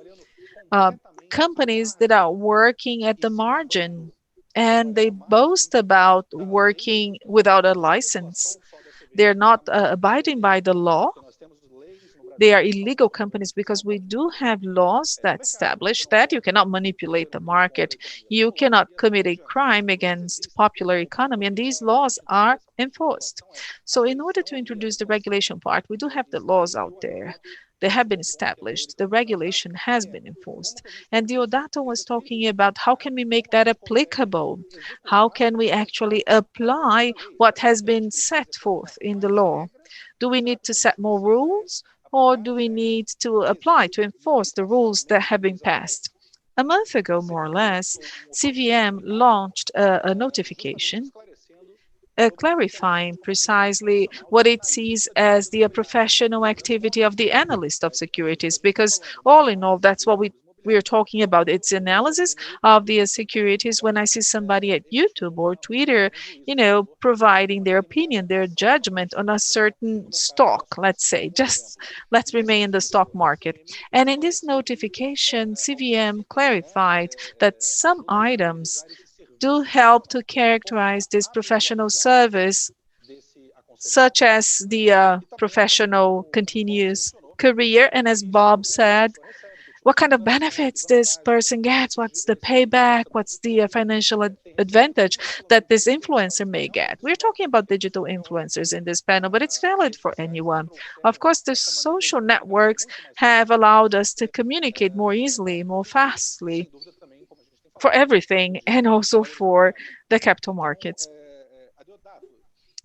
Companies that are working at the margin and they boast about working without a license. They're not abiding by the law. They are illegal companies because we do have laws that establish that you cannot manipulate the market. You cannot commit a crime against popular economy, and these laws are enforced. So in order to introduce the regulation part, we do have the laws out there. They have been established. The regulation has been enforced. And Diodato was talking about how can we make that applicable? How can we actually apply what has been set forth in the law? Do we need to set more rules? Or do we need to apply, to enforce the rules that have been passed? A month ago, more or less, CVM launched a notification clarifying precisely what it sees as the professional activity of the analyst of securities, because all in all, that's what we're talking about. It's analysis of the securities. When I see somebody at YouTube or Twitter, providing their opinion, their judgment on a certain stock, let's say, just let's remain in the stock market. And in this notification, CVM clarified that some items do help to characterize this professional service, such as the professional continuous career. And as Bob said, what kind of benefits this person gets, what's the payback, what's the financial advantage that this influencer may get. We're talking about digital influencers in this panel, but it's valid for anyone. Of course, the social networks have allowed us to communicate more easily, more fastly, for everything, and also for the capital markets.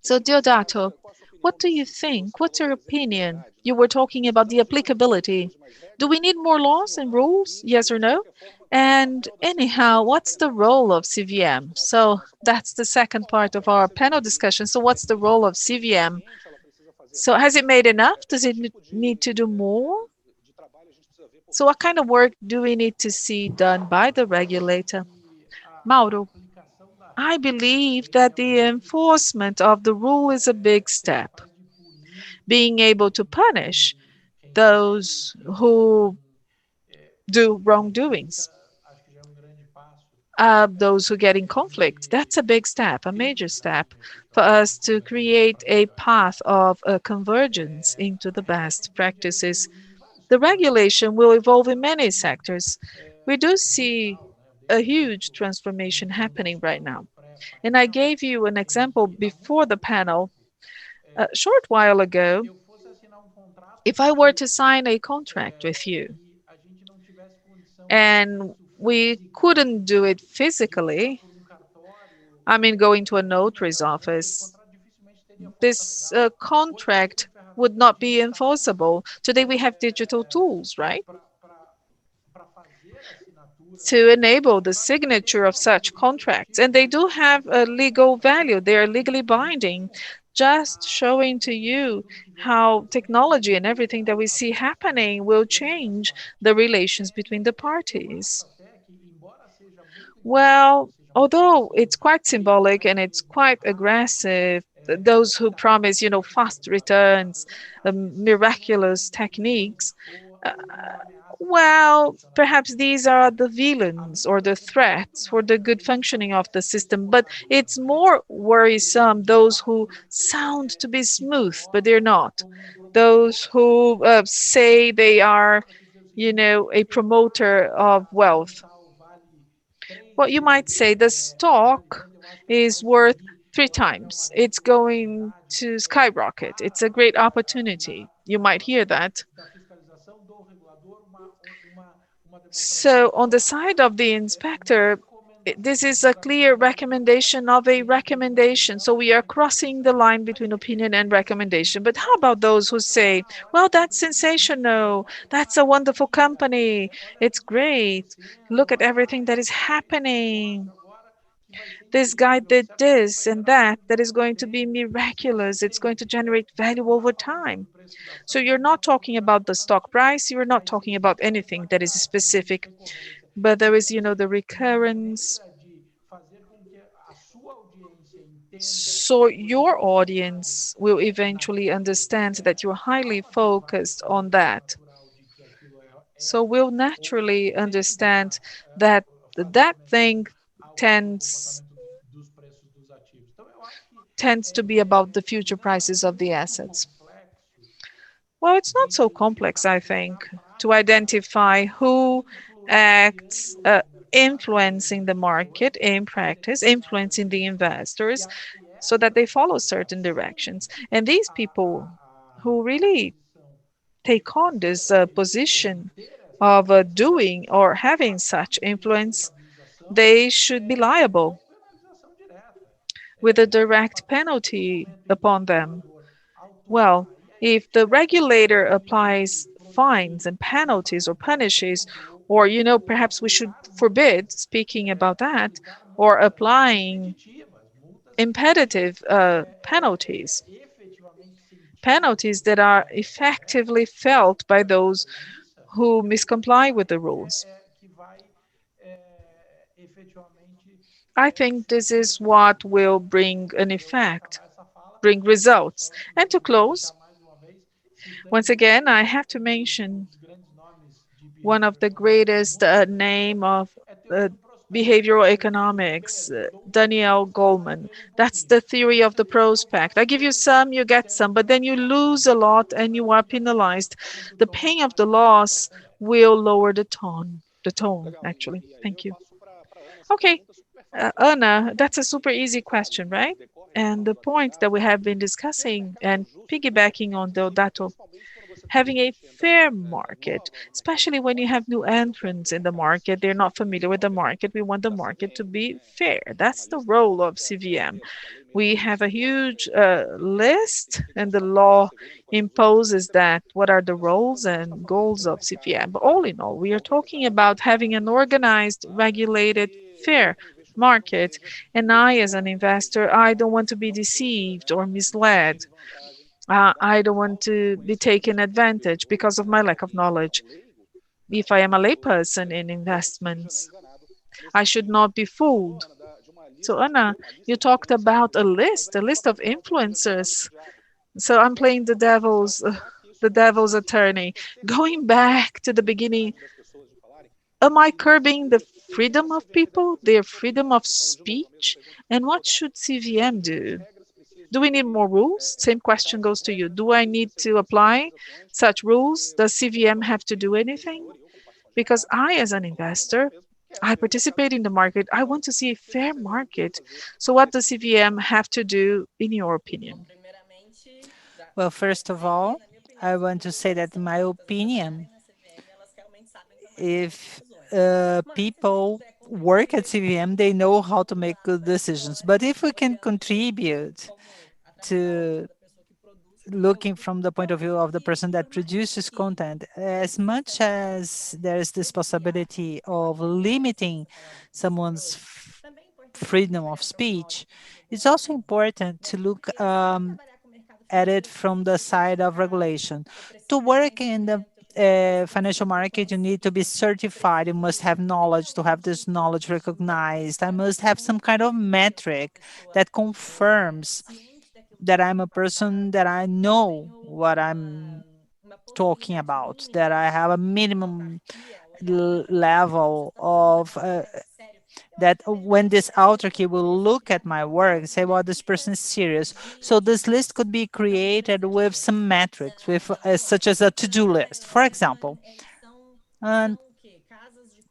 So Diodato, what do you think? What's your opinion? You were talking about the applicability. Do we need more laws and rules? Yes or no? And anyhow, what's the role of CVM? So that's the second part of our panel discussion. So what's the role of CVM? So has it made enough? Does it need to do more? So what kind of work do we need to see done by the regulator? Mauro, I believe that the enforcement of the rule is a big step. Being able to punish those who do wrongdoings. those who get in conflict. That's a big step, a major step for us to create a path of convergence into the best practices. The regulation will evolve in many sectors. We do see a huge transformation happening right now. And I gave you an example before the panel a short while ago. If I were to sign a contract with you and we couldn't do it physically, I mean, going to a notary's office, this contract would not be enforceable. Today we have digital tools, right? To enable the signature of such contracts. And they do have a legal value. They are legally binding. Just showing to you how technology and everything that we see happening will change the relations between the parties. Well, although it's quite symbolic and it's quite aggressive, those who promise, fast returns, miraculous techniques, uh, well, perhaps these are the villains or the threats for the good functioning of the system, but it's more worrisome those who sound to be smooth, but they're not. Those who say they are, a promoter of wealth. Well, you might say the stock is worth 3 times. It's going to skyrocket. It's a great opportunity. You might hear that. So, on the side of the inspector, this is a clear recommendation of a recommendation. So, we are crossing the line between opinion and recommendation. But how about those who say, well, that's sensational. That's a wonderful company. It's great. Look at everything that is happening. This guy did this and that is going to be miraculous. It's going to generate value over time. So you're not talking about the stock price, you're not talking about anything that is specific, but there is, the recurrence. So your audience will eventually understand that you're highly focused on that. So we'll naturally understand that that thing tends to be about the future prices of the assets. Well, it's not so complex, I think, to identify who acts influencing the market in practice, influencing the investors so that they follow certain directions. And these people who really take on this position of doing or having such influence, they should be liable with a direct penalty upon them. Well, if the regulator applies fines and penalties or punishes, or, perhaps we should forbid speaking about that, or applying imperative penalties, penalties that are effectively felt by those who miscomply with the rules. I think this is what will bring an effect, bring results. And to close, once again, I have to mention one of the greatest name of behavioral economics, Daniel Goleman. That's the theory of the prospect. I give you some, you get some, but then you lose a lot and you are penalized. The pain of the loss will lower the tone. The tone, actually. Thank you. Okay, Anna, that's a super easy question, right? And the point that we have been discussing and piggybacking on Deodato, having a fair market, especially when you have new entrants in the market, they're not familiar with the market. We want the market to be fair. That's the role of CVM. We have a huge list, and the law imposes that what are the roles and goals of CVM. But all in all, we are talking about having an organized, regulated, fair market. And I, as an investor, I don't want to be deceived or misled. I don't want to be taken advantage because of my lack of knowledge. If I am a layperson in investments, I should not be fooled. So Anna, you talked about a list of influencers. So I'm playing the devil's attorney. Going back to the beginning, am I curbing the freedom of people, their freedom of speech? And what should CVM do? Do we need more rules? Same question goes to you. Do I need to apply such rules? Does CVM have to do anything? Because I, as an investor, I participate in the market. I want to see a fair market. So what does CVM have to do, in your opinion? Well, first of all, I want to say that in my opinion, if people work at CVM, they know how to make good decisions. But if we can contribute to looking from the point of view of the person that produces content, as much as there is this possibility of limiting someone's freedom of speech, it's also important to look at it from the side of regulation. To work in the financial market, you need to be certified. You must have knowledge to have this knowledge recognized. I must have some kind of metric that confirms that I'm a person that I know what I'm talking about, that I have a minimum level of that when this autarky will look at my work and say, well, this person is serious. So this list could be created with some metrics, with such as a to-do list, for example. And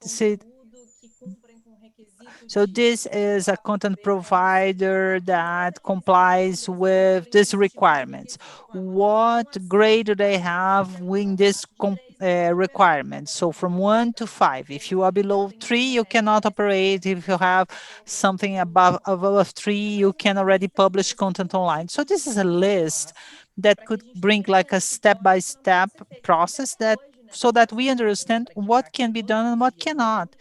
see, so this is a content provider that complies with these requirements. What grade do they have in this requirements? So from 1 to 5. If you are below 3, you cannot operate. If you have something above 3, you can already publish content online. So this is a list that could bring like a step-by-step process that so that we understand what can be done and what cannot.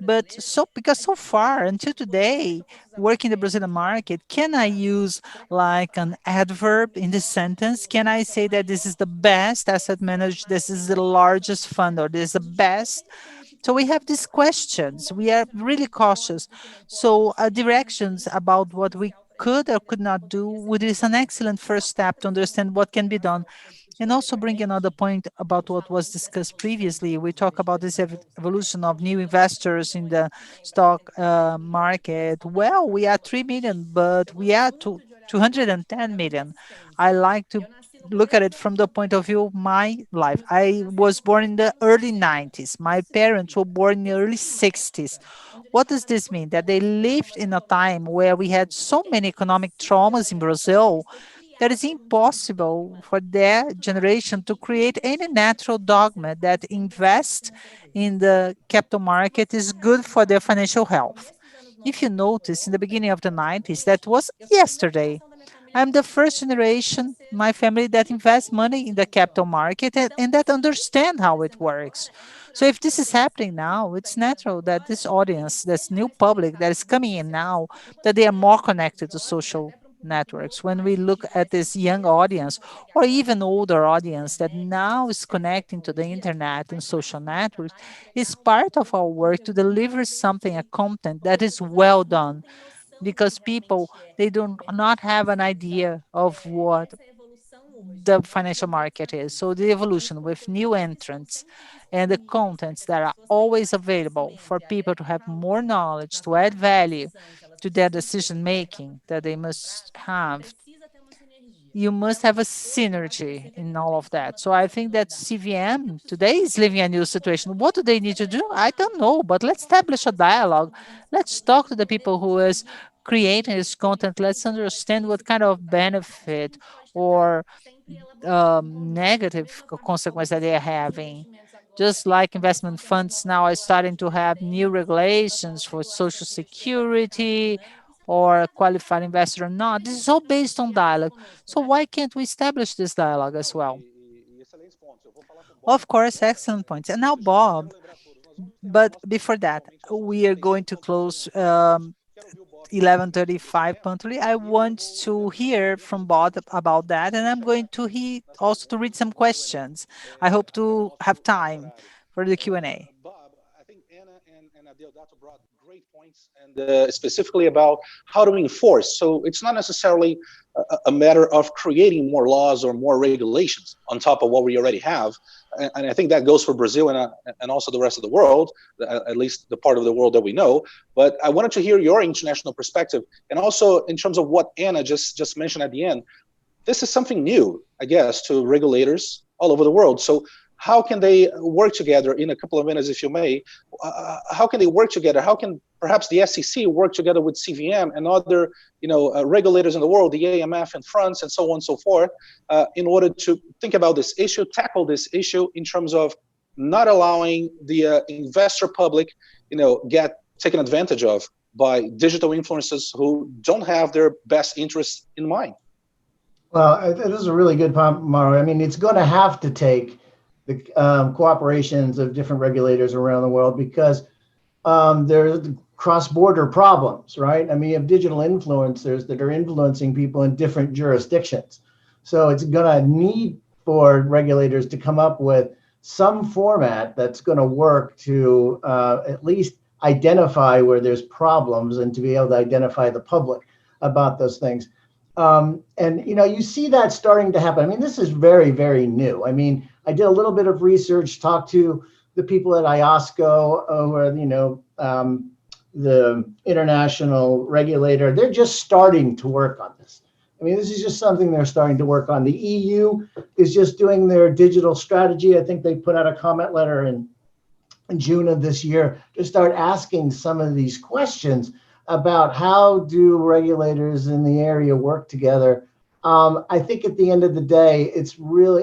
But because so far until today, working the Brazilian market, can I use like an adverb in this sentence? Can I say that this is the best asset manager, this is the largest fund, or this is the best? So we have these questions. We are really cautious. So directions about what we could or could not do would is an excellent first step to understand what can be done. And also bring another point about what was discussed previously. We talk about this evolution of new investors in the stock market. Well, we are 3 million, but we are 210 million. I like to look at it from the point of view of my life. I was born in the early 90s. My parents were born in the early 60s. What does this mean? That they lived in a time where we had so many economic traumas in Brazil that it's impossible for their generation to create any natural dogma that invest in the capital market is good for their financial health. If you notice, in the beginning of the 90s, that was yesterday. I'm the first generation, my family, that invests money in the capital market and that understand how it works. So if this is happening now, it's natural that this audience, this new public that is coming in now, that they are more connected to social networks. When we look at this young audience or even older audience that now is connecting to the internet and social networks, it's part of our work to deliver something, a content that is well done, because people, they do not have an idea of what the financial market is. So the evolution with new entrants and the contents that are always available for people to have more knowledge, to add value to their decision making that they must have, you must have a synergy in all of that. So I think that CVM today is living a new situation. What do they need to do? I don't know, but let's establish a dialogue. Let's talk to the people who is creating this content. Let's understand what kind of benefit or negative consequence that they are having. Just like investment funds now are starting to have new regulations for social security or a qualified investor or not. This is all based on dialogue. So why can't we establish this dialogue as well? Of course, excellent points. And now, Bob, but before that, we are going to close 11:35 punctually. I want to hear from Bob about that, and I'm going to also to read some questions. I hope to have time for the Q&A. Bob, I think Anna and Adeodato brought great points, and specifically about how to enforce. So it's not necessarily a matter of creating more laws or more regulations on top of what we already have. and I think that goes for Brazil and also the rest of the world, at least the part of the world that we know. But I wanted to hear your international perspective, and also in terms of what Anna just mentioned at the end. This is something new, I guess, to regulators all over the world. So how can they work together in a couple of minutes, if you may? How can they work together? How can perhaps the SEC work together with CVM and other, regulators in the world, the AMF in France, and so on and so forth, in order to think about this issue, tackle this issue in terms of not allowing the investor public, get taken advantage of by digital influencers who don't have their best interests in mind? Well, this is a really good point, Mauro. I mean, it's going to have to take the cooperations of different regulators around the world, because there's cross-border problems, right? I mean, you have digital influencers that are influencing people in different jurisdictions. So it's going to need for regulators to come up with some format that's going to work to at least identify where there's problems and to be able to identify the public about those things. And you see that starting to happen. I mean, this is very, very new. I mean, I did a little bit of research, talked to the people at IOSCO, who are, the international regulator. They're just starting to work on this. I mean, this is just something they're starting to work on. The EU is just doing their digital strategy. I think they put out a comment letter in June of this year to start asking some of these questions about how do regulators in the area work together. I think at the end of the day, it's really,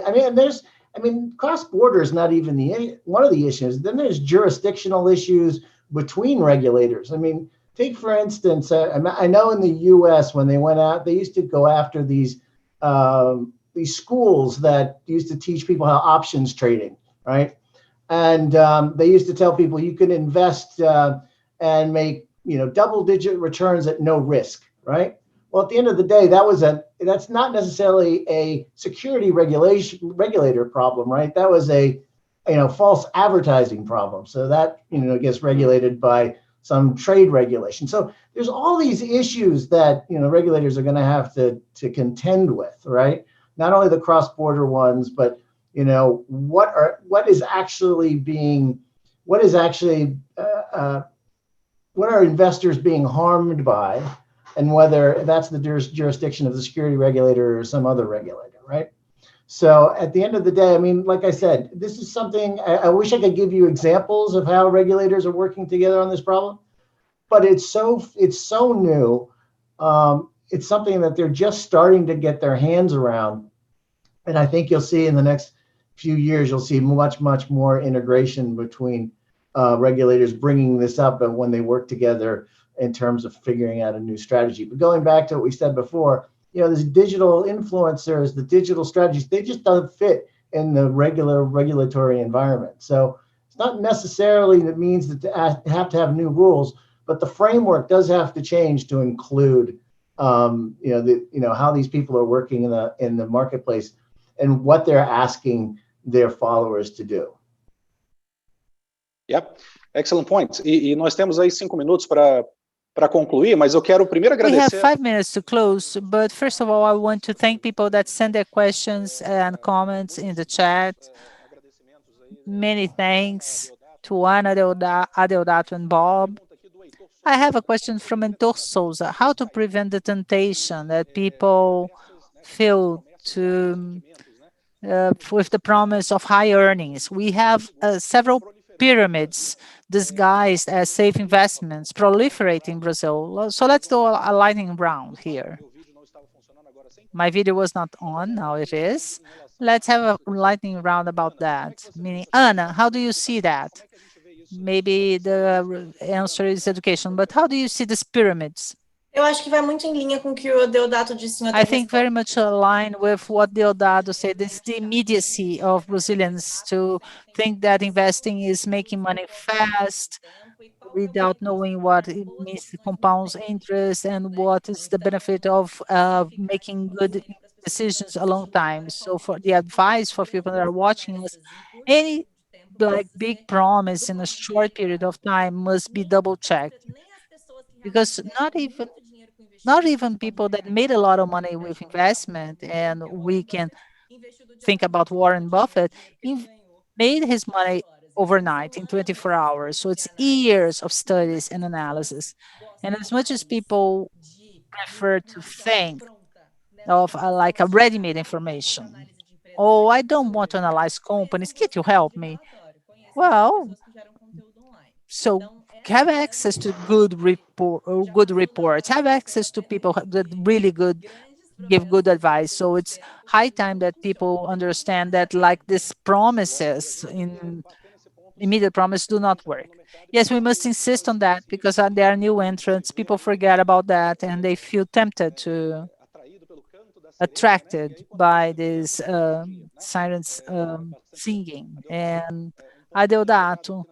cross-border is not even one of the issues. Then there's jurisdictional issues between regulators. I mean, take for instance, I know in the U.S. when they went out, they used to go after these schools that used to teach people how options trading, right? And they used to tell people you can invest and make double-digit returns at no risk, right? Well, at the end of the day, that's not necessarily a security regulator problem, right? That was a false advertising problem. So that gets regulated by some trade regulation. So there's all these issues that regulators are going to have to contend with, right? Not only the cross-border ones, but what are investors being harmed by, and whether that's the jurisdiction of the security regulator or some other regulator, right? So at the end of the day, I mean, like I said, this is something, I wish I could give you examples of how regulators are working together on this problem, but it's so new. It's something that they're just starting to get their hands around. And I think you'll see in the next few years, you'll see much, much more integration between regulators bringing this up and when they work together in terms of figuring out a new strategy. But going back to what we said before, these digital influencers, the digital strategies, they just don't fit in the regular regulatory environment. So it's not necessarily that means that they have to have new rules, but the framework does have to change to include, how these people are working in the marketplace and what they're asking their followers to do. Yep, excellent point. E nós temos aí 5 minutos para concluir, mas eu quero primeiro agradecer. We have 5 minutes to close, but first of all, I want to thank people that send their questions and comments in the chat. Many thanks to Ana, Adeodato, and Bob. I have a question from Heitor Souza. How to prevent the temptation that people feel to with the promise of high earnings? We have several pyramids disguised as safe investments proliferating in Brazil. So let's do a lightning round here. My video was not on, now it is. Let's have a lightning round about that. Meaning, Ana, how do you see that? Maybe the answer is education, but how do you see these pyramids? Eu acho que vai muito em linha com o que o Deodato disse. I think very much aligned with what Deodato said. This the immediacy of Brazilians to think that investing is making money fast without knowing what it means to compound interest and what is the benefit of making good decisions a long time. So for the advice for people that are watching us, any big promise in a short period of time must be double checked, because not even people that made a lot of money with investment, and we can think about Warren Buffett, made his money overnight in 24 hours. So it's years of studies and analysis. And as much as people prefer to think of like a ready-made information, oh, I don't want to analyze companies, can you help me? Well, so have access to good reports, have access to people that really give good advice. So it's high time that people understand that like these promises in immediate promise do not work. Yes, we must insist on that because there are new entrants. People forget about that and they feel tempted to attracted by this sirens singing. And Adeodato,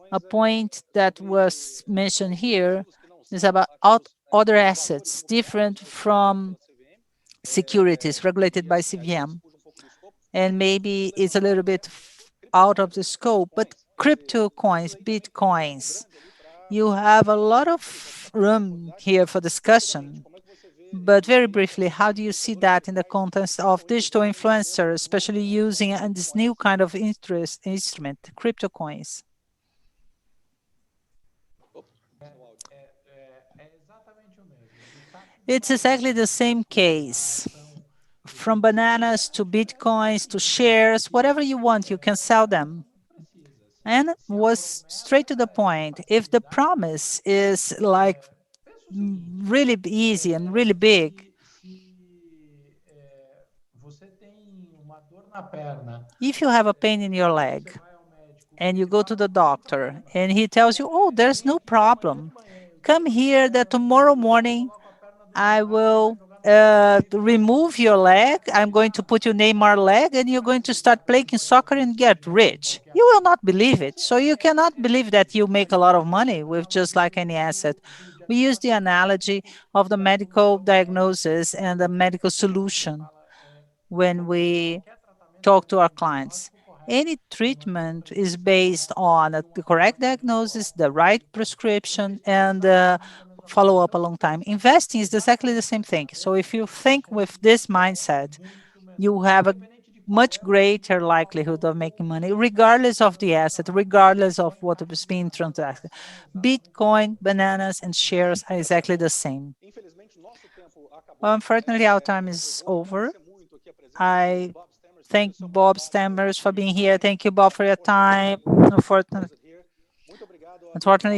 a point that was mentioned here is about other assets different from securities regulated by CVM. And maybe it's a little bit out of the scope, but crypto coins, Bitcoins, you have a lot of room here for discussion. But very briefly, how do you see that in the context of digital influencers, especially using this new kind of instrument, crypto coins? It's exactly the same case. From bananas to Bitcoins to shares, whatever you want, you can sell them. And was straight to the point. If the promise is like really easy and really big, if you have a pain in your leg and you go to the doctor and he tells you, oh, there's no problem, come here that tomorrow morning I will remove your leg. I'm going to put your Neymar leg and you're going to start playing soccer and get rich. You will not believe it. So you cannot believe that you make a lot of money with just like any asset. We use the analogy of the medical diagnosis and the medical solution when we talk to our clients. Any treatment is based on the correct diagnosis, the right prescription, and follow up a long time. Investing is exactly the same thing. So if you think with this mindset, you have a much greater likelihood of making money, regardless of the asset, regardless of what is being transacted. Bitcoin, bananas, and shares are exactly the same. Well, unfortunately, our time is over. I thank Bob Stammers for being here. Thank you, Bob, for your time. Unfortunately,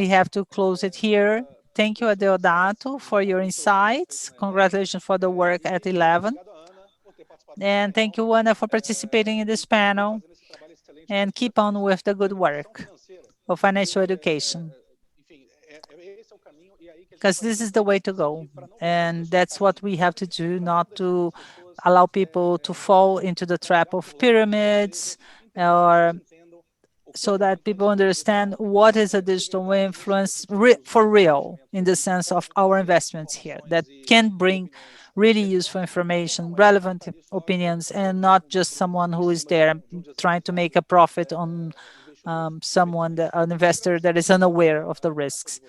you have to close it here. Thank you, Adeodato, for your insights. Congratulations for the work at 11. And thank you, Ana, for participating in this panel. And keep on with the good work of financial education. Because this is the way to go. And that's what we have to do, not to allow people to fall into the trap of pyramids, or so that people understand what is a digital influence for real, in the sense of our investments here, that can bring really useful information, relevant opinions, and not just someone who is there trying to make a profit on an investor that is unaware of the risks.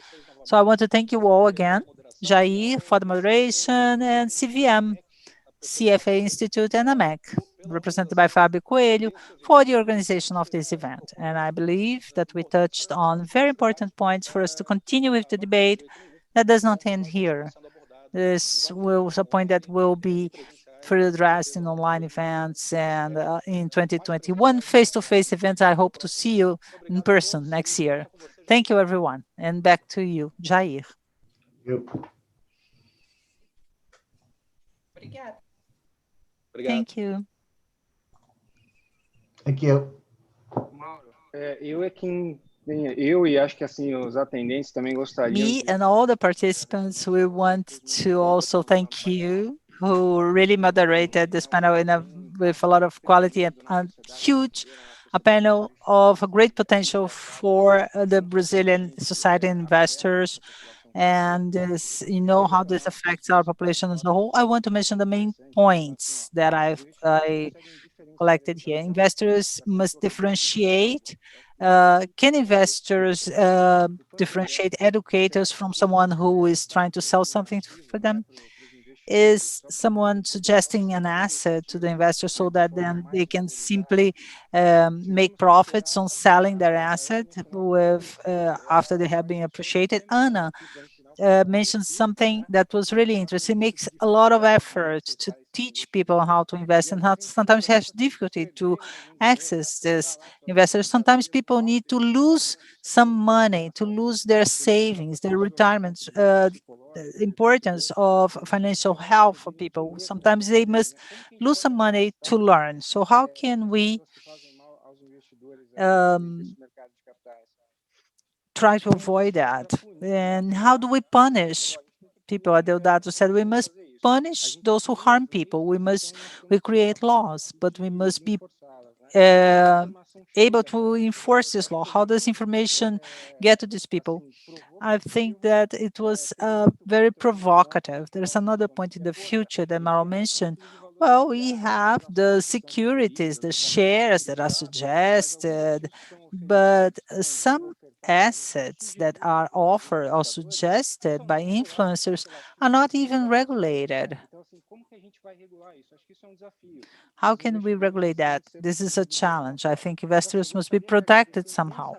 So I want to thank you all again, Jair for the moderation, and CVM, CFA Institute and AMEC, represented by Fabio Coelho, for the organization of this event. And I believe that we touched on very important points for us to continue with the debate that does not end here. This was a point that will be further addressed in online events and in 2021 face-to-face events. I hope to see you in person next year. Thank you, everyone. And back to you, Jair. Thank you. Thank you. Eu e acho que assim os atendentes também gostariam. Me and all the participants, we want to also thank you who really moderated this panel with a lot of quality and huge a panel of great potential for the Brazilian society investors. And this, you know how this affects our population as a whole. I want to mention the main points that I collected here. Investors must differentiate. Can investors differentiate educators from someone who is trying to sell something for them? is someone suggesting an asset to the investor so that then they can simply make profits on selling their asset with after they have been appreciated. Anna mentioned something that was really interesting. It makes a lot of effort to teach people how to invest and how sometimes has difficulty to access this investors. Sometimes people need to lose some money, to lose their savings, their retirements, the importance of financial health for people. Sometimes they must lose some money to learn. So how can we try to avoid that? And how do we punish people? Adeodato said we must punish those who harm people. We create laws, but we must be able to enforce this law. How does information get to these people? I think that it was very provocative. There's another point in the future that Mauro mentioned. Well, we have the securities, the shares that are suggested, but some assets that are offered or suggested by influencers are not even regulated. How can we regulate that? This is a challenge. I think investors must be protected somehow.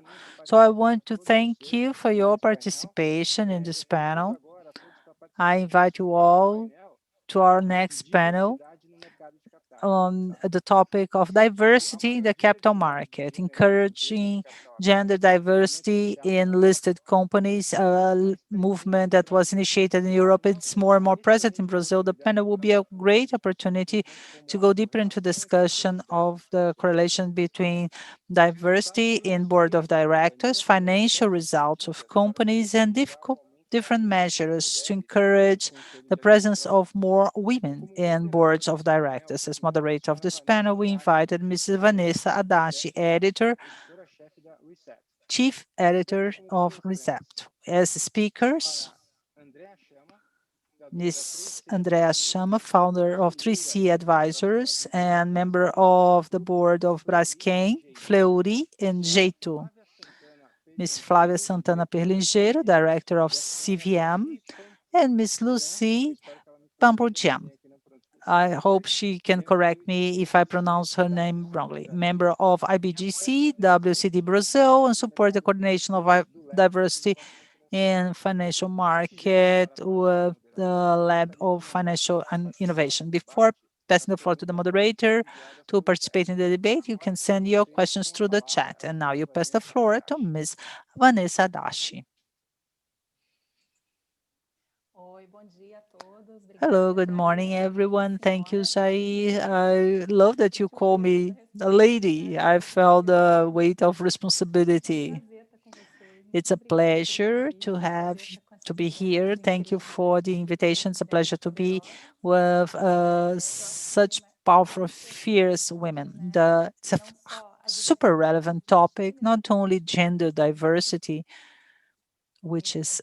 So I want to thank you for your participation in this panel. I invite you all to our next panel on the topic of diversity in the capital market, encouraging gender diversity in listed companies, a movement that was initiated in Europe. It's more and more present in Brazil. The panel will be a great opportunity to go deeper into discussion of the correlation between diversity in board of directors, financial results of companies, and different measures to encourage the presence of more women in boards of directors. As moderator of this panel, we invited Mrs. Vanessa Adachi, Chief Editor of Recept. As speakers, Ms. Andrea Chama, founder of 3C Advisors and member of the board of Braskem, Fleury, and Jeito. Ms. Flávia Santana Perlingeiro, Director of CVM, and Ms. Lucy Pampodiam. I hope she can correct me if I pronounce her name wrongly. Member of IBGC, WCD Brazil, and support the coordination of diversity in financial market with the Lab of Financial and Innovation. Before passing the floor to the moderator to participate in the debate, you can send your questions through the chat. And now you pass the floor to Ms. Vanessa Adachi. Hello, good morning, everyone. Thank you, Sai. I love that you call me a lady. I felt the weight of responsibility. It's a pleasure to be here. Thank you for the invitation. It's a pleasure to be with such powerful, fierce women. It's a super relevant topic, not only gender diversity, which is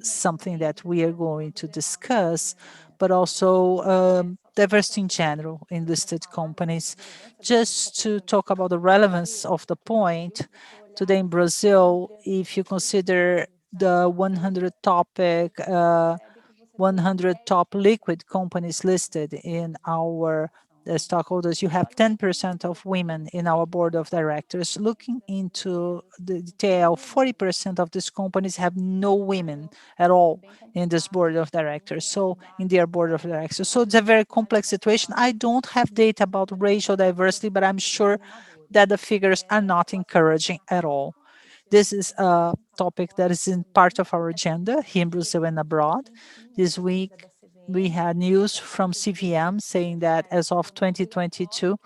something that we are going to discuss, but also diversity in general in listed companies. Just to talk about the relevance of the point, today in Brazil, if you consider the 100 top liquid companies listed in our stockholders, you have 10% of women in our board of directors. Looking into the detail, 40% of these companies have no women at all in this board of directors, so in their board of directors. So it's a very complex situation. I don't have data about racial diversity, but I'm sure that the figures are not encouraging at all. This is a topic that is in part of our agenda here in Brazil and abroad. This week, we had news from CVM saying that as of 2022,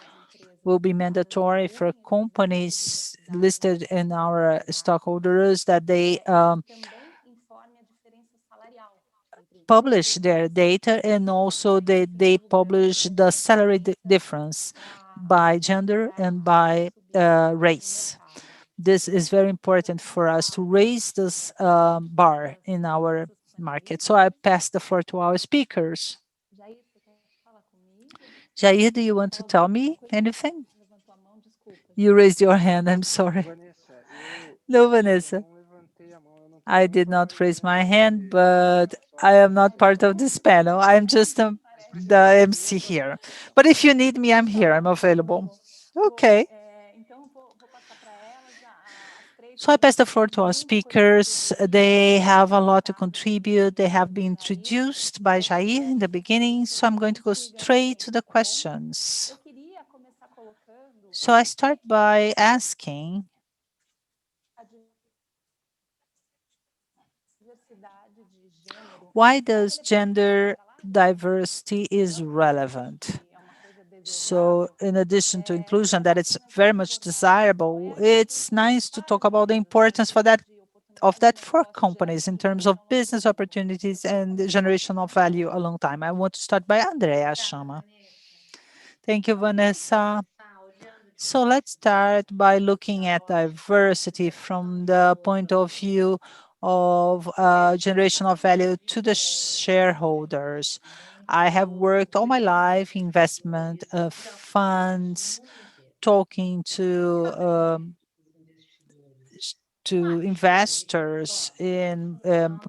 will be mandatory for companies listed in our stockholders that they publish their data, and also they publish the salary difference by gender and by race. This is very important for us to raise this bar in our market. So I pass the floor to our speakers. Jair, do you want to tell me anything? You raised your hand, I'm sorry. No, Vanessa. I did not raise my hand, but I am not part of this panel. I'm just a the MC here. But if you need me, I'm here. I'm available. Okay. So I pass the floor to our speakers. They have a lot to contribute. They have been introduced by Jair in the beginning, so I'm going to go straight to the questions. So I start by asking, why does gender diversity is relevant? So in addition to inclusion, that it's very much desirable, it's nice to talk about the importance for that for companies in terms of business opportunities and the generation of value a long time. I want to start by Andrea Chama. Thank you, Vanessa. So let's start by looking at diversity from the point of view of generation of value to the shareholders. I have worked all my life, investment funds, talking to investors in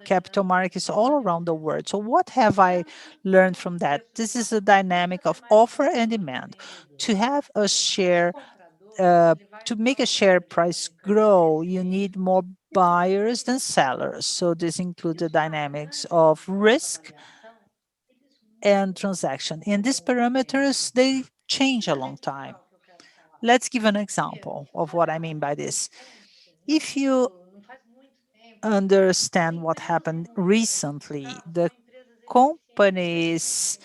capital markets all around the world. So what have I learned from that? This is a dynamic of offer and demand. To have a share, to make a share price grow, you need more buyers than sellers. So this includes the dynamics of risk and transaction. And these parameters, they change a long time. Let's give an example of what I mean by this. If you understand what happened recently, the companies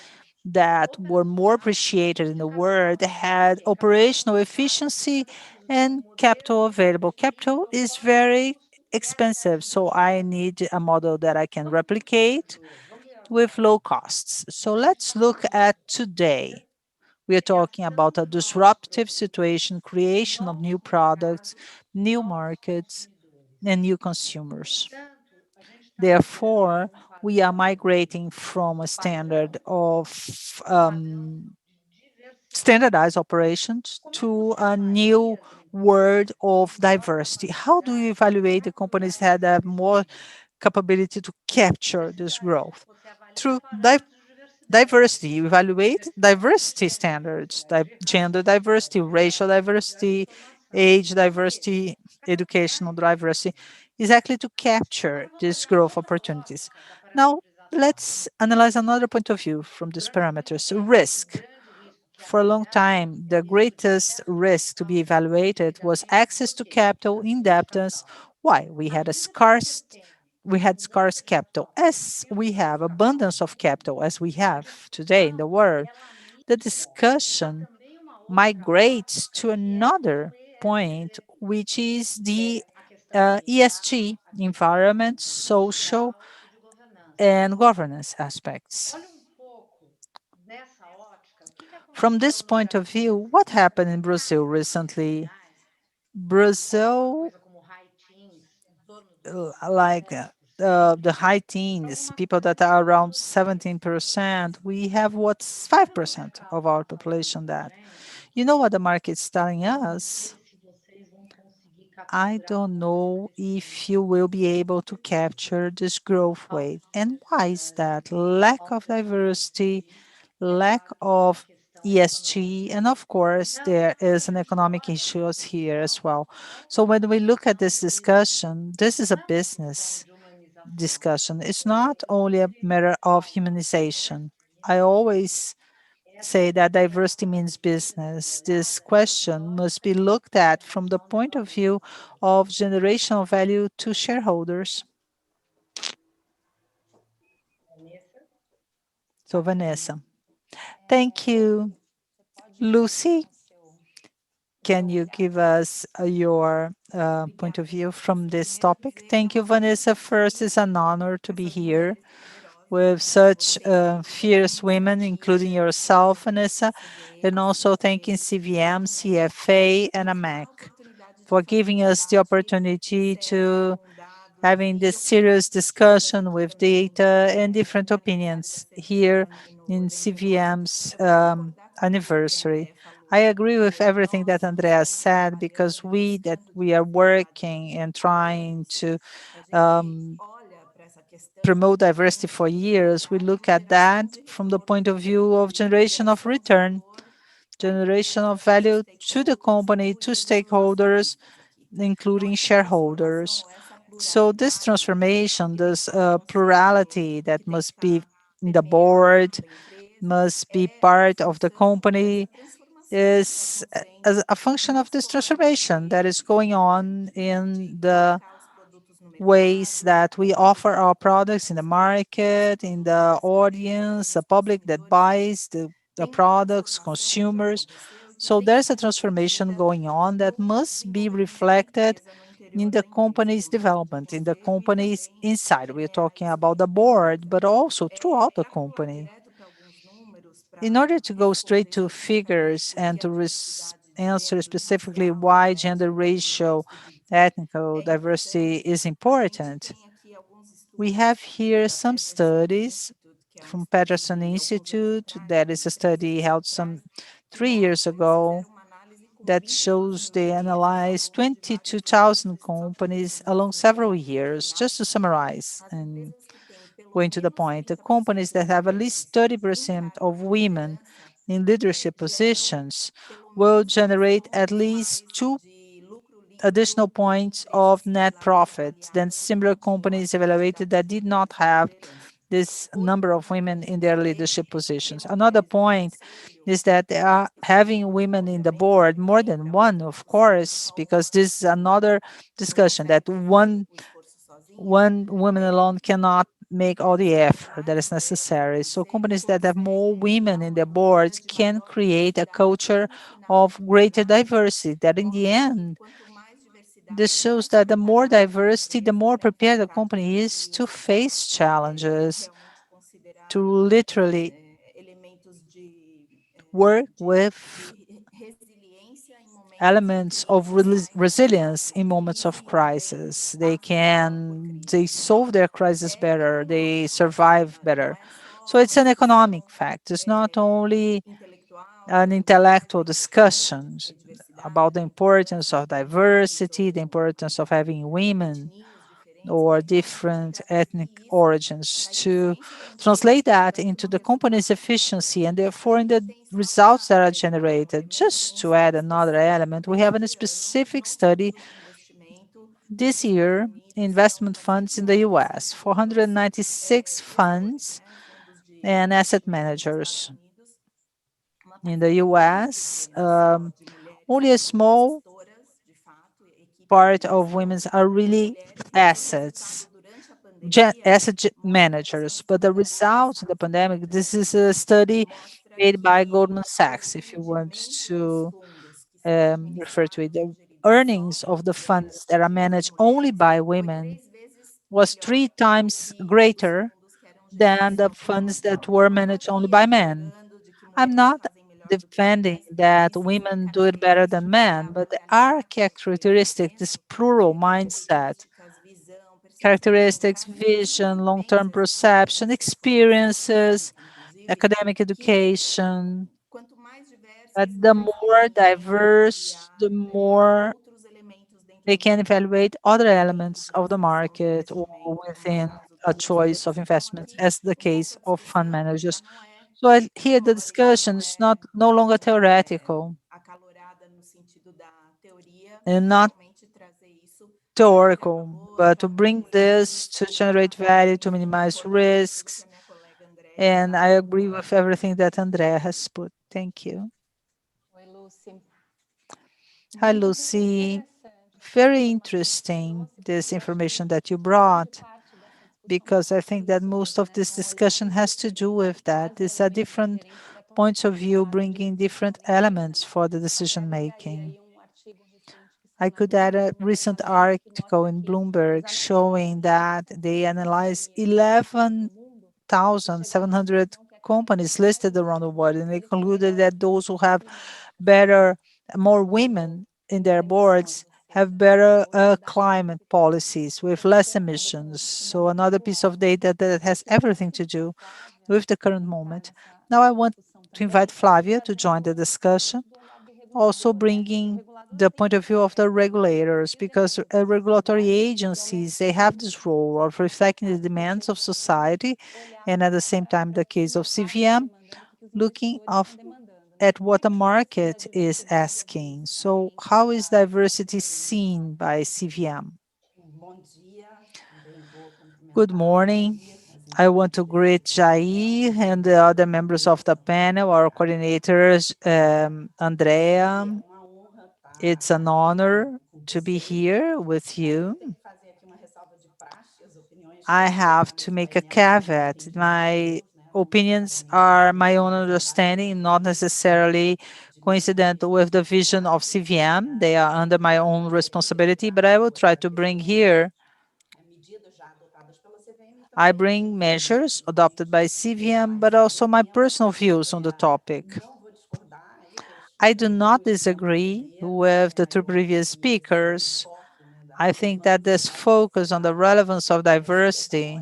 that were more appreciated in the world had operational efficiency and capital available. Capital is very expensive, so I need a model that I can replicate with low costs. So let's look at today. We are talking about a disruptive situation, creation of new products, new markets, and new consumers. Therefore, we are migrating from a standard of standardized operations to a new world of diversity. How do you evaluate the companies that have more capability to capture this growth? Through diversity. You evaluate diversity standards, gender diversity, racial diversity, age diversity, educational diversity, exactly to capture these growth opportunities. Now, let's analyze another point of view from these parameters. Risk. For a long time, the greatest risk to be evaluated was access to capital, indebtedness. Why? We had scarce capital. As we have abundance of capital, as we have today in the world, the discussion migrates to another point, which is the ESG, environment, social, and governance aspects. From this point of view, what happened in Brazil recently? Brazil, like the high teens, people that are around 17%, we have what's 5% of our population that. You know what the market's telling us? I don't know if you will be able to capture this growth rate. And why is that? Lack of diversity, lack of ESG, and of course, there is an economic issues here as well. So when we look at this discussion, this is a business discussion. It's not only a matter of humanization. I always say that diversity means business. This question must be looked at from the point of view of generational value to shareholders. So Vanessa, thank you. Lucy, can you give us your point of view from this topic? Thank you, Vanessa. First, it's an honor to be here with such fierce women, including yourself, Vanessa, and also thanking CVM, CFA, and AMEC for giving us the opportunity to having this serious discussion with data and different opinions here in CVM's anniversary. I agree with everything that Andrea said because we are working and trying to promote diversity for years, we look at that from the point of view of generation of return, generation of value to the company, to stakeholders, including shareholders. So this transformation, this plurality that must be in the board, must be part of the company, is a function of this transformation that is going on in the ways that we offer our products in the market, in the audience, the public that buys the products, consumers. So there's a transformation going on that must be reflected in the company's development, in the company's inside. We're talking about the board, but also throughout the company. In order to go straight to figures and to answer specifically why gender ratio, ethnical diversity is important, we have here some studies from Peterson Institute. That is a study held some 3 years ago that shows they analyzed 22,000 companies along several years. Just to summarize and going to the point, the companies that have at least 30% of women in leadership positions will generate at least 2 additional points of net profit than similar companies evaluated that did not have this number of women in their leadership positions. Another point is that they are having women in the board, more than one, of course, because this is another discussion that one woman alone cannot make all the effort that is necessary. So companies that have more women in their boards can create a culture of greater diversity that in the end, this shows that the more diversity, the more prepared the company is to face challenges, to literally work with elements of resilience in moments of crisis. They solve their crisis better, they survive better. So it's an economic fact. It's not only an intellectual discussion about the importance of diversity, the importance of having women or different ethnic origins, to translate that into the company's efficiency and therefore in the results that are generated. Just to add another element, we have a specific study this year, investment funds in the US, 496 funds and asset managers. In the US, only a small part of women are really asset managers. But the results of the pandemic, this is a study made by Goldman Sachs, if you want to refer to it. The earnings of the funds that are managed only by women was 3 times greater than the funds that were managed only by men. I'm not defending that women do it better than men, but there are characteristics, this plural mindset, characteristics, vision, long-term perception, experiences, academic education. The more diverse, the more they can evaluate other elements of the market or within a choice of investments, as the case of fund managers. So here the discussion is no longer theoretical and not theoretical, but to bring this to generate value, to minimize risks. And I agree with everything that Andrea has put. Thank you. Hi, Lucy. Very interesting, this information that you brought, because I think that most of this discussion has to do with that. These are different points of view, bringing different elements for the decision making. I could add a recent article in Bloomberg showing that they analyzed 11,700 companies listed around the world, and they concluded that those who have more women in their boards have better climate policies with less emissions. So another piece of data that has everything to do with the current moment. Now I want to invite Flavia to join the discussion also bringing the point of view of the regulators, because regulatory agencies, they have this role of reflecting the demands of society, and at the same time, the case of CVM, looking at what the market is asking. So how is diversity seen by CVM? Good morning. I want to greet Jair and the other members of the panel, our coordinators, Andrea. It's an honor to be here with you. I have to make a caveat. My opinions are my own understanding, not necessarily coincident with the vision of CVM. They are under my own responsibility, but I will try to bring here. I bring measures adopted by CVM, but also my personal views on the topic. I do not disagree with the two previous speakers. I think that this focus on the relevance of diversity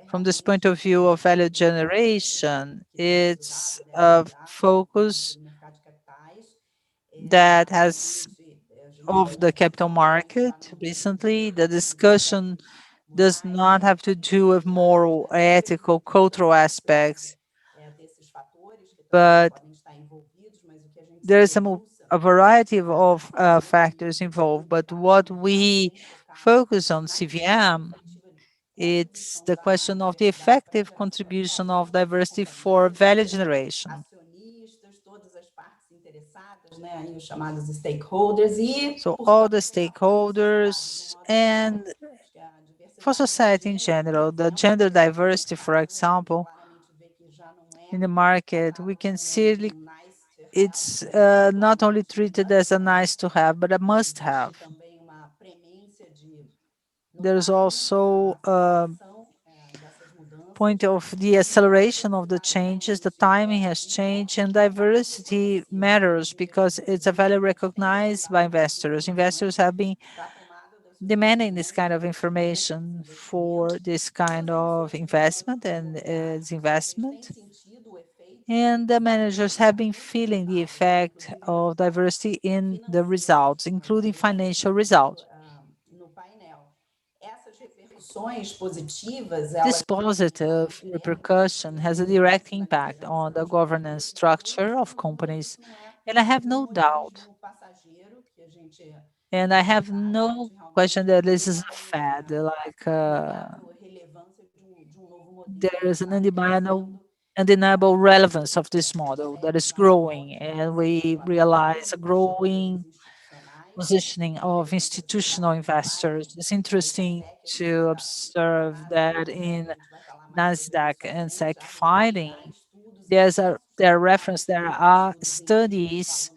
from this point of view of value generation, it's a focus that has of the capital market recently. The discussion does not have to do with moral, ethical, cultural aspects, but there is a variety of factors involved. But what we focus on CVM, it's the question of the effective contribution of diversity for value generation. So all the stakeholders and for society in general, the gender diversity, for example, in the market, we can see it's not only treated as a nice to have, but a must have. There's also a point of the acceleration of the changes, the timing has changed, and diversity matters because it's a value recognized by investors. Investors have been demanding this kind of information for this kind of investment and its investment. And the managers have been feeling the effect of diversity in the results, including financial results. This positive repercussion has a direct impact on the governance structure of companies, and I have no doubt, and I have no question that this is a fad, like there is an undeniable relevance of this model that is growing, and we realize a growing positioning of institutional investors. It's interesting to observe that in Nasdaq and SEC filing, there are studies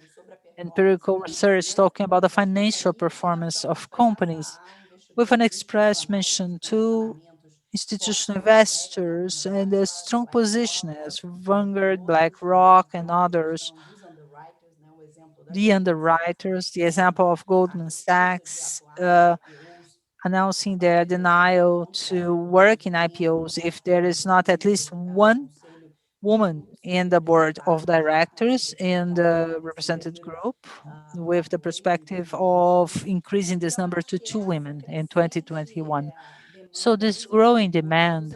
empirical research talking about the financial performance of companies with an express mention to institutional investors and a strong position as Vanguard, BlackRock, and others. The underwriters, the example of Goldman Sachs, announcing their denial to work in IPOs if there is not at least one woman in the board of directors in the represented group, with the perspective of increasing this number to 2 women in 2021. So this growing demand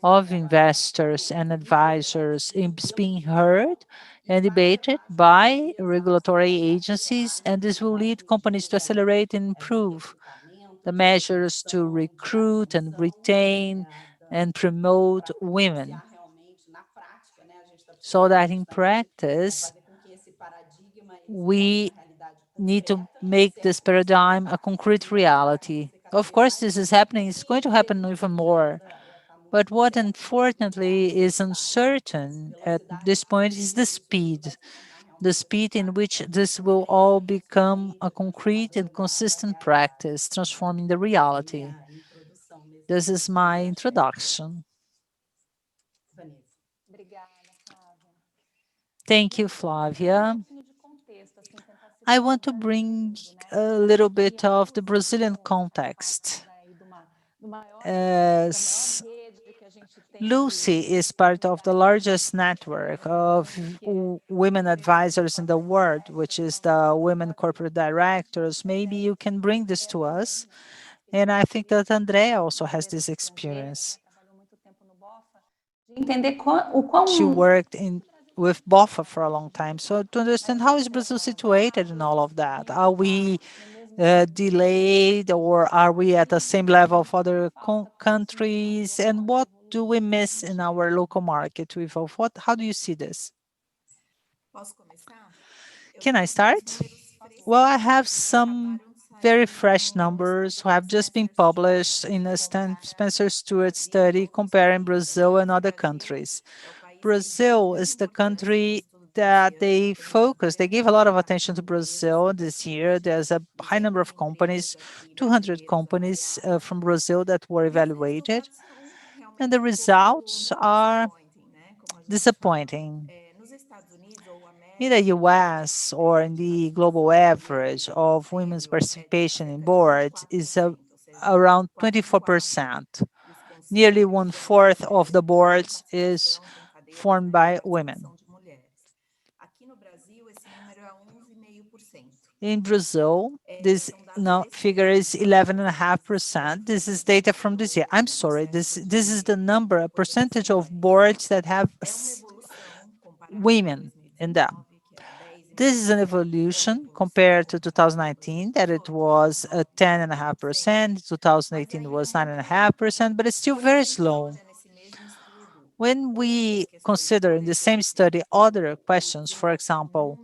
of investors and advisors is being heard and debated by regulatory agencies, and this will lead companies to accelerate and improve the measures to recruit and retain and promote women, so that in practice, we need to make this paradigm a concrete reality. Of course, this is happening. It's going to happen even more. But what unfortunately is uncertain at this point is the speed in which this will all become a concrete and consistent practice, transforming the reality. This is my introduction. Thank you, Flavia. I want to bring a little bit of the Brazilian context. As Lucy is part of the largest network of women advisors in the world, which is the Women Corporate Directors. Maybe you can bring this to us. And I think that Andrea also has this experience. She worked with BOFA for a long time. So to understand how is Brazil situated in all of that? Are we delayed, or are we at the same level of other countries? And what do we miss in our local market to evolve? How do you see this? Can I start? Well, I have some very fresh numbers who have just been published in a Spencer Stewart study comparing Brazil and other countries. Brazil is the country that they gave a lot of attention to Brazil this year. There's a high number of companies, 200 companies from Brazil that were evaluated, and the results are disappointing. In the US or in the global average of women's participation in boards is around 24%. Nearly one-fourth of the boards is formed by women. In Brazil, this figure is 11.5%. This is data from this year. I'm sorry, this is the number, a percentage of boards that have women in them. This is an evolution compared to 2019, that it was 10.5%, 2018 was 9.5%, but it's still very slow. When we consider in the same study other questions, for example,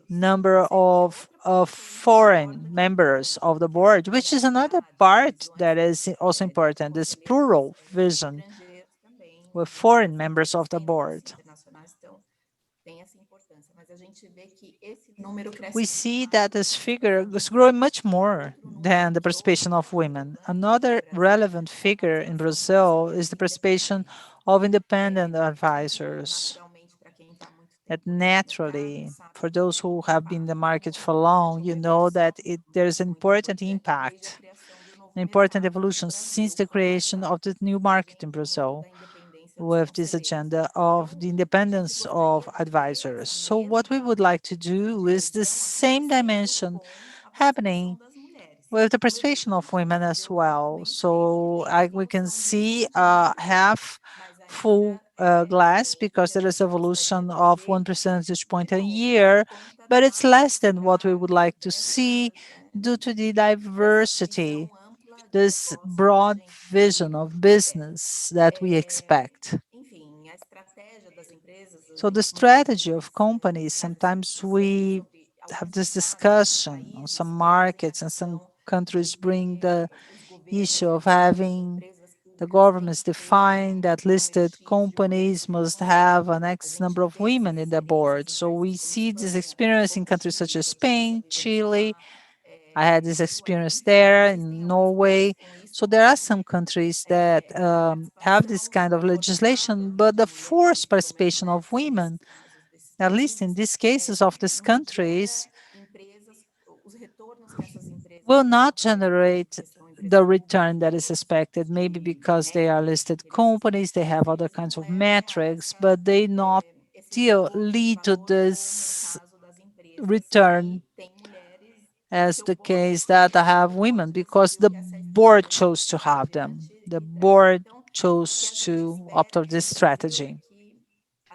number of foreign members of the board, which is another part that is also important, this plural vision with foreign members of the board. We see that this figure is growing much more than the participation of women. Another relevant figure in Brazil is the participation of independent advisors. That naturally, for those who have been in the market for long, you know that there's an important impact, an important evolution since the creation of the new market in Brazil, with this agenda of the independence of advisors. So what we would like to do is the same dimension happening with the participation of women as well. So we can see half full glass, because there is evolution of 1 percentage point a year, but it's less than what we would like to see due to the diversity, this broad vision of business that we expect. So the strategy of companies, sometimes we have this discussion on some markets, and some countries bring the issue of having the governments define that listed companies must have an X number of women in the board. So we see this experience in countries such as Spain, Chile. I had this experience there in Norway. So there are some countries that have this kind of legislation, but the forced participation of women, at least in these cases of these countries, will not generate the return that is expected, maybe because they are listed companies, they have other kinds of metrics, but they not still lead to this return as the case that I have women, because the board chose to have them. The board chose to opt for this strategy.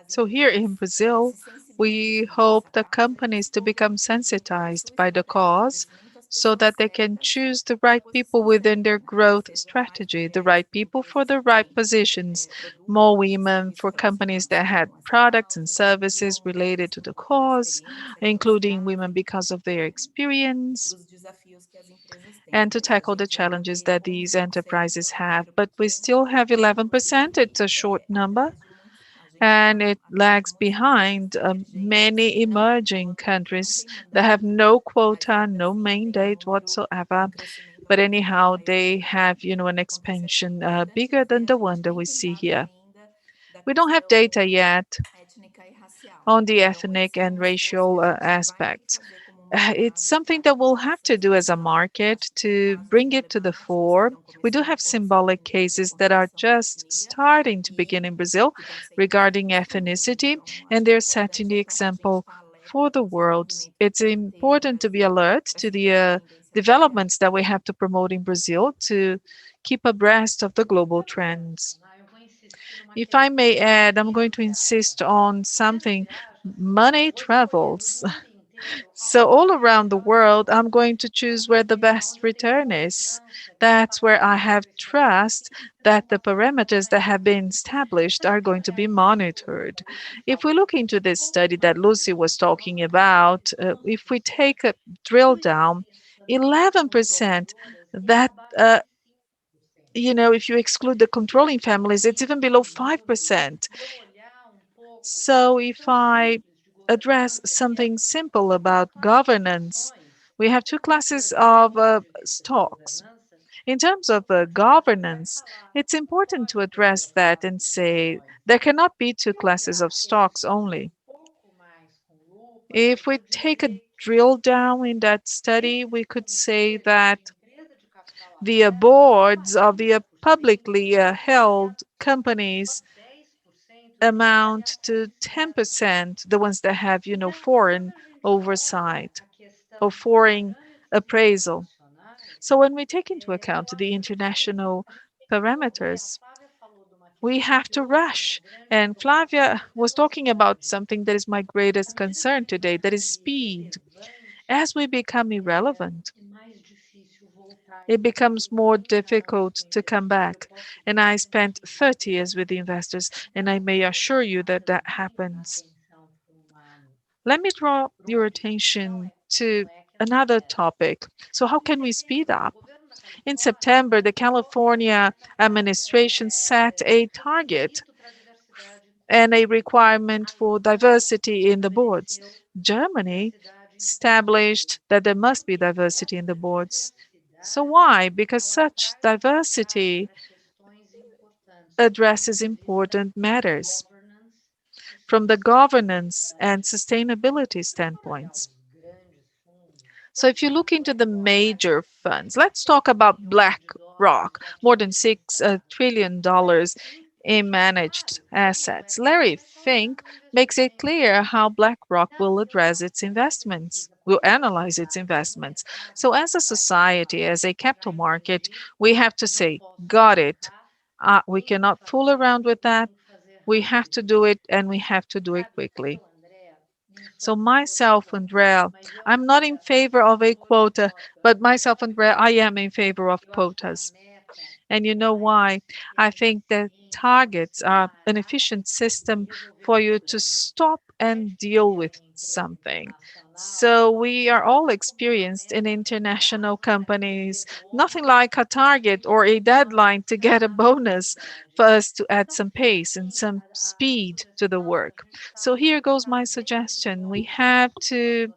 So here in Brazil, we hope the companies to become sensitized by the cause, so that they can choose the right people within their growth strategy, the right people for the right positions, more women for companies that had products and services related to the cause, including women because of their experience, and to tackle the challenges that these enterprises have. But we still have 11%, it's a short number, and it lags behind many emerging countries that have no quota, no mandate whatsoever. But anyhow, they have, an expansion bigger than the one that we see here. We don't have data yet on the ethnic and racial aspects. It's something that we'll have to do as a market to bring it to the fore. We do have symbolic cases that are just starting to begin in Brazil regarding ethnicity, and they're setting the example for the world. It's important to be alert to the developments that we have to promote in Brazil to keep abreast of the global trends. If I may add, I'm going to insist on something. Money travels. So all around the world, I'm going to choose where the best return is. That's where I have trust that the parameters that have been established are going to be monitored. If we look into this study that Lucy was talking about, if we take a drill down, 11%, that if you exclude the controlling families, it's even below 5%. So if I address something simple about governance, we have two classes of stocks. In terms of governance, it's important to address that and say there cannot be two classes of stocks only. If we take a drill down in that study, we could say that the boards of the publicly held companies amount to 10%, the ones that have, foreign oversight or foreign appraisal. So when we take into account the international parameters, we have to rush. And Flavia was talking about something that is my greatest concern today, that is speed. As we become irrelevant, it becomes more difficult to come back. And I spent 30 years with the investors, and I may assure you that that happens. Let me draw your attention to another topic. So how can we speed up? In September, the California administration set a target and a requirement for diversity in the boards. Germany established that there must be diversity in the boards. So why? Because such diversity addresses important matters from the governance and sustainability standpoints. So if you look into the major funds, let's talk about BlackRock, more than $6 trillion in managed assets. Larry Fink makes it clear how BlackRock will address its investments, will analyze its investments. So as a society, as a capital market, we have to say, got it. We cannot fool around with that. We have to do it, and we have to do it quickly. So myself, Andrea, I'm not in favor of a quota, but myself, Andrea, I am in favor of quotas. And you know why? I think that targets are an efficient system for you to stop and deal with something. So we are all experienced in international companies, nothing like a target or a deadline to get a bonus for us to add some pace and some speed to the work. So here goes my suggestion. We have to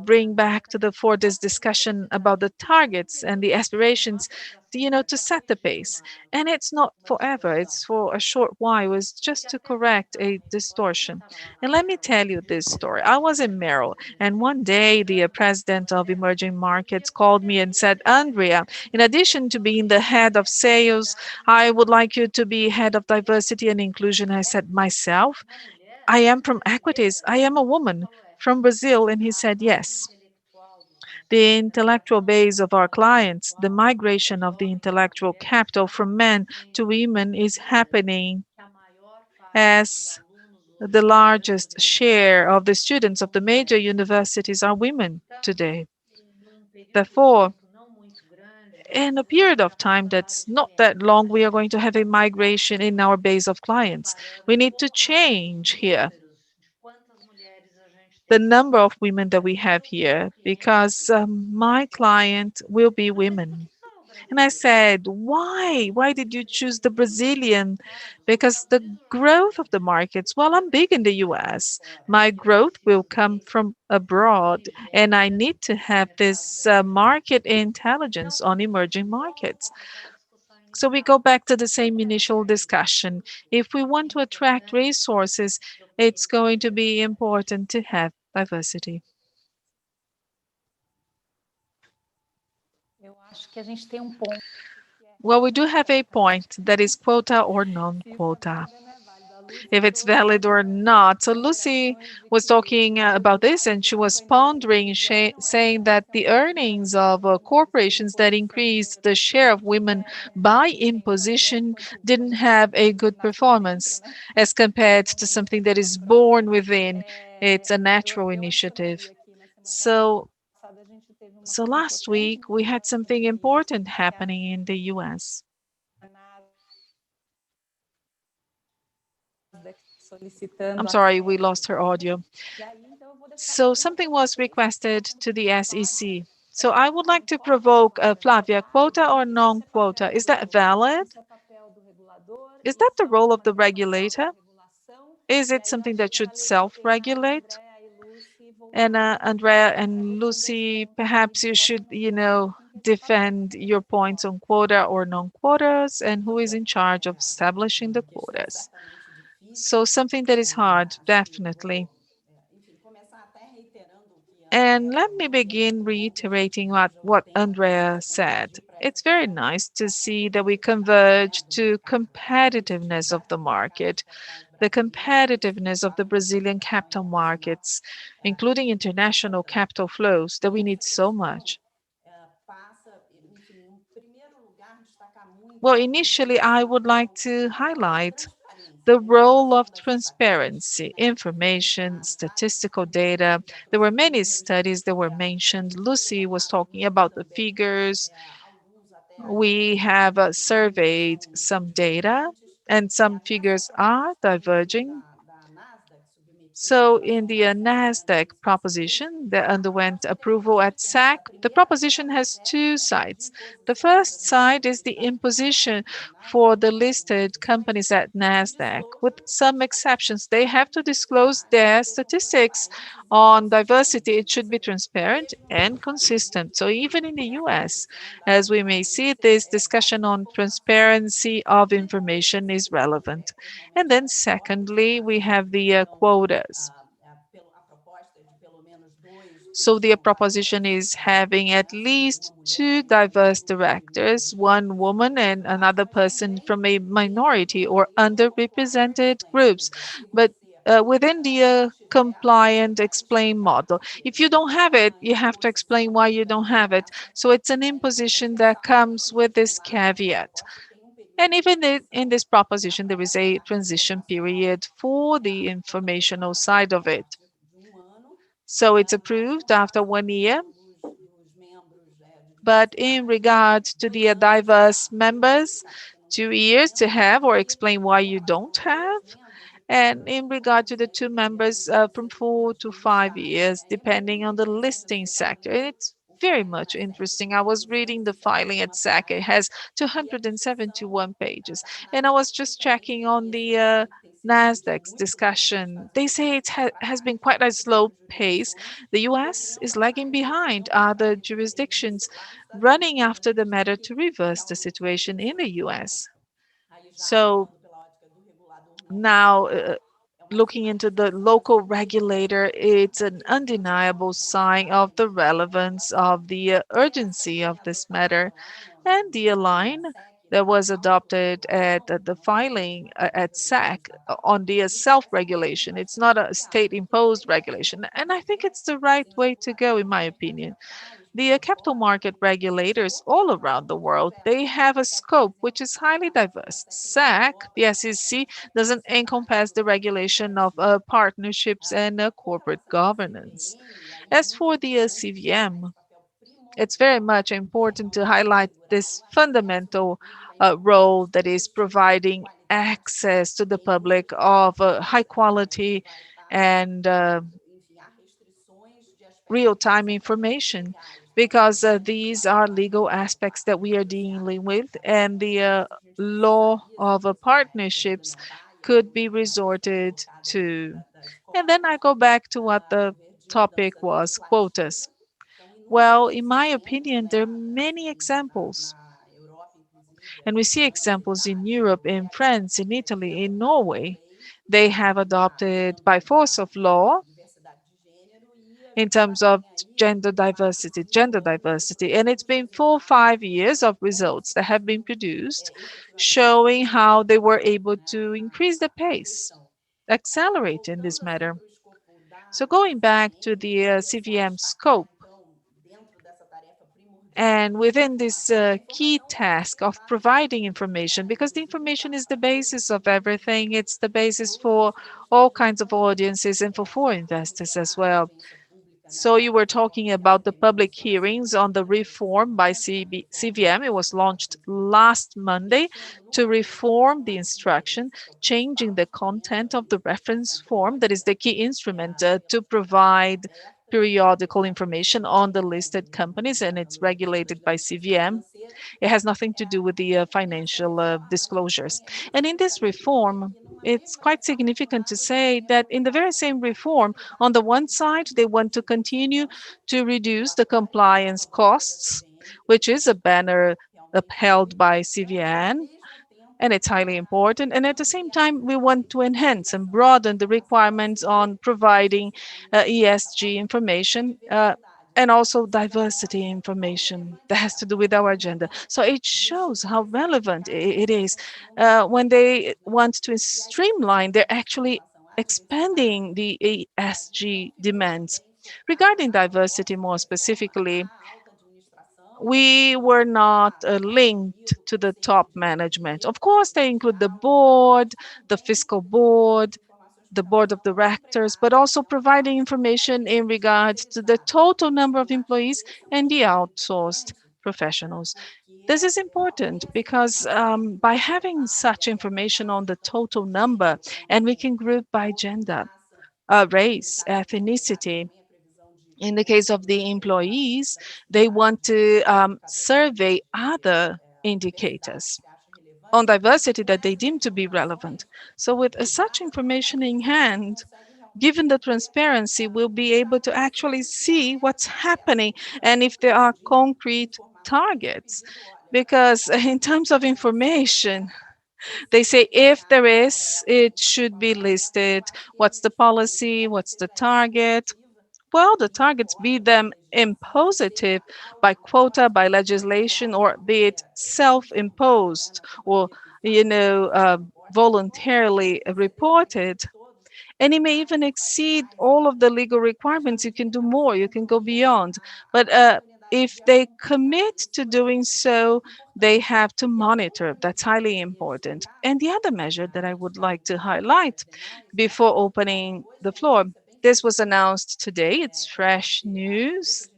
bring back to the fore this discussion about the targets and the aspirations, to set the pace. And it's not forever, it's for a short while. It's just to correct a distortion. And let me tell you this story. I was in Merrill, and one day the president of emerging markets called me and said, Andrea, in addition to being the head of sales, I would like you to be head of diversity and inclusion. I said, myself? I am from equities. I am a woman from Brazil. And he said, yes. The intellectual base of our clients, the migration of the intellectual capital from men to women is happening as the largest share of the students of the major universities are women today. Therefore, in a period of time that's not that long, we are going to have a migration in our base of clients. We need to change here the number of women that we have here because my client will be women. And I said, why? Why did you choose the Brazilian? Because the growth of the markets, well, I'm big in the US. My growth will come from abroad, and I need to have this market intelligence on emerging markets. So we go back to the same initial discussion. If we want to attract resources, it's going to be important to have diversity. Well, we do have a point that is quota or non-quota, if it's valid or not. So Lucy was talking about this, and she was pondering, saying that the earnings of corporations that increased the share of women by imposition didn't have a good performance as compared to something that is born within. It's a natural initiative. So last week we had something important happening in the US. I'm sorry, we lost her audio. So something was requested to the SEC. So I would like to provoke Flavia, quota or non-quota? Is that valid? Is that the role of the regulator? Is it something that should self-regulate? And Andrea and Lucy, perhaps you should, defend your points on quota or non-quotas and who is in charge of establishing the quotas. So something that is hard, definitely. And let me begin reiterating what Andrea said. It's very nice to see that we converge to competitiveness of the market, the competitiveness of the Brazilian capital markets, including international capital flows that we need so much. Well, initially, I would like to highlight the role of transparency, information, statistical data. There were many studies that were mentioned. Lucy was talking about the figures. We have surveyed some data, and some figures are diverging. So in the NASDAQ proposition that underwent approval at SEC, the proposition has two sides. The first side is the imposition for the listed companies at NASDAQ. With some exceptions, they have to disclose their statistics on diversity. It should be transparent and consistent. So even in the US, as we may see, this discussion on transparency of information is relevant. And then secondly, we have the quotas. So the proposition is having at least two diverse directors, one woman and another person from a minority or underrepresented groups, but within the compliant explain model. If you don't have it, you have to explain why you don't have it. So it's an imposition that comes with this caveat. And even in this proposition, there is a transition period for the informational side of it. So it's approved after 1 year. But in regard to the diverse members, 2 years to have or explain why you don't have. And in regard to the two members, from 4 to 5 years, depending on the listing sector. And it's very much interesting. I was reading the filing at SEC. It has 271 pages. And I was just checking on the NASDAQ's discussion. They say it has been quite a slow pace. The US is lagging behind other jurisdictions, running after the matter to reverse the situation in the US. So now, looking into the local regulator, it's an undeniable sign of the relevance of the urgency of this matter. And the line that was adopted at the filing at SEC on the self-regulation. It's not a state-imposed regulation. And I think it's the right way to go, in my opinion. The capital market regulators all around the world, they have a scope which is highly diverse. SEC, the SEC, doesn't encompass the regulation of partnerships and corporate governance. As for the CVM, it's very much important to highlight this fundamental role that is providing access to the public of high quality and real-time information, because these are legal aspects that we are dealing with, and the law of partnerships could be resorted to. And then I go back to what the topic was, quotas. Well, in my opinion, there are many examples. And we see examples in Europe, in France, in Italy, in Norway. They have adopted by force of law in terms of gender diversity. And it's been 4 or 5 years of results that have been produced showing how they were able to increase the pace, accelerate in this matter. So going back to the CVM scope, and within this key task of providing information, because the information is the basis of everything, it's the basis for all kinds of audiences and for investors as well. So you were talking about the public hearings on the reform by CVM. It was launched last Monday to reform the instruction, changing the content of the reference form, that is the key instrument to provide periodical information on the listed companies, and it's regulated by CVM. It has nothing to do with the financial disclosures. And in this reform, it's quite significant to say that in the very same reform, on the one side, they want to continue to reduce the compliance costs, which is a banner upheld by CVM, and it's highly important. And at the same time, we want to enhance and broaden the requirements on providing ESG information and also diversity information that has to do with our agenda. So it shows how relevant it is. When they want to streamline, they're actually expanding the ESG demands. Regarding diversity more specifically, we were not linked to the top management. Of course, they include the board, the fiscal board, the board of directors, but also providing information in regards to the total number of employees and the outsourced professionals. This is important because by having such information on the total number, and we can group by gender, race, ethnicity. In the case of the employees, they want to survey other indicators on diversity that they deem to be relevant. So with such information in hand, given the transparency, we'll be able to actually see what's happening and if there are concrete targets. Because in terms of information, they say if there is, it should be listed. What's the policy? What's the target? Well, the targets, be them impositive by quota, by legislation, or be it self-imposed or, voluntarily reported. And it may even exceed all of the legal requirements. You can do more, you can go beyond. But if they commit to doing so, they have to monitor. That's highly important. And the other measure that I would like to highlight before opening the floor, this was announced today. It's fresh news.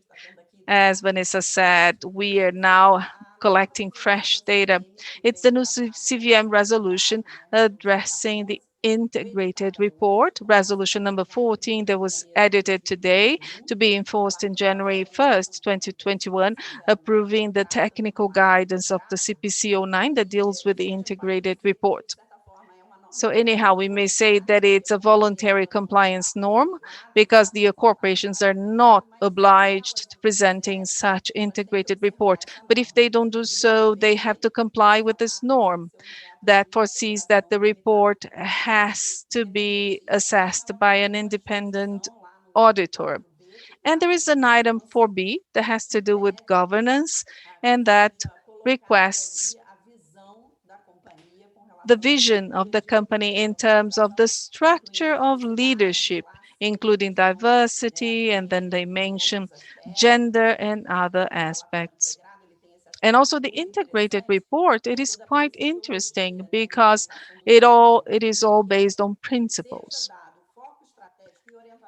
As Vanessa said, we are now collecting fresh data. It's the new CVM resolution addressing the integrated report, resolution number 14, that was edited today to be enforced in January 1st, 2021, approving the technical guidance of the CPC 09 that deals with the integrated report. So anyhow, we may say that it's a voluntary compliance norm because the corporations are not obliged to presenting such integrated report. But if they don't do so, they have to comply with this norm that foresees that the report has to be assessed by an independent auditor. And there is an item 4B that has to do with governance, and that requests the vision of the company in terms of the structure of leadership, including diversity, and then they mention gender and other aspects. And also the integrated report, it is quite interesting because it is all based on principles.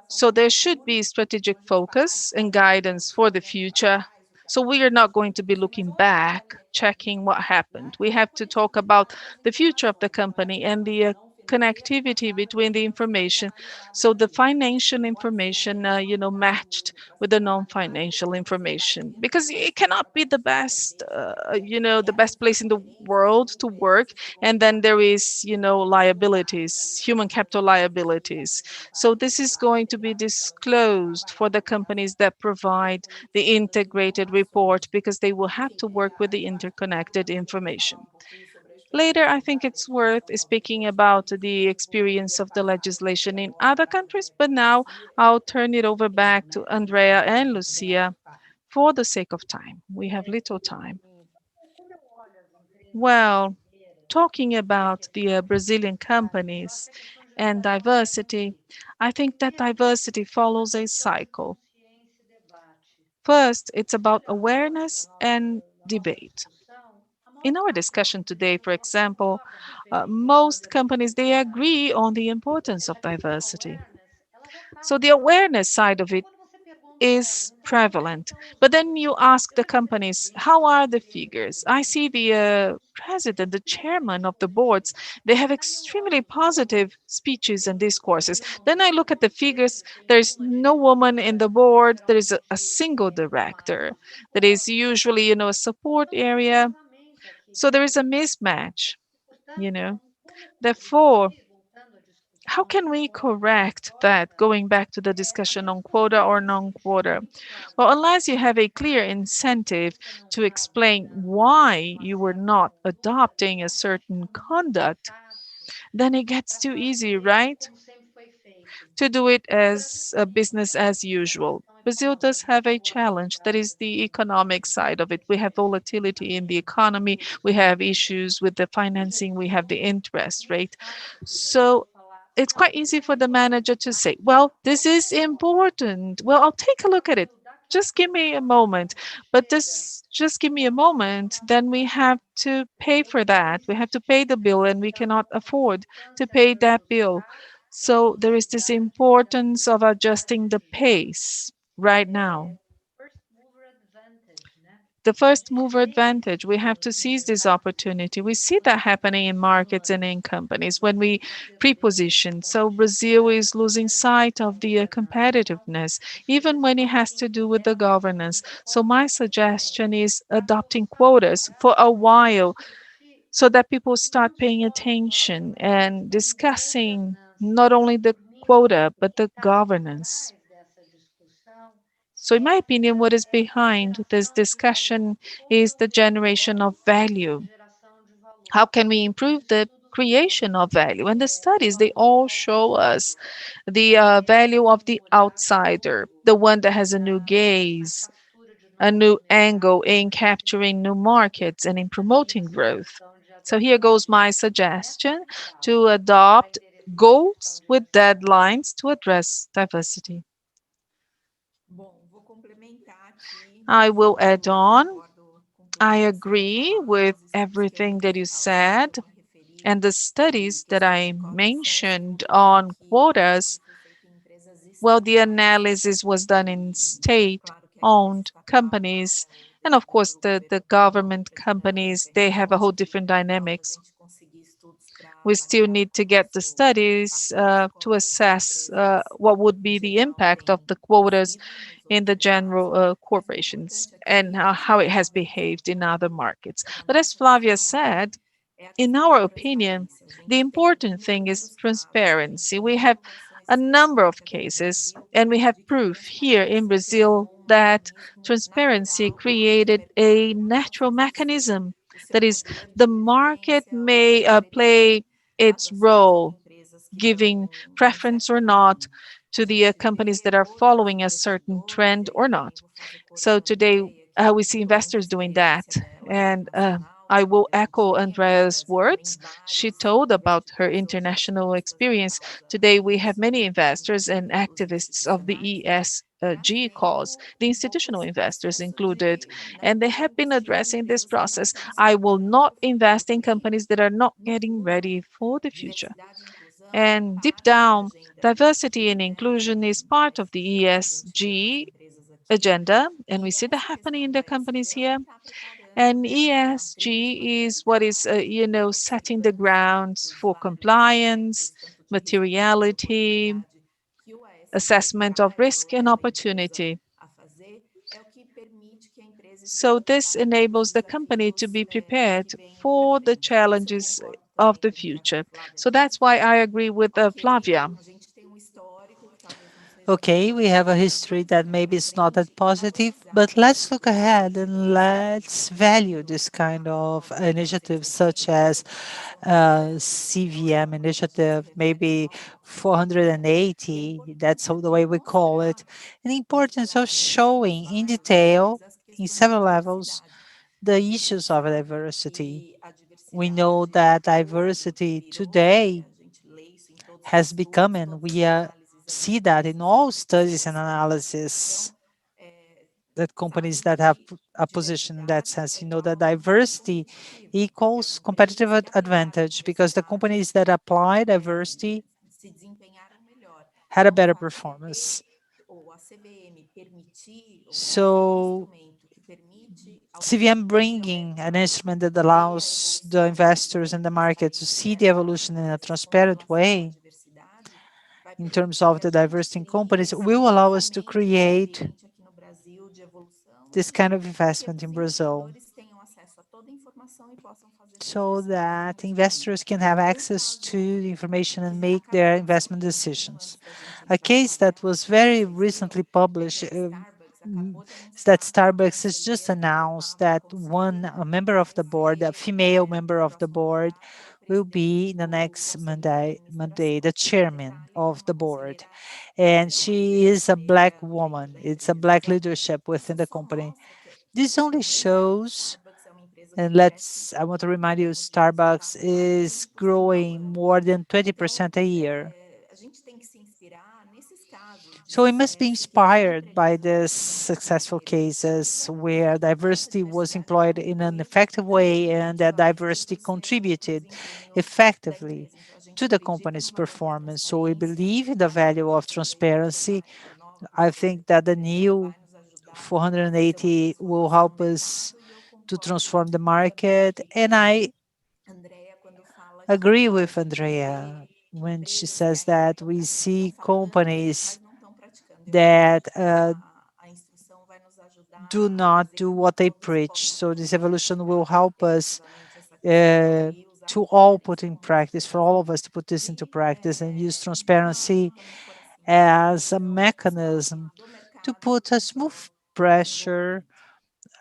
So there should be strategic focus and guidance for the future. So we are not going to be looking back, checking what happened. We have to talk about the future of the company and the connectivity between the information. So the financial information, matched with the non-financial information, because it cannot be the best, the best place in the world to work. And then there is, liabilities, human capital liabilities. So this is going to be disclosed for the companies that provide the integrated report, because they will have to work with the interconnected information. Later, I think it's worth speaking about the experience of the legislation in other countries, but now I'll turn it over back to Andrea and Lucia for the sake of time. We have little time. Well, talking about the Brazilian companies and diversity, I think that diversity follows a cycle. First, it's about awareness and debate. In our discussion today, for example, most companies, they agree on the importance of diversity. So the awareness side of it is prevalent. But then you ask the companies, how are the figures? I see the president, the chairman of the boards, they have extremely positive speeches and discourses. Then I look at the figures, there's no woman in the board, there is a single director. That is usually, a support area. So there is a mismatch, you know. Therefore, how can we correct that, going back to the discussion on quota or non-quota? Well, unless you have a clear incentive to explain why you were not adopting a certain conduct, then it gets too easy, right? To do it as a business as usual. Brazil does have a challenge, that is the economic side of it. We have volatility in the economy, we have issues with the financing, we have the interest rate. So it's quite easy for the manager to say, well, this is important. Well, I'll take a look at it. Just give me a moment. But this just give me a moment, then we have to pay for that. We have to pay the bill and we cannot afford to pay that bill. So there is this importance of adjusting the pace right now. The first mover advantage, we have to seize this opportunity. We see that happening in markets and in companies when we pre-position. So Brazil is losing sight of the competitiveness, even when it has to do with the governance. So my suggestion is adopting quotas for a while so that people start paying attention and discussing not only the quota, but the governance. So in my opinion, what is behind this discussion is the generation of value. How can we improve the creation of value? And the studies, they all show us the value of the outsider, the one that has a new gaze, a new angle in capturing new markets and in promoting growth. So here goes my suggestion to adopt goals with deadlines to address diversity. I will add on. I agree with everything that you said. And the studies that I mentioned on quotas, well, the analysis was done in state-owned companies. And of course, the government companies, they have a whole different dynamics. We still need to get the studies to assess what would be the impact of the quotas in the general corporations and how it has behaved in other markets. But as Flavia said, in our opinion, the important thing is transparency. We have a number of cases, and we have proof here in Brazil that transparency created a natural mechanism. That is, the market may play its role, giving preference or not to the companies that are following a certain trend or not. So today we see investors doing that. And I will echo Andrea's words. She told about her international experience. Today we have many investors and activists of the ESG cause, the institutional investors included, and they have been addressing this process. I will not invest in companies that are not getting ready for the future. And deep down, diversity and inclusion is part of the ESG agenda, and we see that happening in the companies here. And ESG is what is, setting the grounds for compliance, materiality, assessment of risk and opportunity. So this enables the company to be prepared for the challenges of the future. So that's why I agree with Flavia. Okay, we have a history that maybe is not that positive, but let's look ahead and let's value this kind of initiatives such as CVM initiative, maybe 480, that's the way we call it, and the importance of showing in detail, in several levels, the issues of diversity. We know that diversity today has become, and we see that in all studies and analysis, that companies that have a position in that sense, you know, that diversity equals competitive advantage because the companies that apply diversity had a better performance. So CVM bringing an instrument that allows the investors and the market to see the evolution in a transparent way in terms of the diversity in companies will allow us to create this kind of investment in Brazil so that investors can have access to the information and make their investment decisions. A case that was very recently published is that Starbucks has just announced that a member of the board, a female member of the board, will be in the next Monday, the chairman of the board. And she is a Black woman. It's a Black leadership within the company. This only shows, and I want to remind you, Starbucks is growing more than 20% a year. So we must be inspired by these successful cases where diversity was employed in an effective way and that diversity contributed effectively to the company's performance. So we believe in the value of transparency. I think that the new 480 will help us to transform the market. And I agree with Andrea when she says that we see companies that do not do what they preach. So this evolution will help us to all put in practice, for all of us to put this into practice and use transparency as a mechanism to put a smooth pressure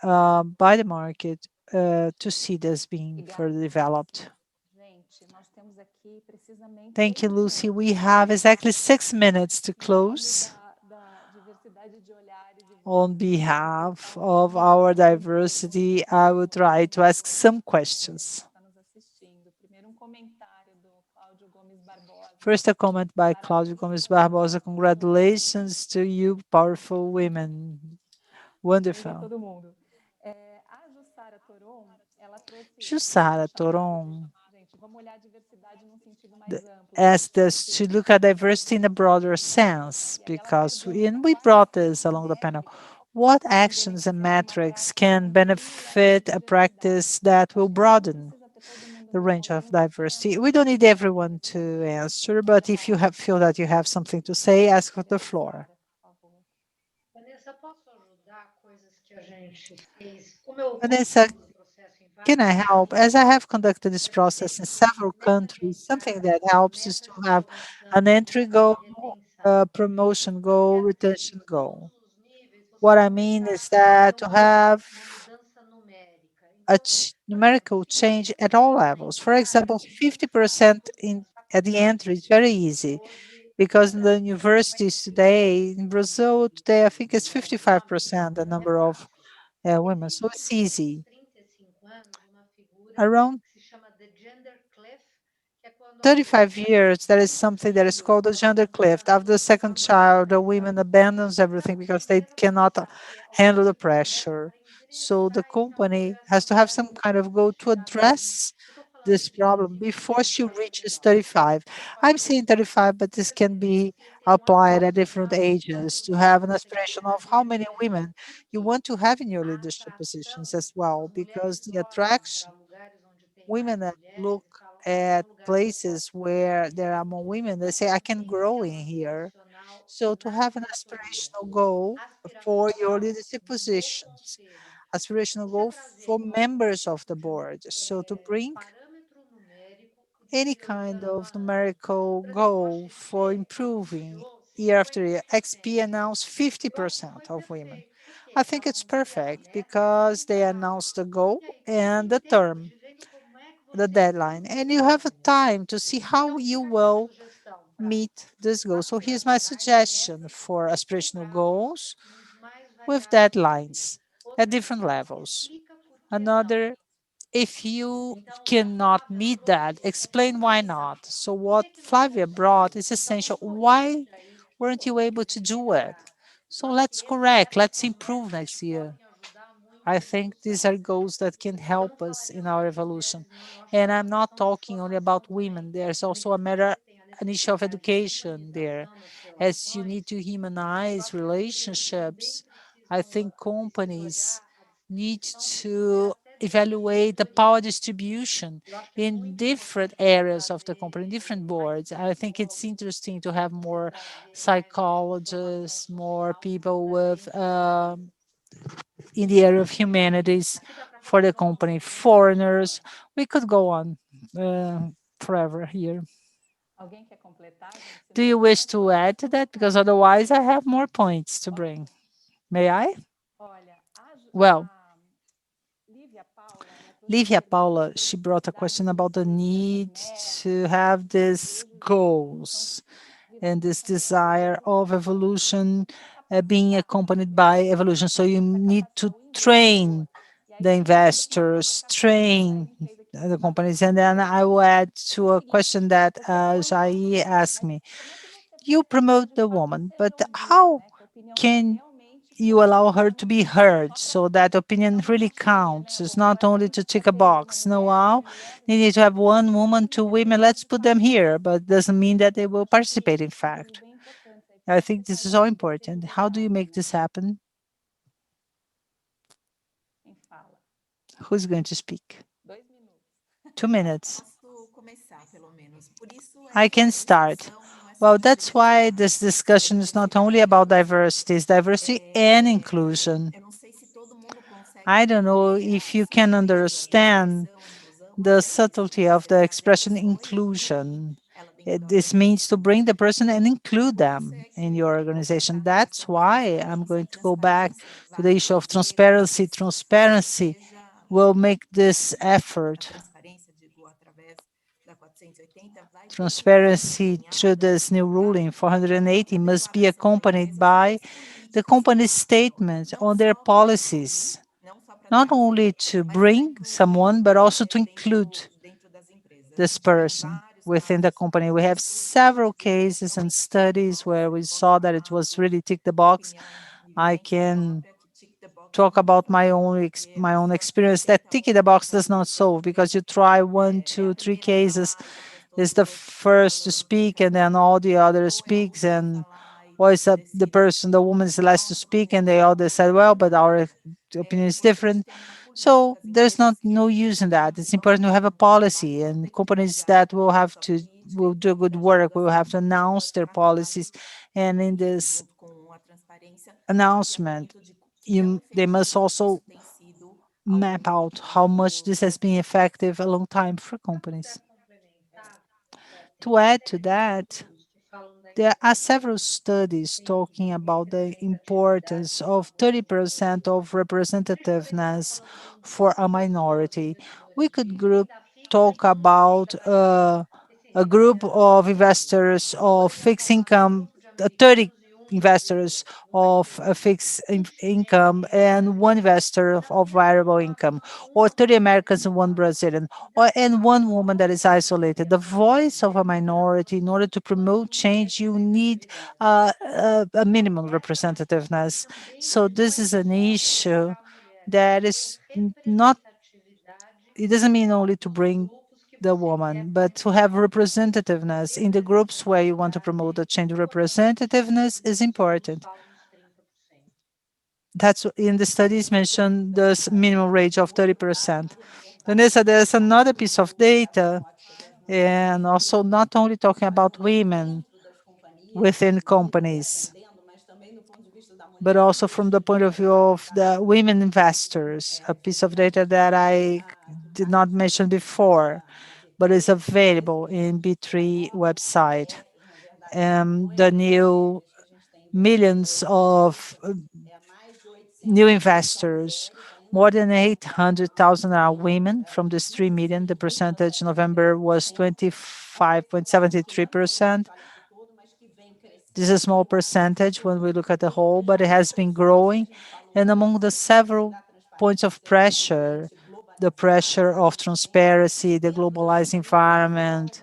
by the market to see this being further developed. Thank you, Lucy. We have exactly 6 minutes to close. On behalf of our diversity, I will try to ask some questions. First, a comment by Cláudio Gomes Barbosa. Congratulations to you, powerful women. Wonderful. Jussara Toron asked us to look at diversity in a broader sense, because we brought this along the panel. What actions and metrics can benefit a practice that will broaden the range of diversity? We don't need everyone to answer, but if you feel that you have something to say, ask for the floor. Vanessa, can I help? As I have conducted this process in several countries, something that helps is to have an entry goal, a promotion goal, retention goal. What I mean is that to have a numerical change at all levels. For example, 50% at the entry is very easy because in the universities today, in Brazil today, I think it's 55% the number of women. So it's easy. Around 35 years, there is something that is called the gender cliff. After the second child, the women abandons everything because they cannot handle the pressure. So the company has to have some kind of goal to address this problem before she reaches 35. I'm saying 35, but this can be applied at different ages to have an aspiration of how many women you want to have in your leadership positions as well, because the attraction, women that look at places where there are more women, they say, I can grow in here. So to have an aspirational goal for your leadership positions, aspirational goal for members of the board. So to bring any kind of numerical goal for improving year after year. XP announced 50% of women. I think it's perfect because they announced the goal and the term, the deadline, and you have a time to see how you will meet this goal. So here's my suggestion for aspirational goals with deadlines at different levels. Another, if you cannot meet that, explain why not. So what Flavia brought is essential. Why weren't you able to do it? So let's correct, let's improve next year. I think these are goals that can help us in our evolution. And I'm not talking only about women. There's also an issue of education there. As you need to humanize relationships, I think companies need to evaluate the power distribution in different areas of the company, different boards. I think it's interesting to have more psychologists, more people with in the area of humanities for the company, foreigners. We could go on forever here. Do you wish to add to that? Because otherwise I have more points to bring. May I? Well, Livia Paula, she brought a question about the need to have these goals and this desire of evolution being accompanied by evolution. So you need to train the investors, train the companies. And then I will add to a question that Jai asked me. You promote the woman, but how can you allow her to be heard so that opinion really counts? It's not only to tick a box. No, wow, they need to have one woman, two women, let's put them here, but doesn't mean that they will participate, in fact. I think this is so important. How do you make this happen? Who's going to speak? 2 minutes. I can start. Well, that's why this discussion is not only about diversity, it's diversity and inclusion. I don't know if you can understand the subtlety of the expression inclusion. This means to bring the person and include them in your organization. That's why I'm going to go back to the issue of transparency. Transparency will make this effort. Transparency through this new ruling 480 must be accompanied by the company's statement on their policies, not only to bring someone, but also to include this person within the company. We have several cases and studies where we saw that it was really tick the box. I can talk about my own experience that ticking the box does not solve, because you try 1, 2, 3 cases, is the first to speak and then all the others speaks, and voice up the person, the woman is the last to speak, and they all decide, well, but our opinion is different. So there's no use in that. It's important to have a policy, and companies that will do good work will have to announce their policies. And in this announcement, they must also map out how much this has been effective a long time for companies. To add to that, there are several studies talking about the importance of 30% of representativeness for a minority. We could talk about a group of investors of fixed income, 30 investors of a fixed income and one investor of variable income, or 30 Americans and one Brazilian, and one woman that is isolated. The voice of a minority, in order to promote change, you need a minimum representativeness. So this is an issue that is not, it doesn't mean only to bring the woman, but to have representativeness in the groups where you want to promote the change. Representativeness is important. That's in the studies mentioned this minimum range of 30%. Vanessa, there's another piece of data, and also not only talking about women within companies, but also from the point of view of the women investors, a piece of data that I did not mention before, but is available in B3 website. the new millions of new investors. More than 800,000 are women from these 3 million. The percentage in November was 25.73%. This is a small percentage when we look at the whole, but it has been growing. And among the several points of pressure, the pressure of transparency, the globalized environment,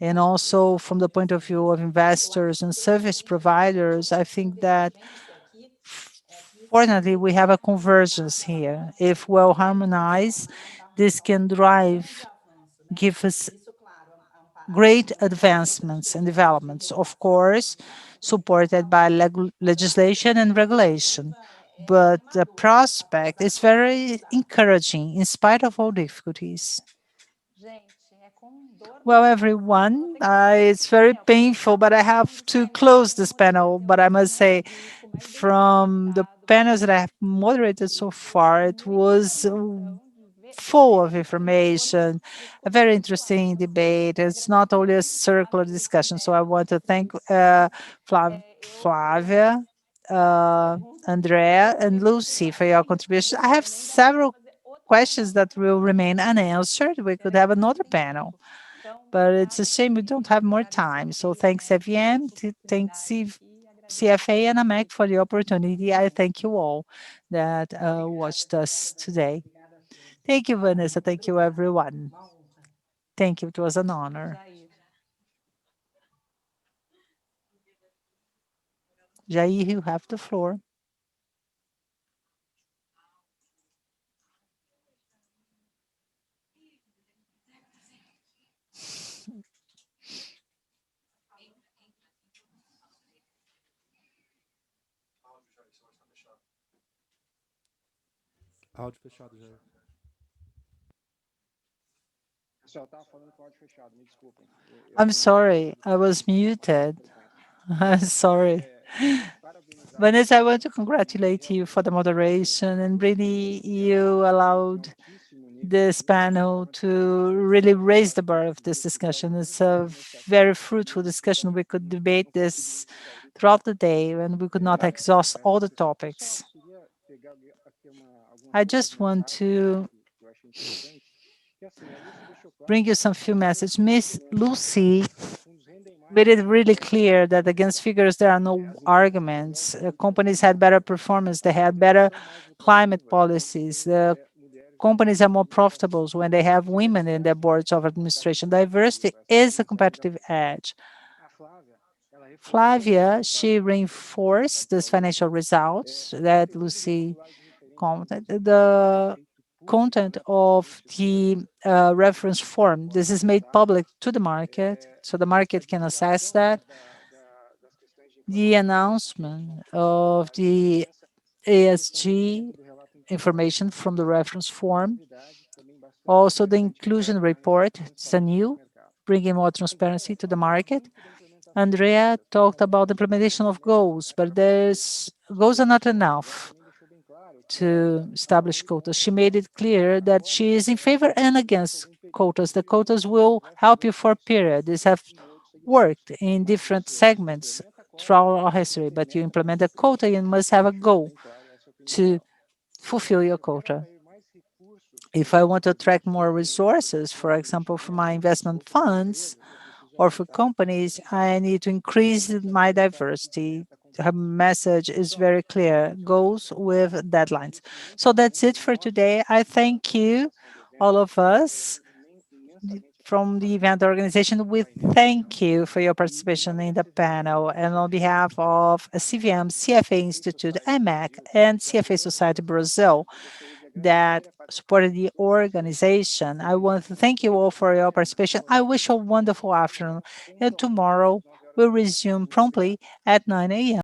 and also from the point of view of investors and service providers, I think that fortunately we have a convergence here. If well harmonized, this can give us great advancements and developments, of course, supported by legislation and regulation. But the prospect is very encouraging in spite of all difficulties. Well, everyone, it's very painful, but I have to close this panel. But I must say, from the panels that I have moderated so far, it was full of information, a very interesting debate. It's not only a circular discussion. So I want to thank Flavia, Andrea, and Lucy for your contribution. I have several questions that will remain unanswered. We could have another panel, but it's a shame we don't have more time. So thanks, FEM, thanks CFA and AMEC for the opportunity. I thank you all that watched us today. Thank you, Vanessa. Thank you, everyone. Thank you. It was an honor. Jair, you have the floor. Áudio fechado, Jair. I'm sorry, I was muted. I'm sorry. Vanessa, I want to congratulate you for the moderation, and really you allowed this panel to really raise the bar of this discussion. It's a very fruitful discussion. We could debate this throughout the day, and we could not exhaust all the topics. I just want to bring you some few messages. Miss Lucy made it really clear that against figures, there are no arguments. Companies had better performance. They had better climate policies. Companies are more profitable when they have women in their boards of administration. Diversity is a competitive edge. Flavia, she reinforced these financial results that Lucy commented. The content of the reference form. This is made public to the market, so the market can assess that. The announcement of the ESG information from the reference form. Also, the inclusion report, it's a new, bringing more transparency to the market. Andrea talked about the implementation of goals, but goals are not enough to establish quotas. She made it clear that she is in favor and against quotas. The quotas will help you for a period. These have worked in different segments throughout our history, but you implement a quota, you must have a goal to fulfill your quota. If I want to attract more resources, for example, for my investment funds or for companies, I need to increase my diversity. Her message is very clear, goals with deadlines. So that's it for today. I thank you, all of us from the event organization. We thank you for your participation in the panel. And on behalf of CVM, CFA Institute, AMEC, and CFA Society Brazil that supported the organization, I want to thank you all for your participation. I wish you a wonderful afternoon. And tomorrow we'll resume promptly at 9 a.m.